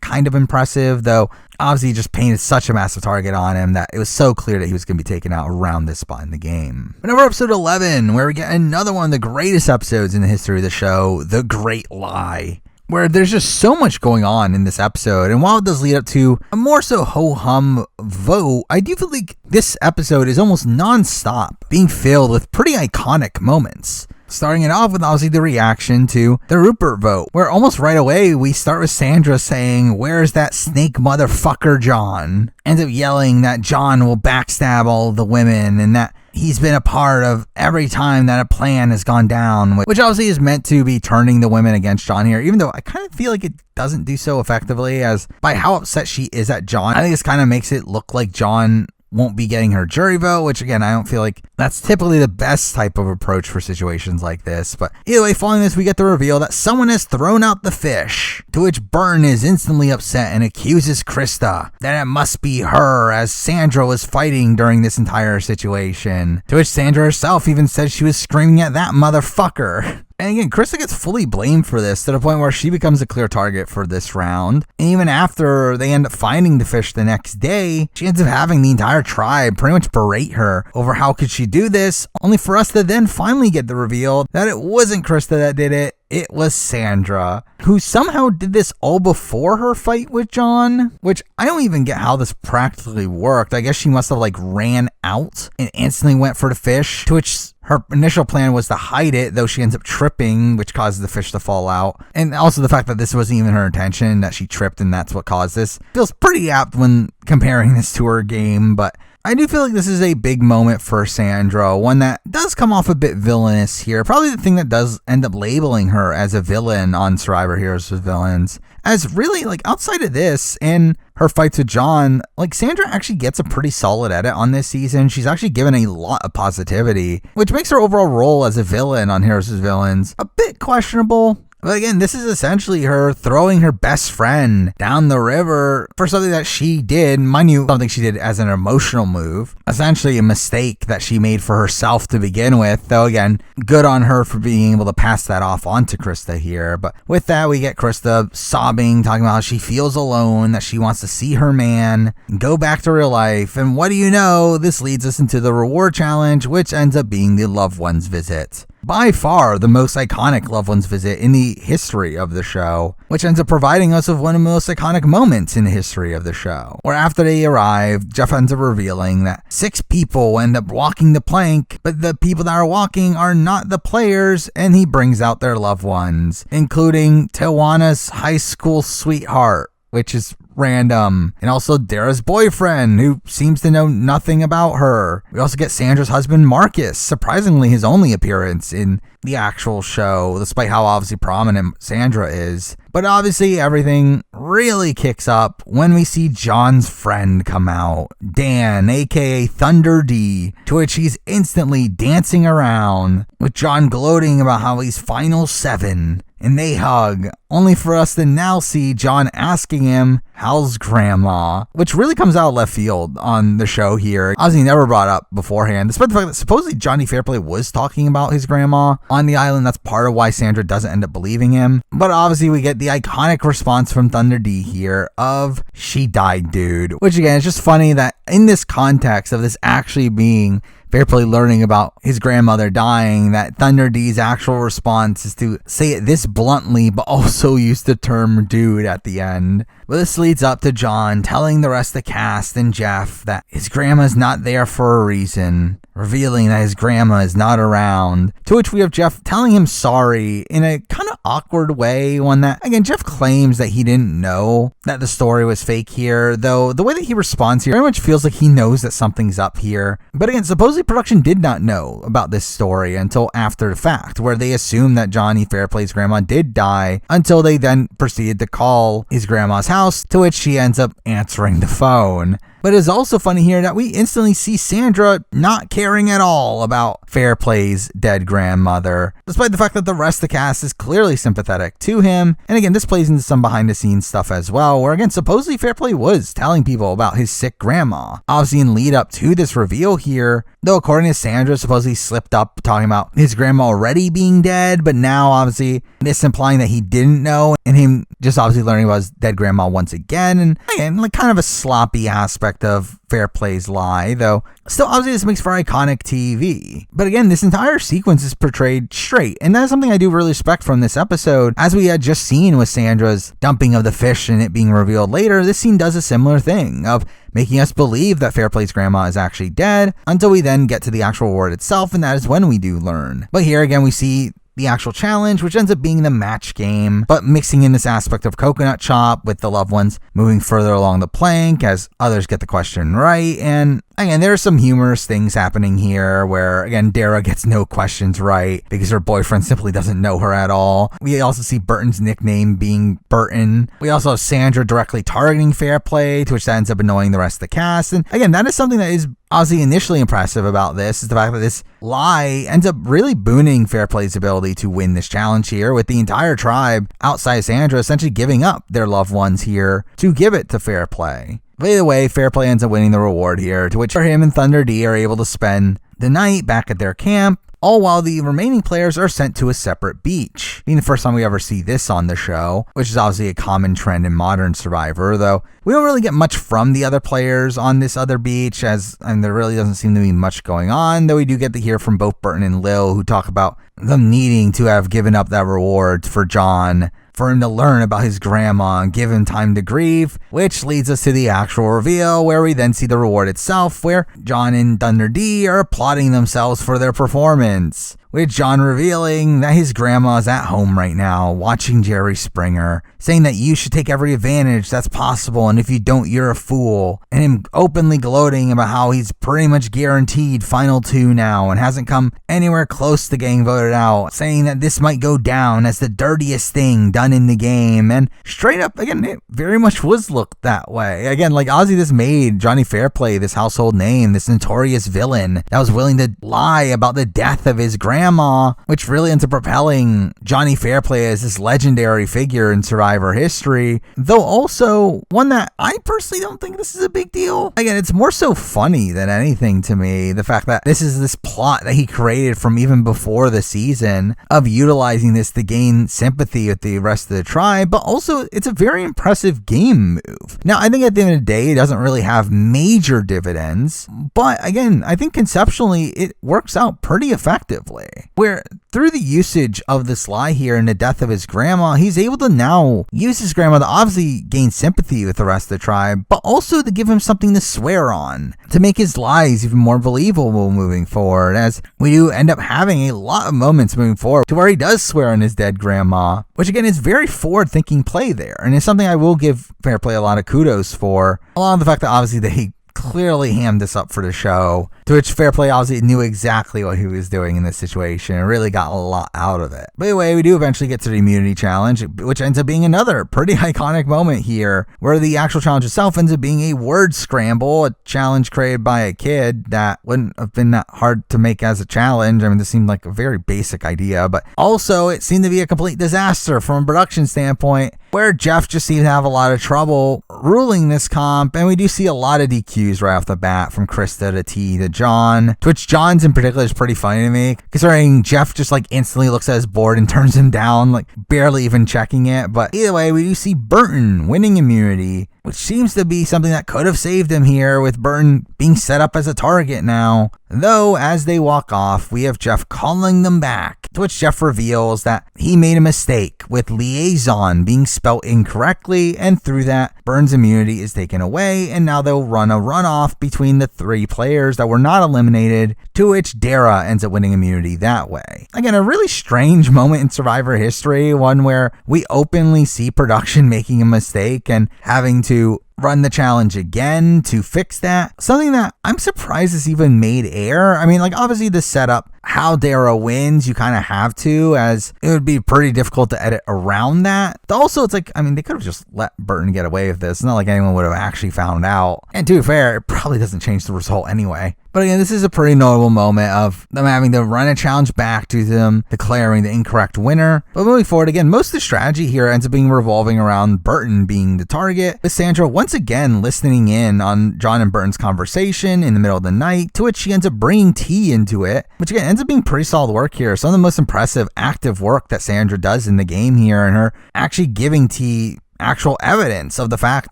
kind of impressive, though obviously he just painted such a massive target on him that it was so clear that he was going to be taken out around this spot in the game. But now we're episode 11, where we get another one of the greatest episodes in the history of the show, The Great Lie, where there's just so much going on in this episode. And while it does lead up to a more so ho-hum vote, I do feel like this episode is almost non-stop being filled with pretty iconic moments. Starting it off with obviously the reaction to the Rupert vote, where almost right away we start with Sandra saying, "Where's that snake motherfucker John?" Ends up yelling that John will backstab all of the women and that he's been a part of every time that a plan has gone down, which obviously is meant to be turning the women against John here, even though I kind of feel like it doesn't do so effectively, as by how upset she is at John. I think this kind of makes it look like John won't be getting her jury vote, which again, I don't feel like that's typically the best type of approach for situations like this. But either way, following this, we get the reveal that someone has thrown out the fish, to which Burton is instantly upset and accuses Krista that it must be her, as Sandra was fighting during this entire situation, to which Sandra herself even said she was screaming at that motherfucker. And again, Krista gets fully blamed for this, to the point where she becomes a clear target for this round. And even after they end up finding the fish the next day, she ends up having the entire tribe pretty much berate her over how could she do this, only for us to then finally get the reveal that it wasn't Krista that did it. It was Sandra, who somehow did this all before her fight with John, which I don't even get how this practically worked. I guess she must have ran out and instantly went for the fish, to which her initial plan was to hide it, though she ends up tripping, which causes the fish to fall out. And also the fact that this wasn't even her intention, that she tripped and that's what caused this, feels pretty apt when comparing this to her game. But I do feel like this is a big moment for Sandra, one that does come off a bit villainous here. Probably the thing that does end up labeling her as a villain on Survivor Heroes with Villains. As really, like, outside of this and her fights with John, like, Sandra actually gets a pretty solid edit on this season. She's actually given a lot of positivity, which makes her overall role as a villain on Heroes with Villains a bit questionable. But again, this is essentially her throwing her best friend down the river for something that she did, mind you, something she did as an emotional move. Essentially a mistake that she made for herself to begin with, though again, good on her for being able to pass that off onto Krista here. But with that, we get Krista sobbing, talking about how she feels alone, that she wants to see her man, and go back to real life. And what do you know? This leads us into the reward challenge, which ends up being the loved ones visit. By far the most iconic loved ones visit in the history of the show, which ends up providing us with one of the most iconic moments in the history of the show, where after they arrive, Jeff ends up revealing that 6 people end up walking the plank, but the people that are walking are not the players, and he brings out their loved ones, including Tawana's high school sweetheart, which is random, and also Dara's boyfriend, who seems to know nothing about her. We also get Sandra's husband, Marcus, surprisingly his only appearance in the actual show, despite how obviously prominent Sandra is. But obviously everything really kicks up when we see John's friend come out, Dan, aka Thunder D, to which he's instantly dancing around, with John gloating about how he's final 7. And they hug, only for us to now see John asking him, how's grandma? Which really comes out of left field on the show here. Obviously never brought up beforehand, despite the fact that supposedly Johnny Fairplay was talking about his grandma on the island. That's part of why Sandra doesn't end up believing him. But obviously we get the iconic response from Thunder D here of, she died, dude. Which again, is just funny that in this context of this actually being Fairplay learning about his grandmother dying, that Thunder D's actual response is to say it this bluntly, but also use the term dude at the end. But this leads up to John telling the rest of the cast and Jeff that his grandma's not there for a reason, revealing that his grandma is not around, to which we have Jeff telling him sorry in a kind of awkward way, one that, again, Jeff claims that he didn't know that the story was fake here, though the way that he responds here very much feels like he knows that something's up here. But again, supposedly production did not know about this story until after the fact, where they assumed that Johnny Fairplay's grandma did die, until they then proceeded to call his grandma's house, to which she ends up answering the phone. But it's also funny here that we instantly see Sandra not caring at all about Fairplay's dead grandmother, despite the fact that the rest of the cast is clearly sympathetic to him. And again, this plays into some behind the scenes stuff as well, where again, supposedly Fairplay was telling people about his sick grandma. Obviously in lead up to this reveal here, though according to Sandra, supposedly slipped up talking about his grandma already being dead, but now obviously this implying that he didn't know, and him just obviously learning about his dead grandma once again, and again, like kind of a sloppy aspect of Fairplay's lie, though still obviously this makes for iconic TV. But again, this entire sequence is portrayed straight, and that is something I do really respect from this episode. As we had just seen with Sandra's dumping of the fish and it being revealed later, this scene does a similar thing of making us believe that Fairplay's grandma is actually dead, until we then get to the actual reward itself, and that is when we do learn. But here again, we see the actual challenge, which ends up being the match game, but mixing in this aspect of coconut chop with the loved ones moving further along the plank as others get the question right. And again, there are some humorous things happening here where, again, Dara gets no questions right because her boyfriend simply doesn't know her at all. We also see Burton's nickname being Burton. We also have Sandra directly targeting Fairplay, to which that ends up annoying the rest of the cast. And again, that is something that is obviously initially impressive about this, is the fact that this lie ends up really booming Fairplay's ability to win this challenge here, with the entire tribe outside Sandra essentially giving up their loved ones here to give it to Fairplay. But either way, Fairplay ends up winning the reward here, to which him and Thunder D are able to spend the night back at their camp, all while the remaining players are sent to a separate beach. Being the first time we ever see this on the show, which is obviously a common trend in modern Survivor, though we don't really get much from the other players on this other beach, as there really doesn't seem to be much going on, though we do get to hear from both Burton and Lil, who talk about them needing to have given up that reward for John, for him to learn about his grandma and give him time to grieve, which leads us to the actual reveal, where we then see the reward itself, where John and Thunder D are applauding themselves for their performance, with John revealing that his grandma is at home right now watching Jerry Springer, saying that you should take every advantage that's possible, and if you don't, you're a fool, and him openly gloating about how he's pretty much guaranteed Final 2 now and hasn't come anywhere close to getting voted out, saying that this might go down as the dirtiest thing done in the game. And straight up, again, it very much was looked that way. Again, like Ozzy, this made Johnny Fairplay this household name, this notorious villain that was willing to lie about the death of his grandma, which really ends up propelling Johnny Fairplay as this legendary figure in Survivor history, though also one that I personally don't think this is a big deal. Again, it's more so funny than anything to me, the fact that this is this plot that he created from even before the season of utilizing this to gain sympathy with the rest of the tribe, but also it's a very impressive game move. Now, I think at the end of the day, it doesn't really have major dividends, but again, I think conceptually it works out pretty effectively, where through the usage of this lie here and the death of his grandma, he's able to now use his grandma to obviously gain sympathy with the rest of the tribe, but also to give him something to swear on, to make his lies even more believable moving forward, as we do end up having a lot of moments moving forward to where he does swear on his dead grandma, which again is very forward-thinking play there, and it's something I will give Fairplay a lot of kudos for, along with the fact that obviously they clearly hammed this up for the show, to which Fairplay obviously knew exactly what he was doing in this situation and really got a lot out of it. But anyway, we do eventually get to the immunity challenge, which ends up being another pretty iconic moment here, where the actual challenge itself ends up being a word scramble, a challenge created by a kid that wouldn't have been that hard to make as a challenge. I mean, this seemed like a very basic idea, but also it seemed to be a complete disaster from a production standpoint, where Jeff just seemed to have a lot of trouble ruling this comp, and we do see a lot of DQs right off the bat, from Krista to T to John, to which John's in particular is pretty funny to me, considering Jeff just like instantly looks at his board and turns him down, like barely even checking it. But either way, we do see Burton winning immunity, which seems to be something that could have saved him here, with Burton being set up as a target now. Though, as they walk off, we have Jeff calling them back, to which Jeff reveals that he made a mistake with liaison being spelled incorrectly, and through that, Burton's immunity is taken away, and now they'll run a runoff between the 3 players that were not eliminated, to which Dara ends up winning immunity that way. Again, a really strange moment in Survivor history, one where we openly see production making a mistake and having to run the challenge again to fix that. Something that I'm surprised is even made air. I mean, like, obviously the setup, how Dara wins, you kind of have to, as it would be pretty difficult to edit around that. Also, it's like, I mean, they could have just let Burton get away with this. It's not like anyone would have actually found out. And to be fair, it probably doesn't change the result anyway. But again, this is a pretty notable moment of them having to run a challenge back to them, declaring the incorrect winner. But moving forward, again, most of the strategy here ends up being revolving around Burton being the target, with Sandra once again listening in on John and Burton's conversation in the middle of the night, to which she ends up bringing T into it, which again ends up being pretty solid work here. Some of the most impressive active work that Sandra does in the game here, and her actually giving T actual evidence of the fact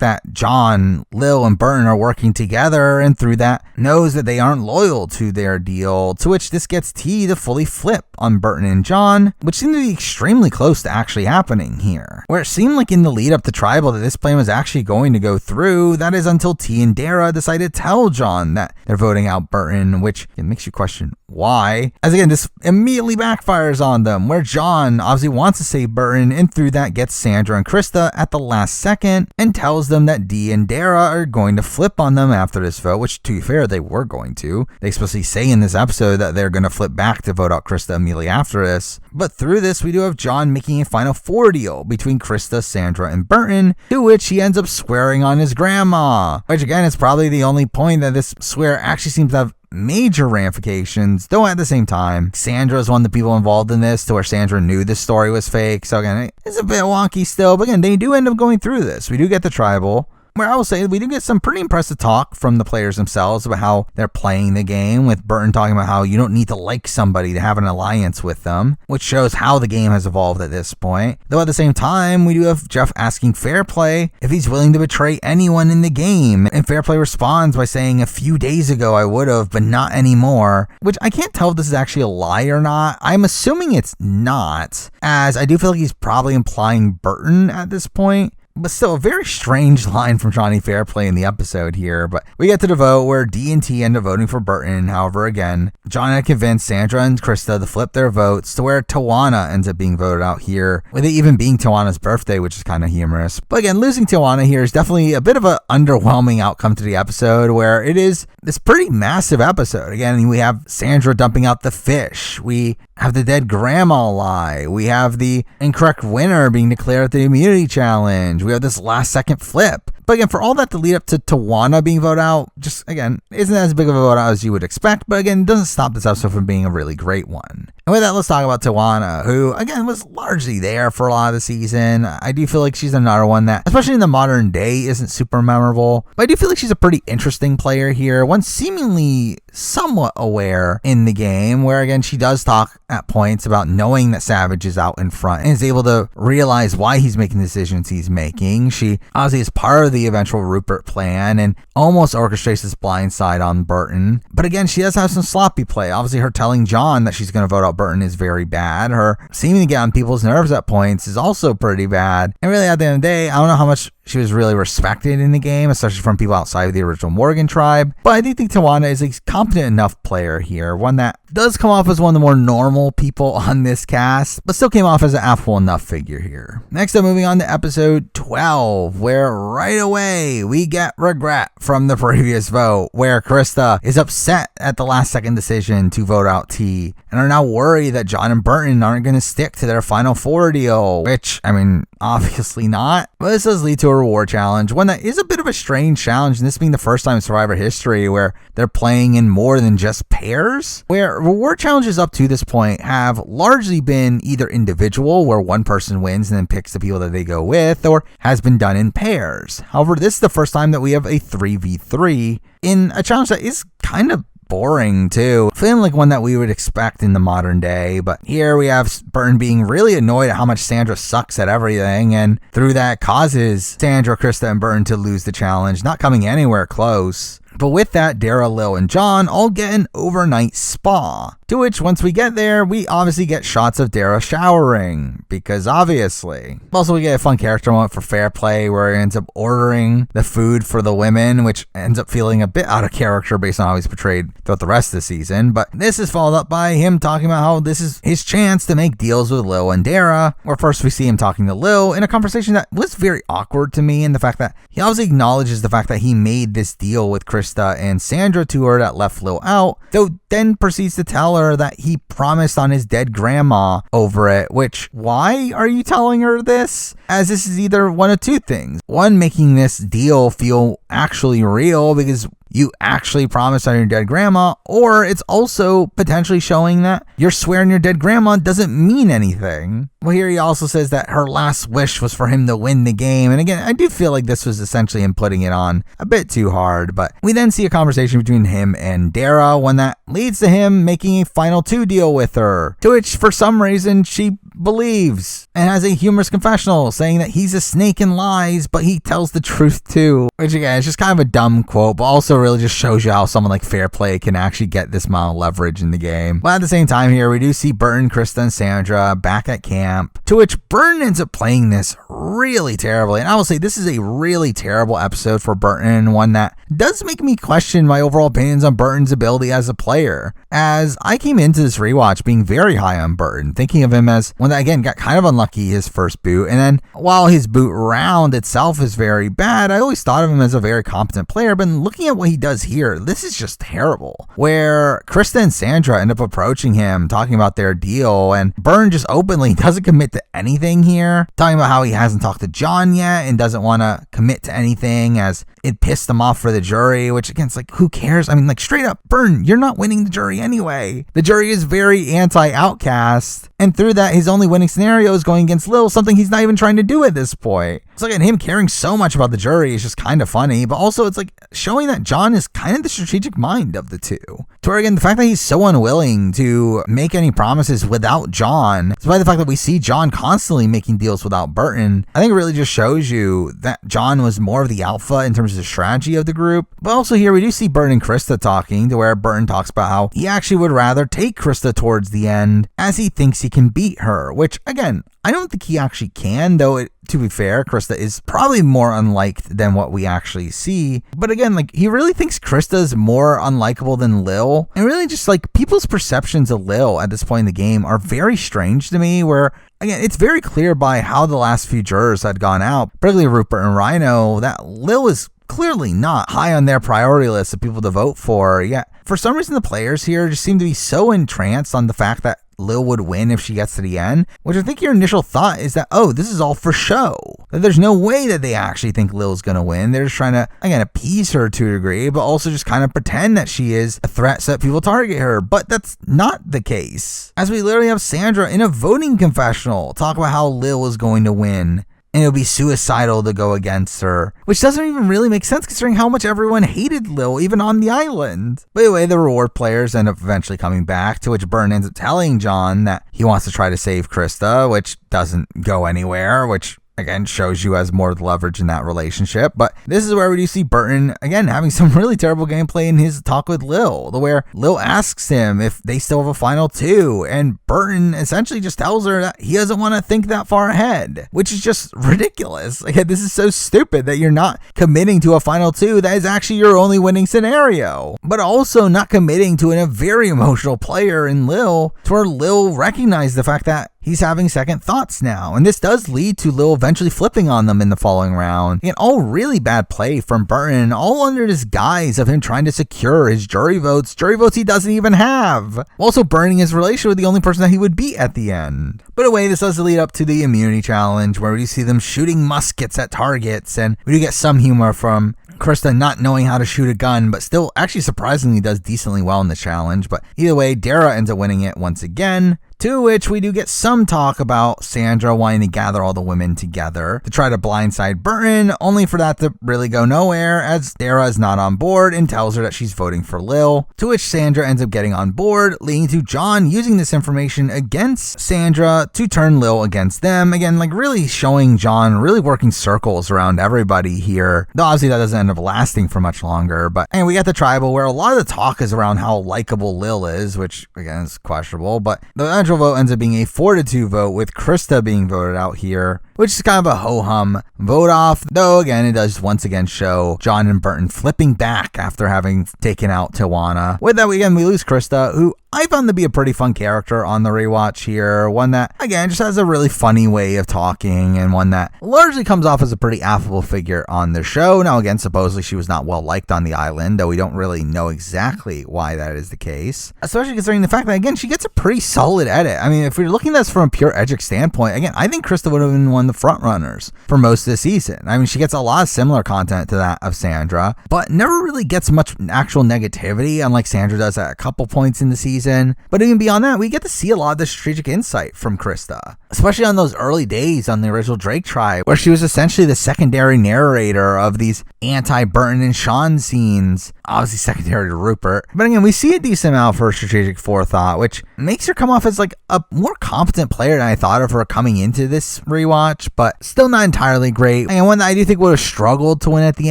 that John, Lil, and Burton are working together, and through that knows that they aren't loyal to their deal, to which this gets T to fully flip on Burton and John, which seemed to be extremely close to actually happening here, where it seemed like in the lead up to Tribal that this plan was actually going to go through. That is until T and Dara decide to tell John that they're voting out Burton, which it makes you question why, as again this immediately backfires on them, where John obviously wants to save Burton, and through that gets Sandra and Krista at the last second and tells them that Dee and Dara are going to flip on them after this vote, which to be fair, they were going to. They explicitly say in this episode that they're going to flip back to vote out Krista immediately after this. But through this, we do have John making a final 4 deal between Krista, Sandra, and Burton, to which he ends up swearing on his grandma, which again is probably the only point that this swear actually seems to have major ramifications, though at the same time, Sandra is one of the people involved in this, to where Sandra knew this story was fake. So again, it's a bit wonky still, but again, they do end up going through this. We do get the Tribal, where I will say we do get some pretty impressive talk from the players themselves about how they're playing the game, with Burton talking about how you don't need to like somebody to have an alliance with them, which shows how the game has evolved at this point. Though at the same time, we do have Jeff asking Fairplay if he's willing to betray anyone in the game, and Fairplay responds by saying, "A few days ago I would have, but not anymore," which I can't tell if this is actually a lie or not. I'm assuming it's not, as I do feel like he's probably implying Burton at this point. But still, a very strange line from Johnny Fairplay in the episode here. But we get to the vote where D and T end up voting for Burton. However, again, John had convinced Sandra and Krista to flip their votes to where Tawana ends up being voted out here, with it even being Tawana's birthday, which is kind of humorous. But again, losing Tawana here is definitely a bit of an underwhelming outcome to the episode, where it is this pretty massive episode. Again, we have Sandra dumping out the fish. We have the dead grandma lie. We have the incorrect winner being declared at the immunity challenge. We have this last second flip. But again, for all that to lead up to Tawana being voted out, just again, isn't as big of a vote out as you would expect. But again, doesn't stop this episode from being a really great one. And with that, let's talk about Tawana, who again was largely there for a lot of the season. I do feel like she's another one that, especially in the modern day, isn't super memorable. But I do feel like she's a pretty interesting player here, one seemingly somewhat aware in the game, where again, she does talk at points about knowing that Savage is out in front and is able to realize why he's making the decisions he's making. She obviously is part of the eventual Rupert plan and almost orchestrates this blindside on Burton. But again, she does have some sloppy play. Obviously, her telling John that she's going to vote out Burton is very bad. Her seeming to get on people's nerves at points is also pretty bad. And really, at the end of the day, I don't know how much she was really respected in the game, especially from people outside of the original Morgan tribe. But I do think Tawana is a competent enough player here, one that does come off as one of the more normal people on this cast, but still came off as an affable enough figure here. Next up, moving on to episode 12, where right away we get regret from the previous vote, where Krista is upset at the last second decision to vote out T, and are now worried that John and Burton aren't going to stick to their Final Four deal, which, I mean, obviously not. But this does lead to a reward challenge, one that is a bit of a strange challenge, and this being the first time in Survivor history where they're playing in more than just pairs, where reward challenges up to this point have largely been either individual, where one person wins and then picks the people that they go with, or has been done in pairs. However, this is the first time that we have a 3v3 in a challenge that is kind of boring too, feeling like one that we would expect in the modern day. But here we have Burton being really annoyed at how much Sandra sucks at everything, and through that causes Sandra, Krista, and Burton to lose the challenge, not coming anywhere close. But with that, Dara, Lil, and John all get an overnight spa. To which, once we get there, we obviously get shots of Dara showering, because obviously. Also, we get a fun character moment for Fairplay, where he ends up ordering the food for the women, which ends up feeling a bit out of character based on how he's portrayed throughout the rest of the season. But this is followed up by him talking about how this is his chance to make deals with Lil and Dara, where first we see him talking to Lil in a conversation that was very awkward to me, in the fact that he obviously acknowledges the fact that he made this deal with Krista and Sandra to her that left Lil out, though then proceeds to tell her that he promised on his dead grandma over it, which, why are you telling her this? As this is either one of two things. One, making this deal feel actually real because you actually promised on your dead grandma, or it's also potentially showing that you're swearing your dead grandma doesn't mean anything. Well, here he also says that her last wish was for him to win the game. And again, I do feel like this was essentially him putting it on a bit too hard. But we then see a conversation between him and Dara, one that leads to him making a final 2 deal with her, to which for some reason she believes, and has a humorous confessional saying that he's a snake and lies, but he tells the truth too. Which again, is just kind of a dumb quote, but also really just shows you how someone like Fairplay can actually get this amount of leverage in the game. But at the same time here, we do see Burton, Krista, and Sandra back at camp, to which Burton ends up playing this really terribly. And I will say this is a really terrible episode for Burton, one that does make me question my overall opinions on Burton's ability as a player, as I came into this rewatch being very high on Burton, thinking of him as one that again got kind of unlucky his first boot, and then while his boot round itself is very bad, I always thought of him as a very competent player. But looking at what he does here, this is just terrible, where Krista and Sandra end up approaching him talking about their deal, and Burton just openly doesn't commit to anything here, talking about how he hasn't talked to John yet and doesn't want to commit to anything as it pissed him off for the jury, which again, it's like, who cares? I mean, like, straight up, Burton, you're not winning the jury anyway. The jury is very anti-Outcast, and through that, his only winning scenario is going against Lil, something he's not even trying to do at this point. So again, him caring so much about the jury is just kind of funny, but also it's like showing that John is kind of the strategic mind of the two. To where again, the fact that he's so unwilling to make any promises without John, despite the fact that we see John constantly making deals without Burton, I think it really just shows you that John was more of the alpha in terms of the strategy of the group. But also here we do see Burton and Krista talking, to where Burton talks about how he actually would rather take Krista towards the end as he thinks he can beat her, which again, I don't think he actually can, though to be fair, Krista is probably more unliked than what we actually see. But again, like, he really thinks Krista's more unlikable than Lil. And really just like people's perceptions of Lil at this point in the game are very strange to me, where again, it's very clear by how the last few jurors had gone out, particularly Rupert and Rhino, that Lil is clearly not high on their priority list of people to vote for. Yet, for some reason, the players here just seem to be so entranced on the fact that Lil would win if she gets to the end, which I think your initial thought is that, oh, this is all for show. That there's no way that they actually think Lil's going to win. They're just trying to, again, appease her to a degree, but also just kind of pretend that she is a threat so that people target her. But that's not the case. As we literally have Sandra in a voting confessional talk about how Lil is going to win. And it would be suicidal to go against her, which doesn't even really make sense considering how much everyone hated Lil, even on the island. But anyway, the reward players end up eventually coming back, to which Burton ends up telling John that he wants to try to save Krista, which doesn't go anywhere, which again shows you has more leverage in that relationship. But this is where we do see Burton again having some really terrible gameplay in his talk with Lil, where Lil asks him if they still have a final two, and Burton essentially just tells her that he doesn't want to think that far ahead, which is just ridiculous. Like, this is so stupid that you're not committing to a final two that is actually your only winning scenario, but also not committing to a very emotional player in Lil, to where Lil recognized the fact that he's having second thoughts now. And this does lead to Lil eventually flipping on them in the following round. And all really bad play from Burton, all under this guise of him trying to secure his jury votes he doesn't even have. Also burning his relationship with the only person that he would beat at the end. But anyway, this does lead up to the immunity challenge, where we see them shooting muskets at targets, and we do get some humor from Krista not knowing how to shoot a gun, but still actually surprisingly does decently well in the challenge. But either way, Dara ends up winning it once again. To which we do get some talk about Sandra wanting to gather all the women together to try to blindside Burton, only for that to really go nowhere, as Dara is not on board and tells her that she's voting for Lil, to which Sandra ends up getting on board, leading to John using this information against Sandra to turn Lil against them. Again, like really showing John really working circles around everybody here, though obviously that doesn't end up lasting for much longer. But anyway, we got the tribal, where a lot of the talk is around how likable Lil is, which again is questionable, but the vote ends up being a 4-2 vote, with Krista being voted out here, which is kind of a ho-hum vote off, though again it does once again show John and Burton flipping back after having taken out Tawana. With that, we lose Krista, who I found to be a pretty fun character on the rewatch here, one that again just has a really funny way of talking, and one that largely comes off as a pretty affable figure on the show. Now again, supposedly she was not well liked on the island, though we don't really know exactly why that is the case, especially considering the fact that again she gets a pretty solid edit. I mean, if we're looking at this from a pure Edgic standpoint, again, I think Krista would have been one of the front runners for most of the season. I mean, she gets a lot of similar content to that of Sandra, but never really gets much actual negativity, unlike Sandra does at a couple points in the season. But even beyond that, we get to see a lot of the strategic insight from Krista, especially on those early days on the original Drake tribe, where she was essentially the secondary narrator of these anti-Burton and Sean scenes, obviously secondary to Rupert. But again, we see a decent amount of her strategic forethought, which makes her come off as like a more competent player than I thought of her coming into this rewatch, but still not entirely great. And one that I do think would have struggled to win at the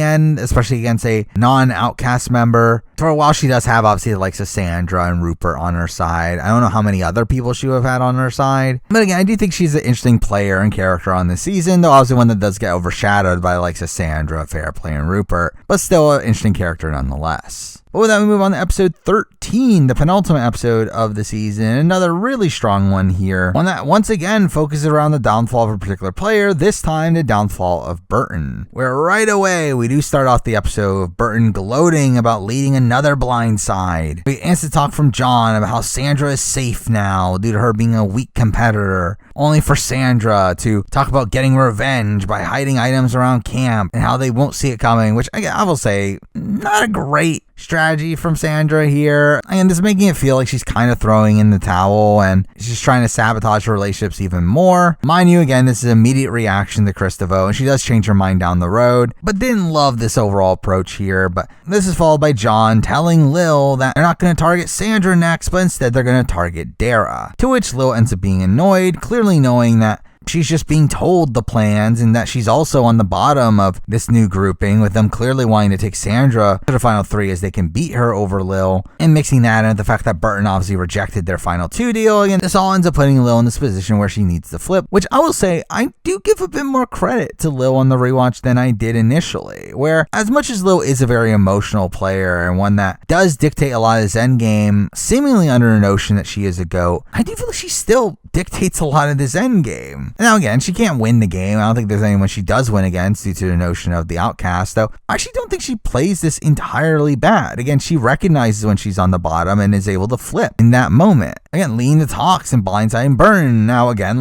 end, especially against a non-Outcast member. For a while, she does have obviously the likes of Sandra and Rupert on her side. I don't know how many other people she would have had on her side. But again, I do think she's an interesting player and character on this season, though obviously one that does get overshadowed by the likes of Sandra, Fairplay, and Rupert, but still an interesting character nonetheless. But with that, we move on to episode 13, the penultimate episode of the season. Another really strong one here. One that once again focuses around the downfall of a particular player, this time the downfall of Burton. Where right away, we do start off the episode with Burton gloating about leading another blind side. We instant talk from John about how Sandra is safe now due to her being a weak competitor, only for Sandra to talk about getting revenge by hiding items around camp and how they won't see it coming, which I will say, not a great strategy from Sandra here. And this is making it feel like she's kind of throwing in the towel and she's trying to sabotage her relationships even more. Mind you, again, this is an immediate reaction to Christopher, and she does change her mind down the road, but didn't love this overall approach here. But this is followed by John telling Lil that they're not going to target Sandra next, but instead they're going to target Dara. To which Lil ends up being annoyed, clearly knowing that she's just being told the plans and that she's also on the bottom of this new grouping, with them clearly wanting to take Sandra to the final 3 as they can beat her over Lil, and mixing that in with the fact that Burton obviously rejected their final 2 deal. Again, this all ends up putting Lil in this position where she needs to flip, which I will say I do give a bit more credit to Lil on the rewatch than I did initially, where as much as Lil is a very emotional player and one that does dictate a lot of his endgame, seemingly under the notion that she is a GOAT, I do feel like she still dictates a lot of this endgame. Now again, she can't win the game. I don't think there's anyone she does win against due to the notion of the Outcast, though I actually don't think she plays this entirely bad. Again, she recognizes when she's on the bottom and is able to flip in that moment. Again, leading the talks and blindsiding Burton. Now again,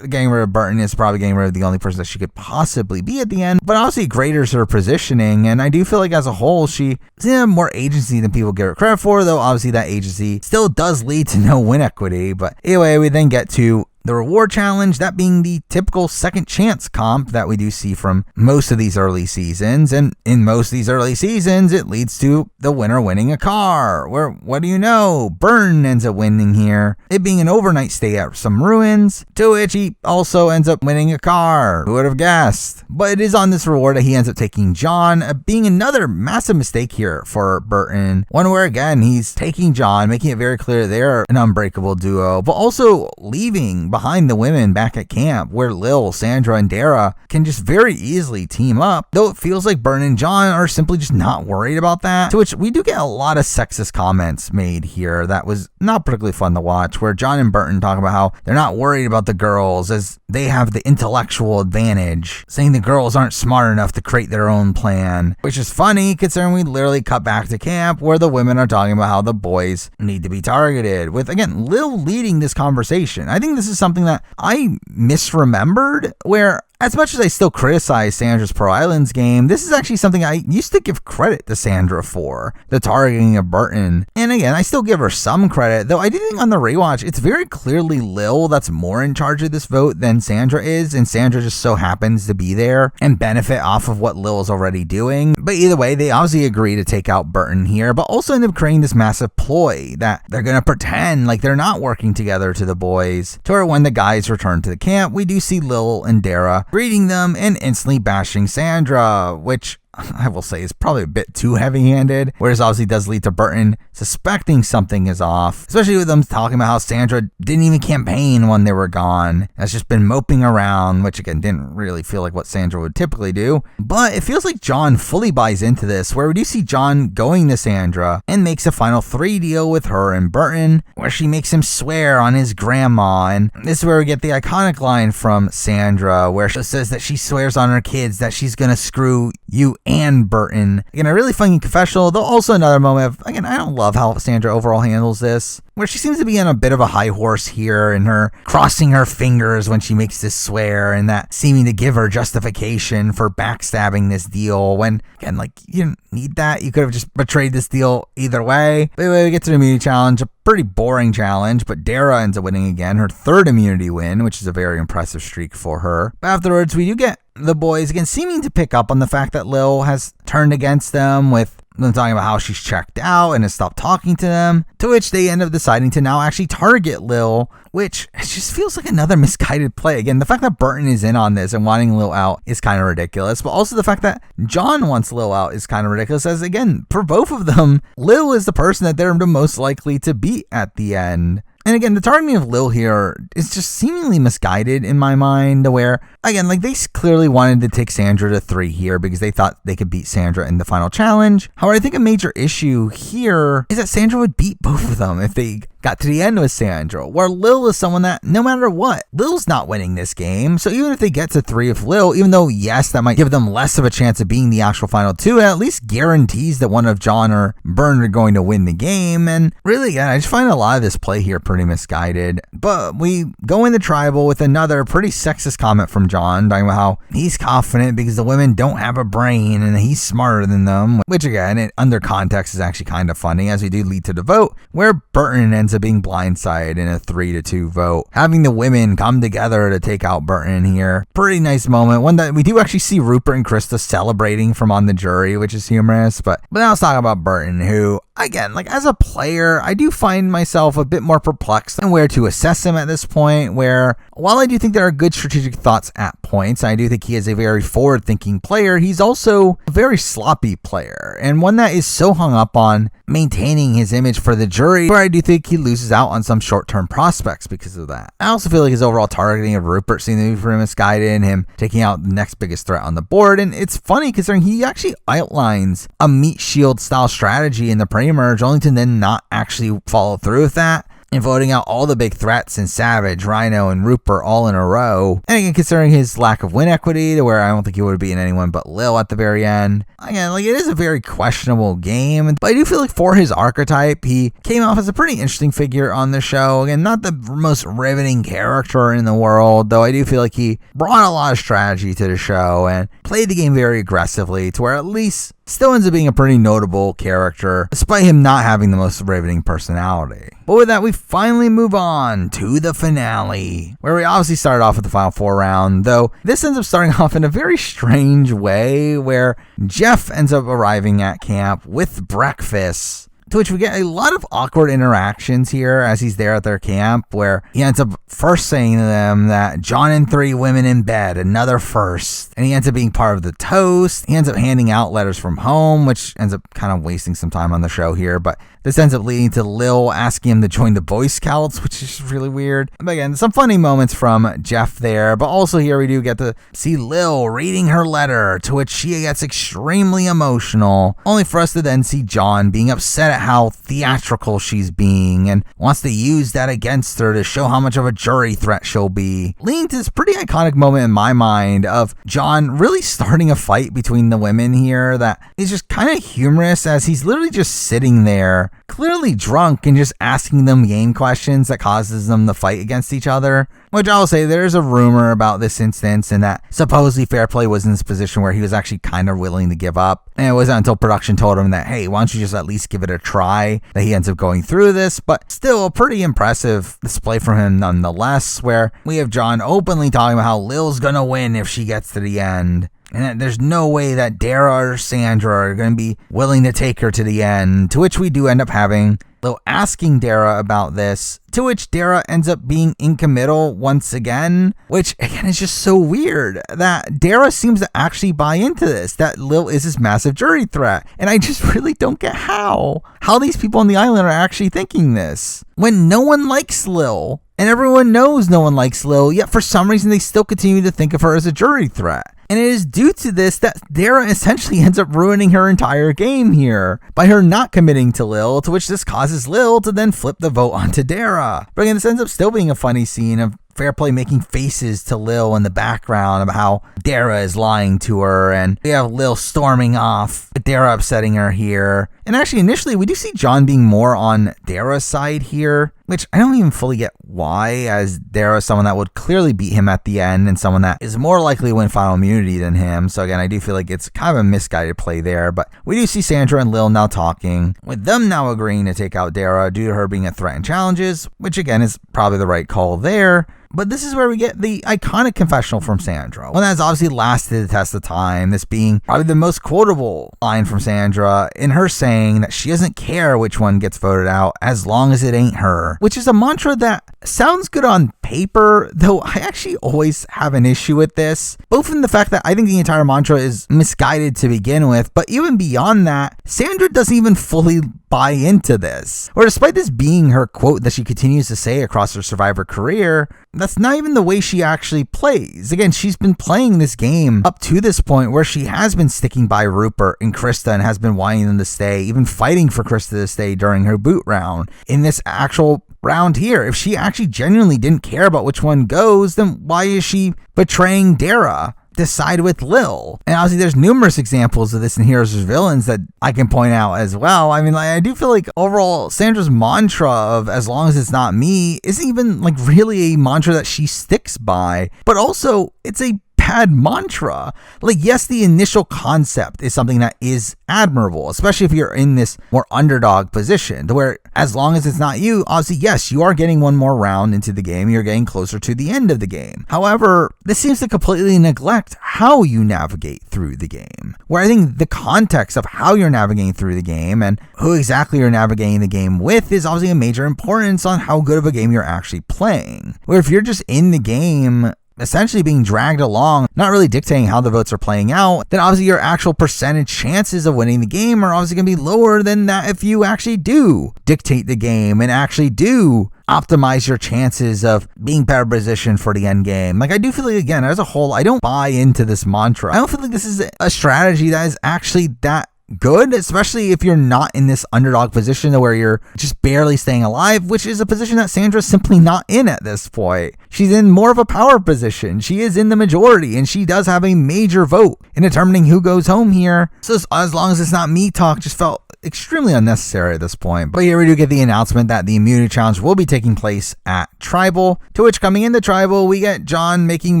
getting rid of Burton is probably getting rid of the only person that she could possibly be at the end, but obviously greaters her positioning, and I do feel like as a whole she has more agency than people give her credit for, though obviously that agency still does lead to no win equity. But anyway, we then get to the reward challenge, that being the typical second chance comp that we do see from most of these early seasons. And in most of these early seasons, it leads to the winner winning a car, where, what do you know, Burton ends up winning here, it being an overnight stay at some ruins, to which he also ends up winning a car. Who would have guessed? But it is on this reward that he ends up taking John, being another massive mistake here for Burton. One where, again, he's taking John, making it very clear they're an unbreakable duo, but also leaving behind the women back at camp, where Lil, Sandra, and Dara can just very easily team up, though it feels like Burton and John are simply just not worried about that, to which we do get a lot of sexist comments made here that was not particularly fun to watch, where John and Burton talk about how they're not worried about the girls as they have the intellectual advantage, saying the girls aren't smart enough to create their own plan, which is funny considering we literally cut back to camp where the women are talking about how the boys need to be targeted, with, again, Lil leading this conversation. I think this is something that I misremembered, where as much as I still criticize Sandra's Pearl Islands game, this is actually something I used to give credit to Sandra for, the targeting of Burton. And again, I still give her some credit, though I do think on the rewatch, it's very clearly Lil that's more in charge of this vote than Sandra is, and Sandra just so happens to be there and benefit off of what Lil is already doing. But either way, they obviously agree to take out Burton here, but also end up creating this massive ploy that they're going to pretend like they're not working together to the boys, to where when the guys return to the camp, we do see Lil and Dara greeting them and instantly bashing Sandra, which I will say is probably a bit too heavy-handed, whereas obviously does lead to Burton suspecting something is off, especially with them talking about how Sandra didn't even campaign when they were gone, has just been moping around, which again didn't really feel like what Sandra would typically do. But it feels like John fully buys into this, where we do see John going to Sandra and makes a final 3 deal with her and Burton, where she makes him swear on his grandma, and this is where we get the iconic line from Sandra, where she says that she swears on her kids that she's gonna screw you and Burton. Again, a really funny confessional, though also another moment of, again, I don't love how Sandra overall handles this, where she seems to be on a bit of a high horse here, and her crossing her fingers when she makes this swear, and that seeming to give her justification for backstabbing this deal, when, again, you didn't need that. You could have just betrayed this deal either way. But anyway, we get to the immunity challenge, a pretty boring challenge, but Dara ends up winning again, her 3rd immunity win, which is a very impressive streak for her. But afterwards, we do get the boys, again, seeming to pick up on the fact that Lil has turned against them, with them talking about how she's checked out and has stopped talking to them, to which they end up deciding to now actually target Lil, which just feels like another misguided play. Again, the fact that Burton is in on this and wanting Lil out is kind of ridiculous, but also the fact that John wants Lil out is kind of ridiculous, as again, for both of them, Lil is the person that they're the most likely to beat at the end. And again, the targeting of Lil here is just seemingly misguided in my mind, where, again, they clearly wanted to take Sandra to 3 here because they thought they could beat Sandra in the final challenge. However, I think a major issue here is that Sandra would beat both of them if they got to the end with Sandra, where Lil is someone that no matter what, Lil's not winning this game. So even if they get to 3 with Lil, even though yes, that might give them less of a chance of being the actual final 2, it at least guarantees that one of John or Byrne are going to win the game. And really, again, I just find a lot of this play here pretty misguided. But we go into tribal with another pretty sexist comment from John, talking about how he's confident because the women don't have a brain and he's smarter than them, which again, under context is actually kind of funny, as we do lead to the vote, where Burton ends up being blindsided in a 3-2 vote, having the women come together to take out Burton here. Pretty nice moment, one that we do actually see Rupert and Krista celebrating from on the jury, which is humorous. But now let's talk about Burton, who, again, like as a player, I do find myself a bit more perplexed on where to assess him at this point, where while I do think there are good strategic thoughts at points, I do think he is a very forward-thinking player, he's also a very sloppy player, and one that is so hung up on maintaining his image for the jury, where I do think he loses out on some short-term prospects because of that. I also feel like his overall targeting of Rupert seemed to be pretty misguided, him taking out the next biggest threat on the board, and it's funny considering he actually outlines a meat shield style strategy in the pre-merge, only to then not actually follow through with that, and voting out all the big threats in Savage, Rhino, and Rupert all in a row. And again, considering his lack of win equity, to where I don't think he would have beaten anyone but Lil at the very end. Again, like, it is a very questionable game, but I do feel like for his archetype, he came off as a pretty interesting figure on the show. Again, not the most riveting character in the world, though I do feel like he brought a lot of strategy to the show and played the game very aggressively, to where at least still ends up being a pretty notable character, despite him not having the most riveting personality. But with that, we finally move on to the finale, where we obviously started off with the final 4 round, though this ends up starting off in a very strange way, where Jeff ends up arriving at camp with breakfast, to which we get a lot of awkward interactions here as he's there at their camp, where he ends up first saying to them that John and 3 women in bed, another first, and he ends up being part of the toast. He ends up handing out letters from home, which ends up kind of wasting some time on the show here, but this ends up leading to Lil asking him to join the Boy Scouts, which is really weird. But again, some funny moments from Jeff there, but also here we do get to see Lil reading her letter, to which she gets extremely emotional, only for us to then see John being upset at how theatrical she's being and wants to use that against her to show how much of a jury threat she'll be, leading to this pretty iconic moment in my mind of John really starting a fight between the women here that is just kind of humorous, as he's literally just sitting there clearly drunk and just asking them game questions that causes them to fight against each other. Which I will say, there's a rumor about this instance, and that supposedly Fair Play was in this position where he was actually kind of willing to give up. And it wasn't until production told him that, hey, why don't you just at least give it a try, that he ends up going through this. But still a pretty impressive display from him nonetheless, where we have John openly talking about how Lil's gonna win if she gets to the end, and that there's no way that Dara or Sandra are going to be willing to take her to the end, to which we do end up having Lil asking Dara about this, to which Dara ends up being in committal once again, which again is just so weird that Dara seems to actually buy into this, that Lil is this massive jury threat, and I just really don't get how these people on the island are actually thinking this, when no one likes Lil, and everyone knows no one likes Lil, yet for some reason they still continue to think of her as a jury threat. And it is due to this that Dara essentially ends up ruining her entire game here by her not committing to Lil, to which this causes Lil to then flip the vote onto Dara. But again, this ends up still being a funny scene of Fair Play making faces to Lil in the background about how Dara is lying to her, and we have Lil storming off, but Dara upsetting her here. And actually, initially, we do see John being more on Dara's side here, which I don't even fully get why, as Dara is someone that would clearly beat him at the end and someone that is more likely to win final immunity than him. So again, I do feel like it's kind of a misguided play there, but we do see Sandra and Lil now talking, with them now agreeing to take out Dara due to her being a threat in challenges, which again is probably the right call there. But this is where we get the iconic confessional from Sandra, one that's obviously lasted the test of time, this being probably the most quotable line from Sandra, in her saying that she doesn't care which one gets voted out as long as it ain't her, which is a mantra that sounds good on paper, though I actually always have an issue with this, both in the fact that I think the entire mantra is misguided to begin with, but even beyond that, Sandra doesn't even fully buy into this, or despite this being her quote that she continues to say across her Survivor career, that's not even the way she actually plays. Again, she's been playing this game up to this point where she has been sticking by Rupert and Krista and has been wanting them to stay, even fighting for Krista to stay during her boot round in this actual round here. If she actually genuinely didn't care about which one goes, then why is she betraying Dara to side with Lil? And obviously there's numerous examples of this in Heroes vs. Villains that I can point out as well. I mean, like, I do feel like overall Sandra's mantra of as long as it's not me isn't even like really a mantra that she sticks by, but also it's a bad mantra. Like, yes, the initial concept is something that is admirable, especially if you're in this more underdog position, to where as long as it's not you, obviously, yes, you are getting one more round into the game, you're getting closer to the end of the game. However, this seems to completely neglect how you navigate through the game, where I think the context of how you're navigating through the game and who exactly you're navigating the game with is obviously a major importance on how good of a game you're actually playing. Where if you're just in the game essentially being dragged along, not really dictating how the votes are playing out, then obviously your actual percentage chances of winning the game are obviously going to be lower than that if you actually do dictate the game and actually do optimize your chances of being better positioned for the end game. Like, I do feel like, again, as a whole, I don't buy into this mantra. I don't feel like this is a strategy that is actually that good, especially if you're not in this underdog position where you're just barely staying alive, which is a position that Sandra's simply not in at this point. She's in more of a power position. She is in the majority, and she does have a major vote in determining who goes home here. So as long as it's not me talk, just felt extremely unnecessary at this point. But here we do get the announcement that the immunity challenge will be taking place at Tribal, to which coming into Tribal, we get John making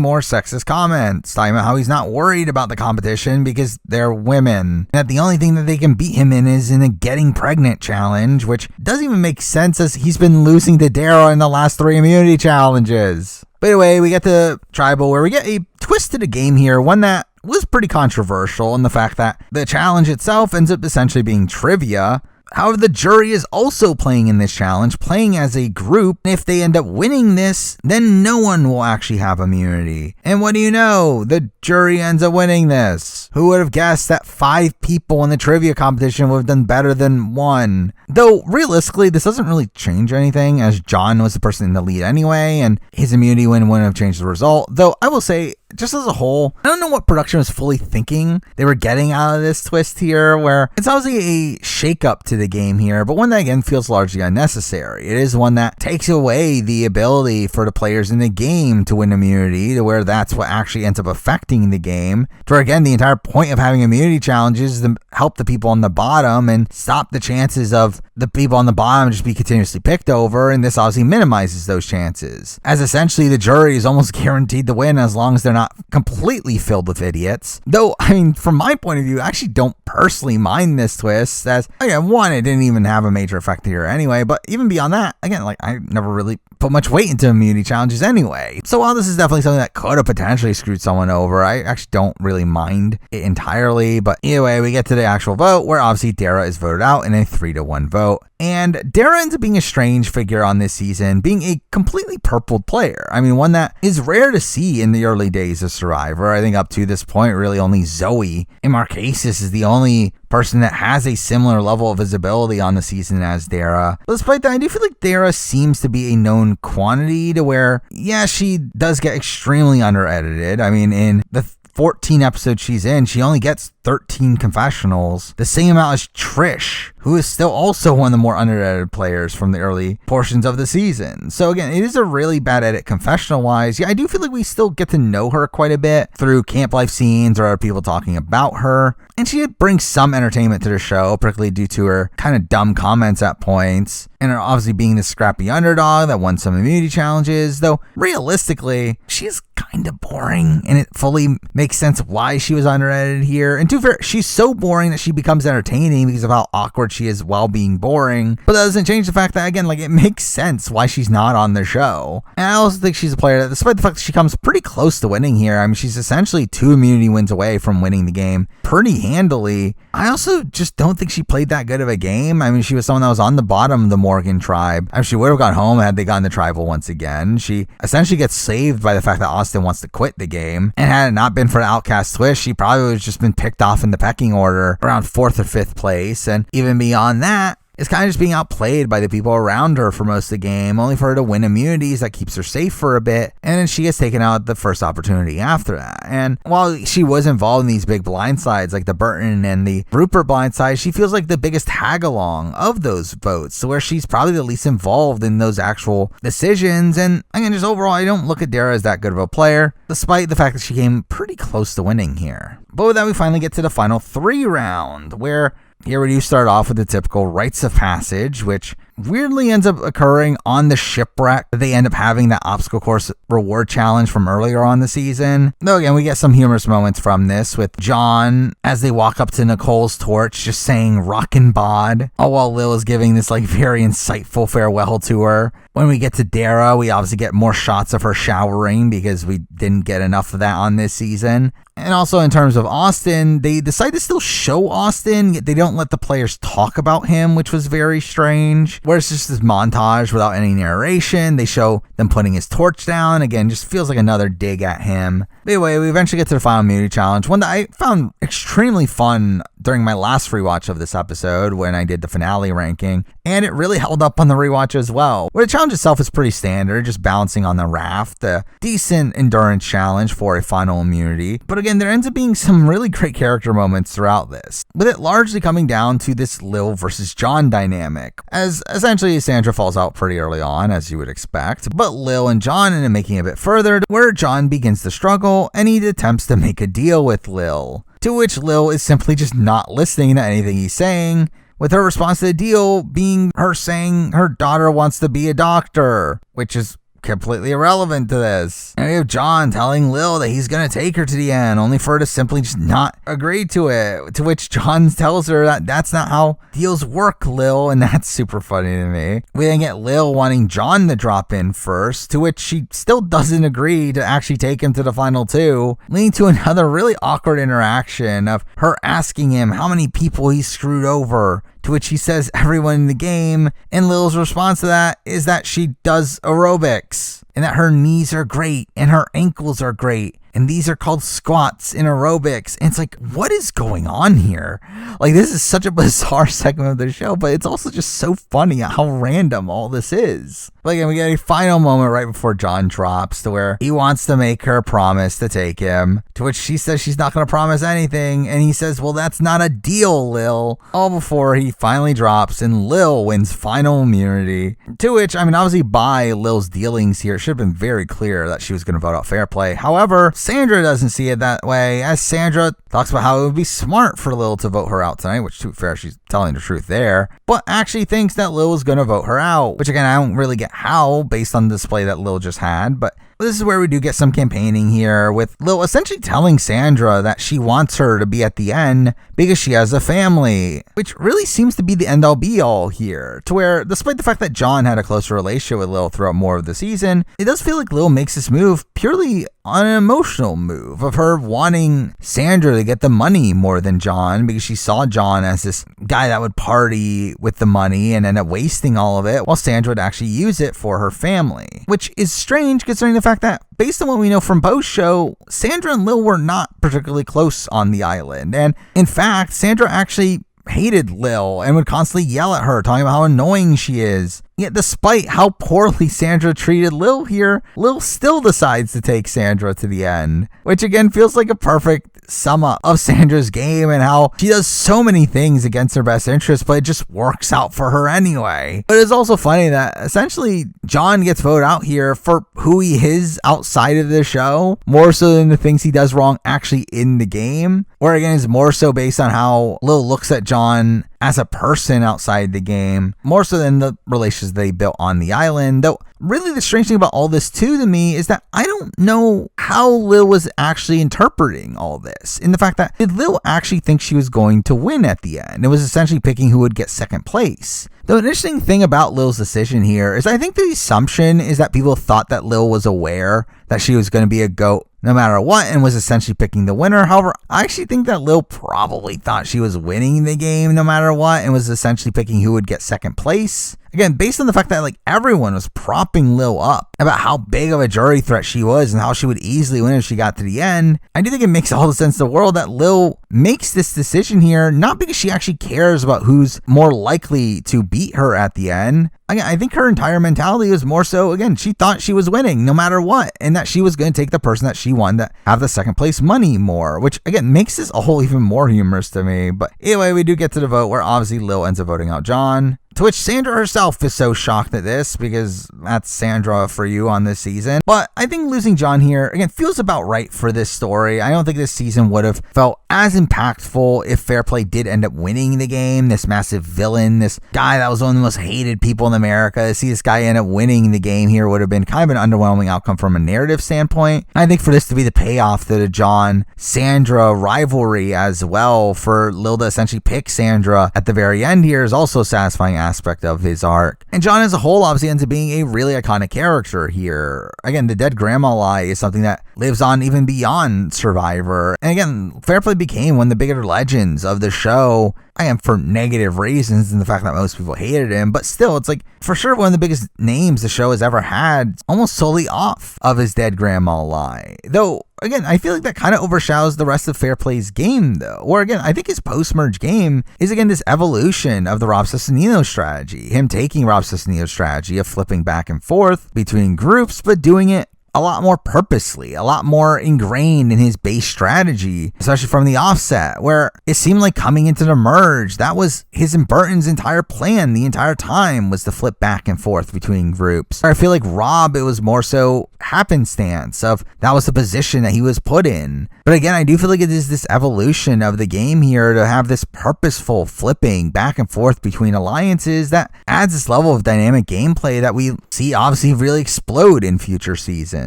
more sexist comments, talking about how he's not worried about the competition because they're women, and that the only thing that they can beat him in is in a getting pregnant challenge, which doesn't even make sense as he's been losing to Daryl in the last 3 immunity challenges. But anyway, we get to Tribal, where we get a twist to the game here, one that was pretty controversial in the fact that the challenge itself ends up essentially being trivia. However, the jury is also playing in this challenge, playing as a group. If they end up winning this, then no one will actually have immunity. And what do you know? The jury ends up winning this. Who would have guessed that 5 people in the trivia competition would have done better than 1? Though, realistically, this doesn't really change anything, as John was the person in the lead anyway, and his immunity win wouldn't have changed the result. Though, I will say, just as a whole, I don't know what production was fully thinking they were getting out of this twist here, where it's obviously a shakeup to the game here, but one that again feels largely unnecessary. It is one that takes away the ability for the players in the game to win immunity, to where that's what actually ends up affecting the game. For again, the entire point of having immunity challenges is to help the people on the bottom and stop the chances of the people on the bottom just be continuously picked over, and this obviously minimizes those chances, as essentially the jury is almost guaranteed to win as long as they're not completely filled with idiots. Though, I mean, from my point of view, I actually don't personally mind this twist, as, again, one, it didn't even have a major effect here anyway, but even beyond that, again, like, I never really put much weight into immunity challenges anyway. So while this is definitely something that could have potentially screwed someone over, I actually don't really mind it entirely. But anyway, we get to the actual vote, where obviously Dara is voted out in a 3-1 vote. And Dara ends up being a strange figure on this season, being a completely purpled player. I mean, one that is rare to see in the early days of Survivor. I think up to this point, really only Zoe and Marquesas is the only person that has a similar level of visibility on the season as Dara. But despite that, I do feel like Dara seems to be a known quantity, to where, yeah, she does get extremely under-edited. I mean, in the 14 episodes she's in, she only gets 13 confessionals, the same amount as Trish, who is still also one of the more under-edited players from the early portions of the season. So again, it is a really bad edit confessional-wise. Yeah, I do feel like we still get to know her quite a bit through camp life scenes or other people talking about her. And she brings some entertainment to the show, particularly due to her kind of dumb comments at points, and her obviously being this scrappy underdog that won some immunity challenges. Though realistically, she's kind of boring, and it fully makes sense why she was under-edited here. And to be fair, she's so boring that she becomes entertaining because of how awkward she is while being boring. But that doesn't change the fact that, again, like, it makes sense why she's not on the show. And I also think she's a player that, despite the fact that she comes pretty close to winning here, I mean, she's essentially 2 immunity wins away from winning the game pretty handily. I also just don't think she played that good of a game. I mean, she was someone that was on the bottom of the Morgan tribe. I mean, she would have gone home had they gotten the tribal once again. She essentially gets saved by the fact that Austin wants to quit the game. And had it not been for the Outcast twist, she probably would have just been picked off in the pecking order around 4th or 5th place. And even beyond that, is kind of just being outplayed by the people around her for most of the game, only for her to win immunities that keeps her safe for a bit, and then she gets taken out at the first opportunity after that. And while she was involved in these big blindsides like the Burton and the Rupert blindside, she feels like the biggest tag-along of those votes, where she's probably the least involved in those actual decisions. And again, just overall, I don't look at Dara as that good of a player, despite the fact that she came pretty close to winning here. But with that, we finally get to the final 3 round, where here we do start off with the typical rites of passage, which weirdly ends up occurring on the shipwreck. They end up having that obstacle course reward challenge from earlier on the season. Though again, we get some humorous moments from this with John as they walk up to Nicole's torch just saying rockin' bod, all while Lil is giving this like very insightful farewell to her. When we get to Dara, we obviously get more shots of her showering because we didn't get enough of that on this season. And also in terms of Austin, they decide to still show Austin, yet they don't let the players talk about him, which was very strange. Where it's just this montage without any narration. They show them putting his torch down. Again, just feels like another dig at him. But anyway, we eventually get to the final immunity challenge, one that I found extremely fun during my last rewatch of this episode when I did the finale ranking, and it really held up on the rewatch as well. Where the challenge itself is pretty standard, just balancing on the raft, a decent endurance challenge for a final immunity. But again, there ends up being some really great character moments throughout this, with it largely coming down to this Lil versus John dynamic, as essentially Sandra falls out pretty early on, as you would expect, but Lil and John end up making it a bit further, where John begins to struggle, and he attempts to make a deal with Lil, to which Lil is simply just not listening to anything he's saying, with her response to the deal being her saying her daughter wants to be a doctor, which is completely irrelevant to this. And we have John telling Lil that he's going to take her to the end, only for her to simply just not agree to it, to which John tells her that that's not how deals work, Lil, and that's super funny to me. We then get Lil wanting John to drop in first, to which she still doesn't agree to actually take him to the final 2, leading to another really awkward interaction of her asking him how many people he screwed over, to which he says everyone in the game, and Lil's response to that is that she does aerobics, and that her knees are great, and her ankles are great, and these are called squats in aerobics. And it's like, what is going on here? Like, this is such a bizarre segment of the show, but it's also just so funny how random all this is. But again, we get a final moment right before John drops, to where he wants to make her promise to take him, to which she says she's not going to promise anything, and he says, well, that's not a deal, Lil, all before he finally drops and Lil wins final immunity. To which, I mean, obviously by Lil's dealings here, it should have been very clear that she was going to vote out fair play. However, Sandra doesn't see it that way, as Sandra talks about how it would be smart for Lil to vote her out tonight, which, to be fair, she's telling the truth there, but actually thinks that Lil is going to vote her out, which again, I don't really get how, based on the display that Lil just had, but this is where we do get some campaigning here, with Lil essentially telling Sandra that she wants her to be at the end because she has a family, which really seems to be the end-all be-all here, to where, despite the fact that John had a closer relationship with Lil throughout more of the season, it does feel like Lil makes this move purely on an emotional move of her wanting Sandra to get the money more than John, because she saw John as this guy that would party with the money and end up wasting all of it, while Sandra would actually use it for her family, which is strange considering the fact that, based on what we know from Bo's show, Sandra and Lil were not particularly close on the island, and in fact, Sandra actually hated Lil and would constantly yell at her, talking about how annoying she is. Yet despite how poorly Sandra treated Lil here, Lil still decides to take Sandra to the end, which again feels like a perfect sum up of Sandra's game and how she does so many things against her best interest, but it just works out for her anyway. But it's also funny that essentially John gets voted out here for who he is outside of the show, more so than the things he does wrong actually in the game, where again is more so based on how Lil looks at John as a person outside the game, more so than the relations they built on the island. Though really the strange thing about all this too to me is that I don't know how Lil was actually interpreting all this, in the fact that, did Lil actually think she was going to win at the end? It was essentially picking who would get second place. Though an interesting thing about Lil's decision here is I think the assumption is that people thought that Lil was aware that she was going to be a GOAT no matter what and was essentially picking the winner. However, I actually think that Lil probably thought she was winning the game no matter what and was essentially picking who would get second place. again, based on the fact that like everyone was propping Lil up about how big of a jury threat she was and how she would easily win if she got to the end, I do think it makes all the sense in the world that Lil makes this decision here, not because she actually cares about who's more likely to beat her at the end. Again, I think her entire mentality was more so, again, she thought she was winning no matter what, and that she was going to take the person that she won to have the second place money more, which again makes this all even more humorous to me. But anyway, we do get to the vote where obviously Lil ends up voting out John. To which Sandra herself is so shocked at this, because that's Sandra for you on this season. But I think losing John here, again, feels about right for this story. I don't think this season would have felt as impactful if Fair Play did end up winning the game. This massive villain, this guy that was one of the most hated people in America, to see this guy end up winning the game here would have been kind of an underwhelming outcome from a narrative standpoint. I think for this to be the payoff to the John-Sandra rivalry as well, for Lil to essentially pick Sandra at the very end here, is also satisfying aspect of his arc. And John as a whole obviously ends up being a really iconic character here. Again, the dead grandma lie is something that lives on even beyond Survivor. And again, Fair Play became one of the bigger legends of the show, again, for negative reasons and the fact that most people hated him, but still, it's like for sure one of the biggest names the show has ever had, almost solely off of his dead grandma lie. Though, again, I feel like that kind of overshadows the rest of Fair Play's game, though. Or again, I think his post-merge game is, again, this evolution of the Rob Cesternino strategy. Him taking Rob Cesternino's strategy of flipping back and forth between groups, but doing it a lot more purposely, a lot more ingrained in his base strategy, especially from the offset, where it seemed like coming into the merge, that was his and Burton's entire plan the entire time, was to flip back and forth between groups. I feel like Rob, it was more so happenstance of that was the position that he was put in. But again, I do feel like it is this evolution of the game here to have this purposeful flipping back and forth between alliances that adds this level of dynamic gameplay that we see obviously really explode in future seasons.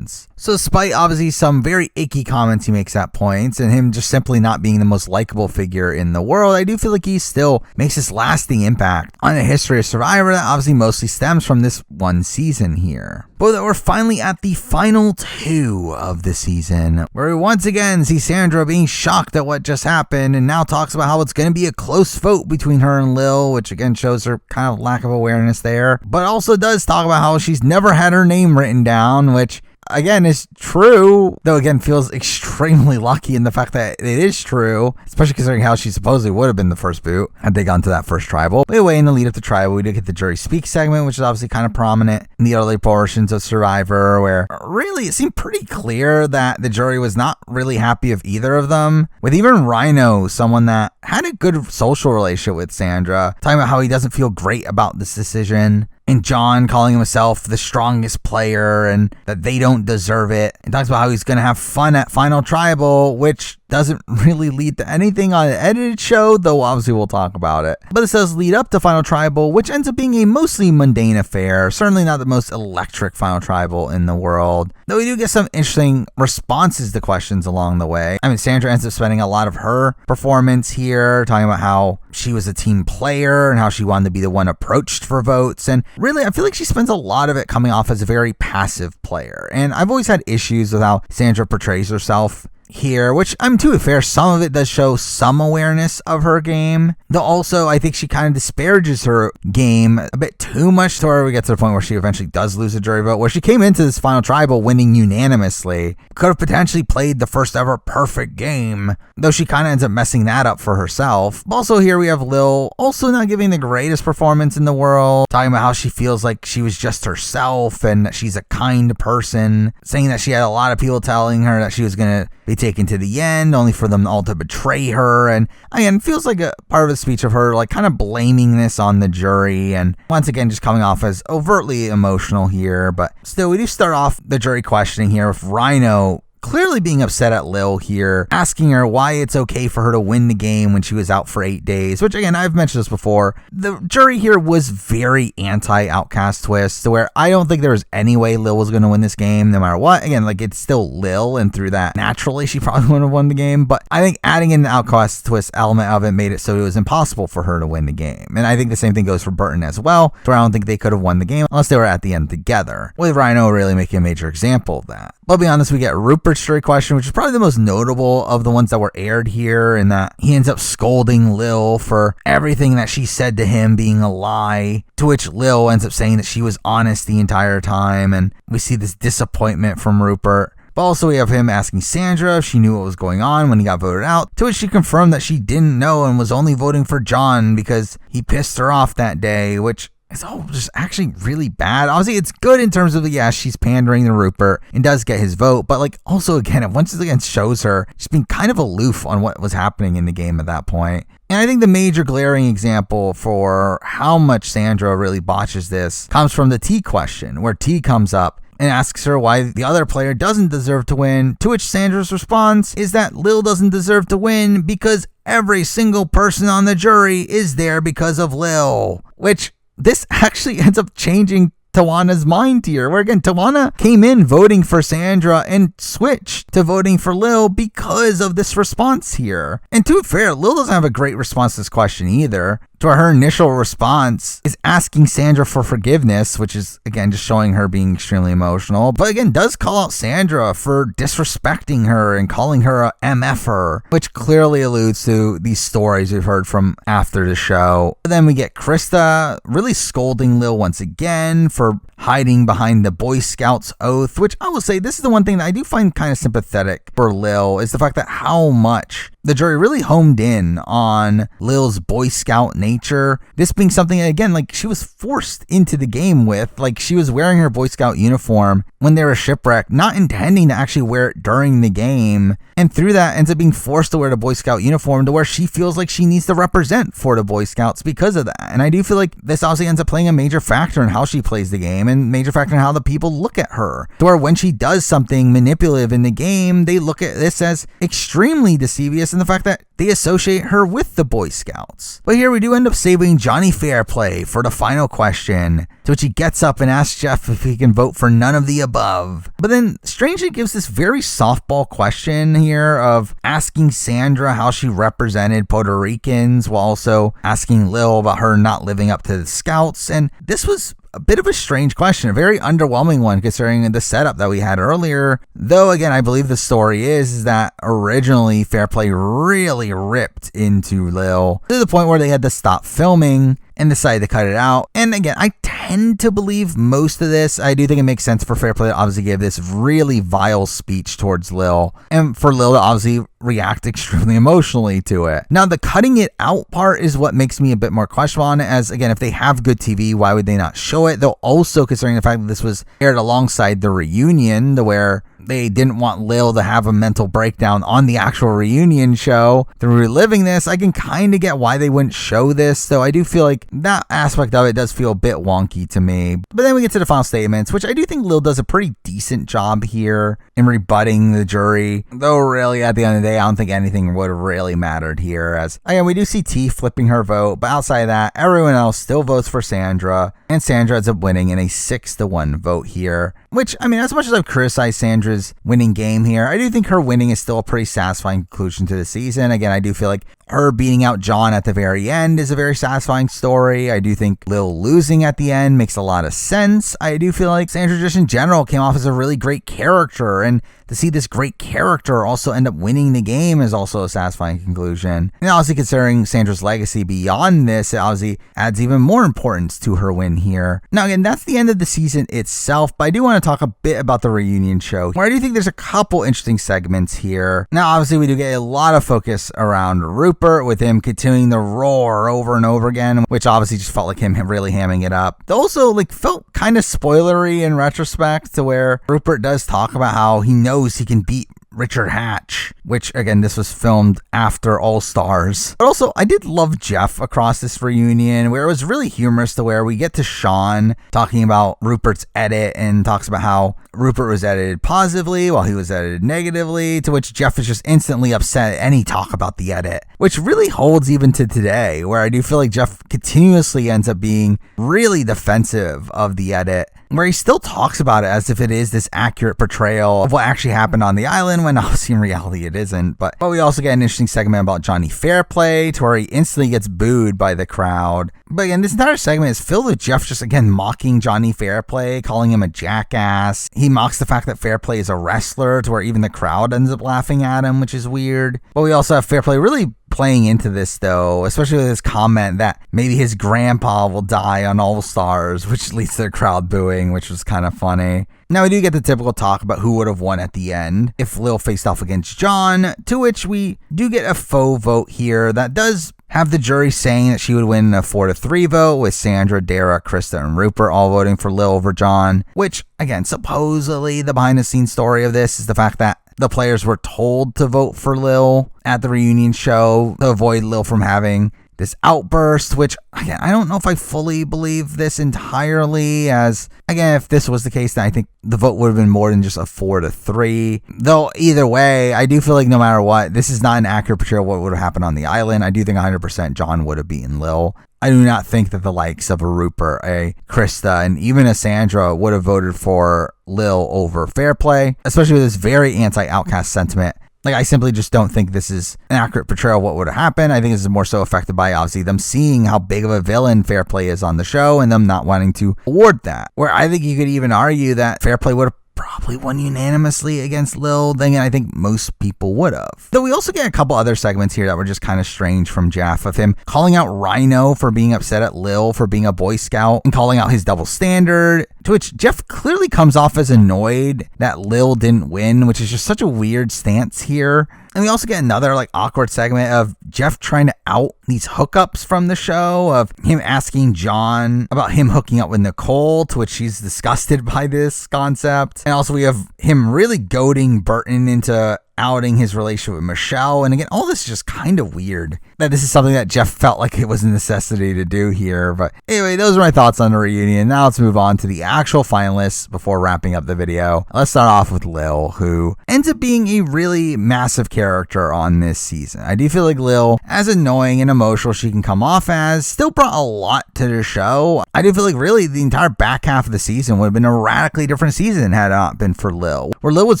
So despite obviously some very icky comments he makes at points and him just simply not being the most likable figure in the world, I do feel like he still makes this lasting impact on the history of Survivor that obviously mostly stems from this one season here. But we're finally at the final 2 of the season, where we once again see Sandra being shocked at what just happened and now talks about how it's going to be a close vote between her and Lil, which again shows her kind of lack of awareness there, but also does talk about how she's never had her name written down, which again is true, though again feels extremely lucky in the fact that it is true, especially considering how she supposedly would have been the first boot had they gone to that first tribal. But anyway, in the lead up to tribal, we did get the jury speak segment, which is obviously kind of prominent in the early portions of Survivor, where really it seemed pretty clear that the jury was not really happy of either of them, with even Rhino, someone that had a good social relationship with Sandra, talking about how he doesn't feel great about this decision, and John calling himself the strongest player and that they don't deserve it, and talks about how he's going to have fun at Final Tribal, which doesn't really lead to anything on an edited show, though obviously we'll talk about it. But this does lead up to Final Tribal, which ends up being a mostly mundane affair, certainly not the most electric Final Tribal in the world, though we do get some interesting responses to questions along the way. I mean, Sandra ends up spending a lot of her performance here talking about how she was a team player and how she wanted to be the one approached for votes, and really I feel like she spends a lot of it coming off as a very passive player, and I've always had issues with how Sandra portrays herself here, which I'm to be fair, some of it does show some awareness of her game, though also I think she kind of disparages her game a bit too much to where we get to the point where she eventually does lose a jury vote, where she came into this Final Tribal winning unanimously, could have potentially played the first ever perfect game, though she kind of ends up messing that up for herself. Also here we have Lil also not giving the greatest performance in the world, talking about how she feels like she was just herself and that she's a kind person, saying that she had a lot of people telling her that she was going to be taken to the end, only for them all to betray her, and again, feels like a part of a speech of her like kind of blaming this on the jury, and once again just coming off as overtly emotional here. But still, we do start off the jury questioning here with Rhino clearly being upset at Lil here, asking her why it's okay for her to win the game when she was out for 8 days, which again, I've mentioned this before. The jury here was very anti-Outcast twist, to where I don't think there was any way Lil was going to win this game no matter what. Again, like it's still Lil, and through that, naturally, she probably wouldn't have won the game, but I think adding in the Outcast twist element of it made it so it was impossible for her to win the game. And I think the same thing goes for Burton as well, where I don't think they could have won the game unless they were at the end together, with Rhino really making a major example of that. But beyond this, we get Rupert Rupert's jury question, which is probably the most notable of the ones that were aired here, in that he ends up scolding Lil for everything that she said to him being a lie, to which Lil ends up saying that she was honest the entire time, and we see this disappointment from Rupert. But also we have him asking Sandra if she knew what was going on when he got voted out, to which she confirmed that she didn't know and was only voting for John because he pissed her off that day, which is all just actually really bad. Obviously, it's good in terms of, yeah, she's pandering to Rupert and does get his vote, but like also again, it once again shows her just being kind of aloof on what was happening in the game at that point. And I think the major glaring example for how much Sandra really botches this comes from the T question, where T comes up and asks her why the other player doesn't deserve to win, to which Sandra's response is that Lil doesn't deserve to win because every single person on the jury is there because of Lil, which this actually ends up changing Tawana's mind here, where again, Tawana came in voting for Sandra and switched to voting for Lil because of this response here. And to be fair, Lil doesn't have a great response to this question either. To her initial response is asking Sandra for forgiveness, which is again just showing her being extremely emotional, but again does call out Sandra for disrespecting her and calling her a MFer, which clearly alludes to these stories we've heard from after the show. And then we get Krista really scolding Lil once again for hiding behind the Boy Scouts oath, which I will say this is the one thing that I do find kind of sympathetic for Lil, is the fact that how much the jury really homed in on Lil's Boy Scout nature. This being something, again, like she was forced into the game with, like she was wearing her Boy Scout uniform when they were shipwrecked, not intending to actually wear it during the game. And through that ends up being forced to wear the Boy Scout uniform to where she feels like she needs to represent for the Boy Scouts because of that. And I do feel like this obviously ends up playing a major factor in how she plays the game and major factor in how the people look at her. To where when she does something manipulative in the game, they look at this as extremely deceivious in the fact that they associate her with the Boy Scouts. But here we do end up saving Johnny Fairplay for the final question, to which he gets up and asks Jeff if he can vote for none of the above. But then strangely gives this very softball question here of asking Sandra how she represented Puerto Ricans while also asking Lil about her not living up to the Scouts. And this was a bit of a strange question, a very underwhelming one considering the setup that we had earlier. Though again, I believe the story is that originally Fairplay really ripped into Lil to the point where they had to stop filming and decided to cut it out. And again, I tend to believe most of this. I do think it makes sense for Fairplay to obviously give this really vile speech towards Lil, and for Lil to obviously react extremely emotionally to it. Now, the cutting it out part is what makes me a bit more questionable on it, as again, if they have good TV, why would they not show it? Though also considering the fact that this was aired alongside the reunion, to where they didn't want Lil to have a mental breakdown on the actual reunion show through reliving this, I can kind of get why they wouldn't show this, though I do feel like that aspect of it does feel a bit wonky to me. But then we get to the final statements, which I do think Lil does a pretty decent job here in rebutting the jury, though really at the end of the day, I don't think anything would have really mattered here, as again, we do see T flipping her vote, but outside of that, everyone else still votes for Sandra, and Sandra ends up winning in a 6-1 vote here, which, I mean, as much as I've criticized Sandra's winning game here, I do think her winning is still a pretty satisfying conclusion to the season. Again, I do feel like her beating out John at the very end is a very satisfying story. I do think Lil losing at the end makes a lot of sense. I do feel like Sandra just in general came off as a really great character, and to see this great character also end up winning the game is also a satisfying conclusion. And obviously considering Sandra's legacy beyond this, it obviously adds even more importance to her win here. Now again, that's the end of the season itself, but I do want to talk a bit about the reunion show, where I do think there's a couple interesting segments here. Now obviously we do get a lot of focus around Rupert, with him continuing the roar over and over again, which obviously just felt like him really hamming it up. It also like felt kind of spoilery in retrospect, to where Rupert does talk about how he knows he can beat Richard Hatch, which again, this was filmed after All Stars. But also, I did love Jeff across this reunion, where it was really humorous, to where we get to Sean talking about Rupert's edit and talks about how Rupert was edited positively while he was edited negatively, to which Jeff is just instantly upset at any talk about the edit, which really holds even to today, where I do feel like Jeff continuously ends up being really defensive of the edit. where he still talks about it as if it is this accurate portrayal of what actually happened on the island, when obviously in reality it isn't. But we also get an interesting segment about Johnny Fairplay, to where he instantly gets booed by the crowd. But again, this entire segment is filled with Jeff just again mocking Johnny Fairplay, calling him a jackass. He mocks the fact that Fairplay is a wrestler, to where even the crowd ends up laughing at him, which is weird. But we also have Fairplay really playing into this, though, especially with his comment that maybe his grandpa will die on All Stars, which leads to the crowd booing, which was kind of funny. Now, we do get the typical talk about who would have won at the end if Lil faced off against John, to which we do get a faux vote here that does have the jury saying that she would win a 4-3 vote, with Sandra, Dara, Krista, and Rupert all voting for Lil over John, which, again, supposedly the behind-the-scenes story of this is the fact that the players were told to vote for Lil at the reunion show to avoid Lil from having this outburst, which, again, I don't know if I fully believe this entirely, as, again, if this was the case, then I think the vote would have been more than just a 4-3. Though, either way, I do feel like no matter what, this is not an accurate portrayal of what would have happened on the island. I do think 100% John would have beaten Lil. I do not think that the likes of a Rupert, a Krista, and even a Sandra would have voted for Lil over Fairplay, especially with this very anti-Outcast sentiment. Like, I simply just don't think this is an accurate portrayal of what would have happened. I think this is more so affected by, obviously, them seeing how big of a villain Fairplay is on the show and them not wanting to award that. Where I think you could even argue that Fairplay would have probably won unanimously against Lil, then I think most people would have. Though we also get a couple other segments here that were just kind of strange from Jeff, of him calling out Rhino for being upset at Lil for being a Boy Scout and calling out his double standard, to which Jeff clearly comes off as annoyed that Lil didn't win, which is just such a weird stance here. And we also get another awkward segment of Jeff trying to out these hookups from the show, of him asking John about him hooking up with Nicole, to which she's disgusted by this concept. And also we have him really goading Burton into outing his relationship with Michelle. And again, all this is just kind of weird that this is something that Jeff felt like it was a necessity to do here. But anyway, those are my thoughts on the reunion. Now let's move on to the actual finalists before wrapping up the video. Let's start off with Lil, who ends up being a really massive character on this season. I do feel like Lil, as annoying and emotional she can come off as, still brought a lot to the show. I do feel like really the entire back half of the season would have been a radically different season had it not been for Lil, where Lil was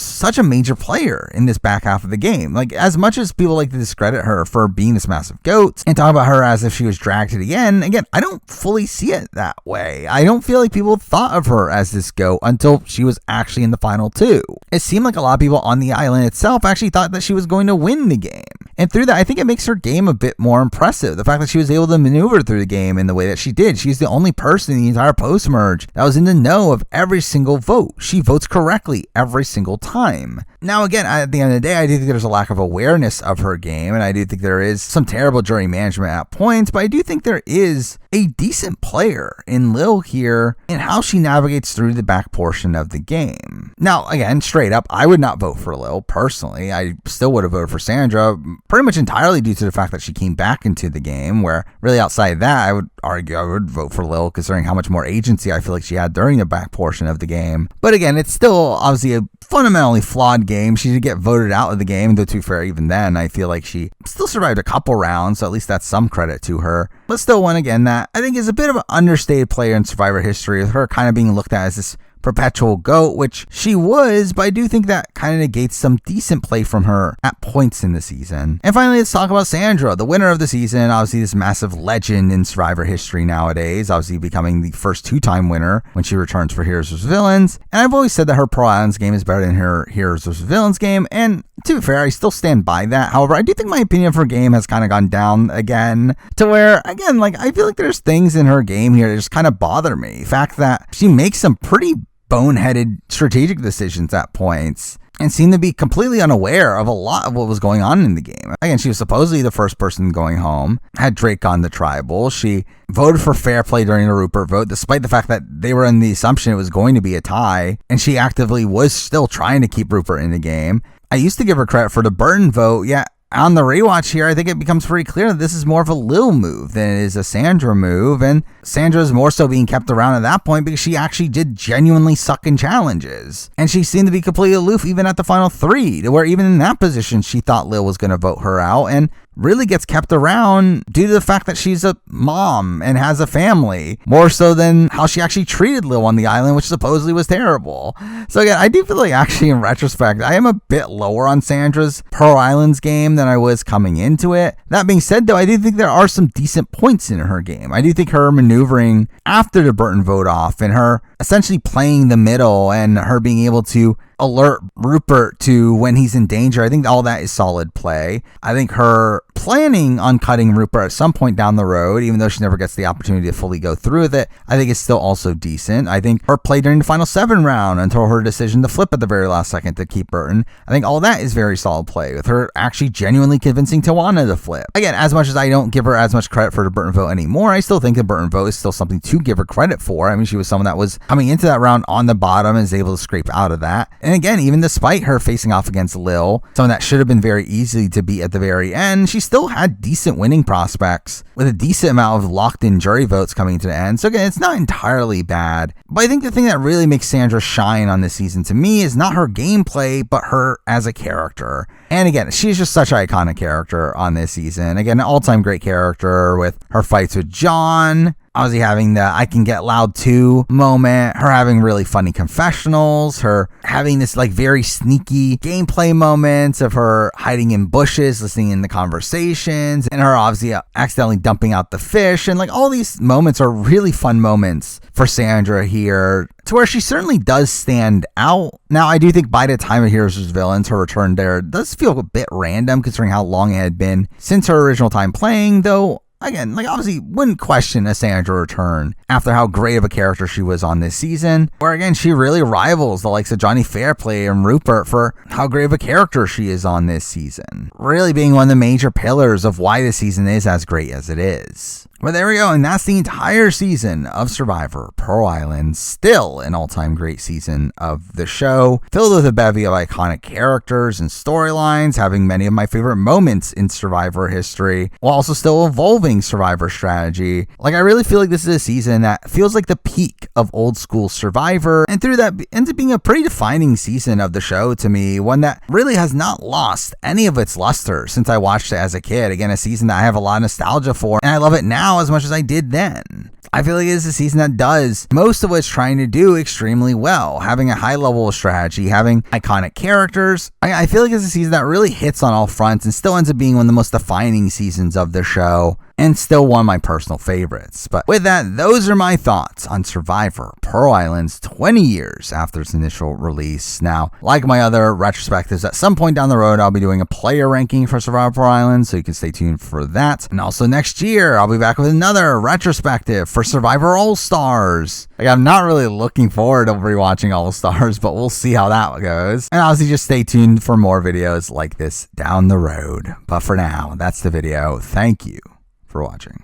such a major player in this back half of the game. Like, as much as people like to discredit her for being this massive GOAT and talk about her as if she was dragged to the end, again, I don't fully see it that way. I don't feel like people thought of her as this GOAT until she was actually in the final two. It seemed like a lot of people on the island itself actually thought that she was going to win the game. And through that, I think it makes her game a bit more impressive. The fact that she was able to maneuver through the game in the way that she did. She's the only person in the entire post-merge that was in the know of every single vote. She votes correctly every single time. Now, again, at the end of the day, I do think there's a lack of awareness of her game, and I do think there is some terrible jury management at points, but I do think there is a decent player in Lil here in how she navigates through the back portion of the game. Now, again, straight up, I would not vote for Lil personally. I still would have voted for Sandra, pretty much entirely due to the fact that she came back into the game, where really outside that, I would argue I would vote for Lil, considering how much more agency I feel like she had during the back portion of the game. But again, it's still obviously a fundamentally flawed game. She did get voted out of the game, though to be fair, even then, I feel like she still survived a couple rounds, so at least that's some credit to her. But still one, again, that I think is a bit of an understated player in Survivor history, with her kind of being looked at as this perpetual GOAT, which she was, but I do think that kind of negates some decent play from her at points in the season. And finally, let's talk about Sandra, the winner of the season, obviously this massive legend in Survivor history nowadays, obviously becoming the first two-time winner when she returns for Heroes vs. Villains. And I've always said that her Pearl Islands game is better than her Heroes vs. Villains game, and to be fair, I still stand by that. However, I do think my opinion of her game has kind of gone down again, to where, again, I feel like there's things in her game here that just kind of bother me. The fact that she makes some pretty boneheaded strategic decisions at points and seemed to be completely unaware of a lot of what was going on in the game. Again, she was supposedly the first person going home, had Drake on the tribal. She voted for fair play during the Rupert vote, despite the fact that they were in the assumption it was going to be a tie, and she actively was still trying to keep Rupert in the game. I used to give her credit for the Burton vote, yet on the rewatch here, I think it becomes pretty clear that this is more of a Lil move than it is a Sandra move, and Sandra is more so being kept around at that point because she actually did genuinely suck in challenges, and she seemed to be completely aloof even at the final three, to where even in that position she thought Lil was going to vote her out. And really gets kept around due to the fact that she's a mom and has a family, more so than how she actually treated Lil on the island, which supposedly was terrible. So again, I do feel like actually in retrospect, I am a bit lower on Sandra's Pearl Islands game than I was coming into it. That being said, though, I do think there are some decent points in her game. I do think her maneuvering after the Burton vote off and her essentially playing the middle and her being able to alert Rupert to when he's in danger, I think all that is solid play. I think her planning on cutting Rupert at some point down the road, even though she never gets the opportunity to fully go through with it, I think is still also decent. I think her play during the final 7 round until her decision to flip at the very last second to keep Burton, I think all that is very solid play, with her actually genuinely convincing Tawana to flip. Again, as much as I don't give her as much credit for the Burton vote anymore, I still think the Burton vote is still something to give her credit for. I mean, she was someone that was coming into that round on the bottom and is able to scrape out of that. And again, even despite her facing off against Lil, someone that should have been very easy to beat at the very end, she still had decent winning prospects with a decent amount of locked-in jury votes coming to the end. So again, it's not entirely bad. But I think the thing that really makes Sandra shine on this season to me is not her gameplay, but her as a character. And again, she's just such an iconic character on this season. Again, an all-time great character with her fights with John, obviously having the I can get loud too moment, her having really funny confessionals, her having this like very sneaky gameplay moments of her hiding in bushes, listening in the conversations, and her obviously accidentally dumping out the fish. And like all these moments are really fun moments for Sandra here, to where she certainly does stand out. Now, I do think by the time of Heroes vs. Villains, her return there does feel a bit random considering how long it had been since her original time playing, though. Again, like obviously wouldn't question a Sandra return after how great of a character she was on this season, where again, she really rivals the likes of Johnny Fairplay and Rupert for how great of a character she is on this season, really being one of the major pillars of why this season is as great as it is. But there we go, and that's the entire season of Survivor Pearl Island. Still an all-time great season of the show, filled with a bevy of iconic characters and storylines, having many of my favorite moments in Survivor history, while also still evolving Survivor strategy. Like, I really feel like this is a season that feels like the peak of old school Survivor, and through that ends up being a pretty defining season of the show to me, one that really has not lost any of its luster since I watched it as a kid. Again, a season that I have a lot of nostalgia for, and I love it now as much as I did then. I feel like it's a season that does most of what it's trying to do extremely well, having a high level of strategy, having iconic characters. I feel like it's a season that really hits on all fronts and still ends up being one of the most defining seasons of the show, and still one of my personal favorites. But with that, those are my thoughts on Survivor Pearl Island's 20 years after its initial release. Now, like my other retrospectives, at some point down the road, I'll be doing a player ranking for Survivor Pearl Island, so you can stay tuned for that. And also next year, I'll be back with another retrospective for Survivor All-Stars. Like, I'm not really looking forward to rewatching All-Stars, but we'll see how that goes. And obviously just stay tuned for more videos like this down the road. But for now, that's the video. Thank you for watching.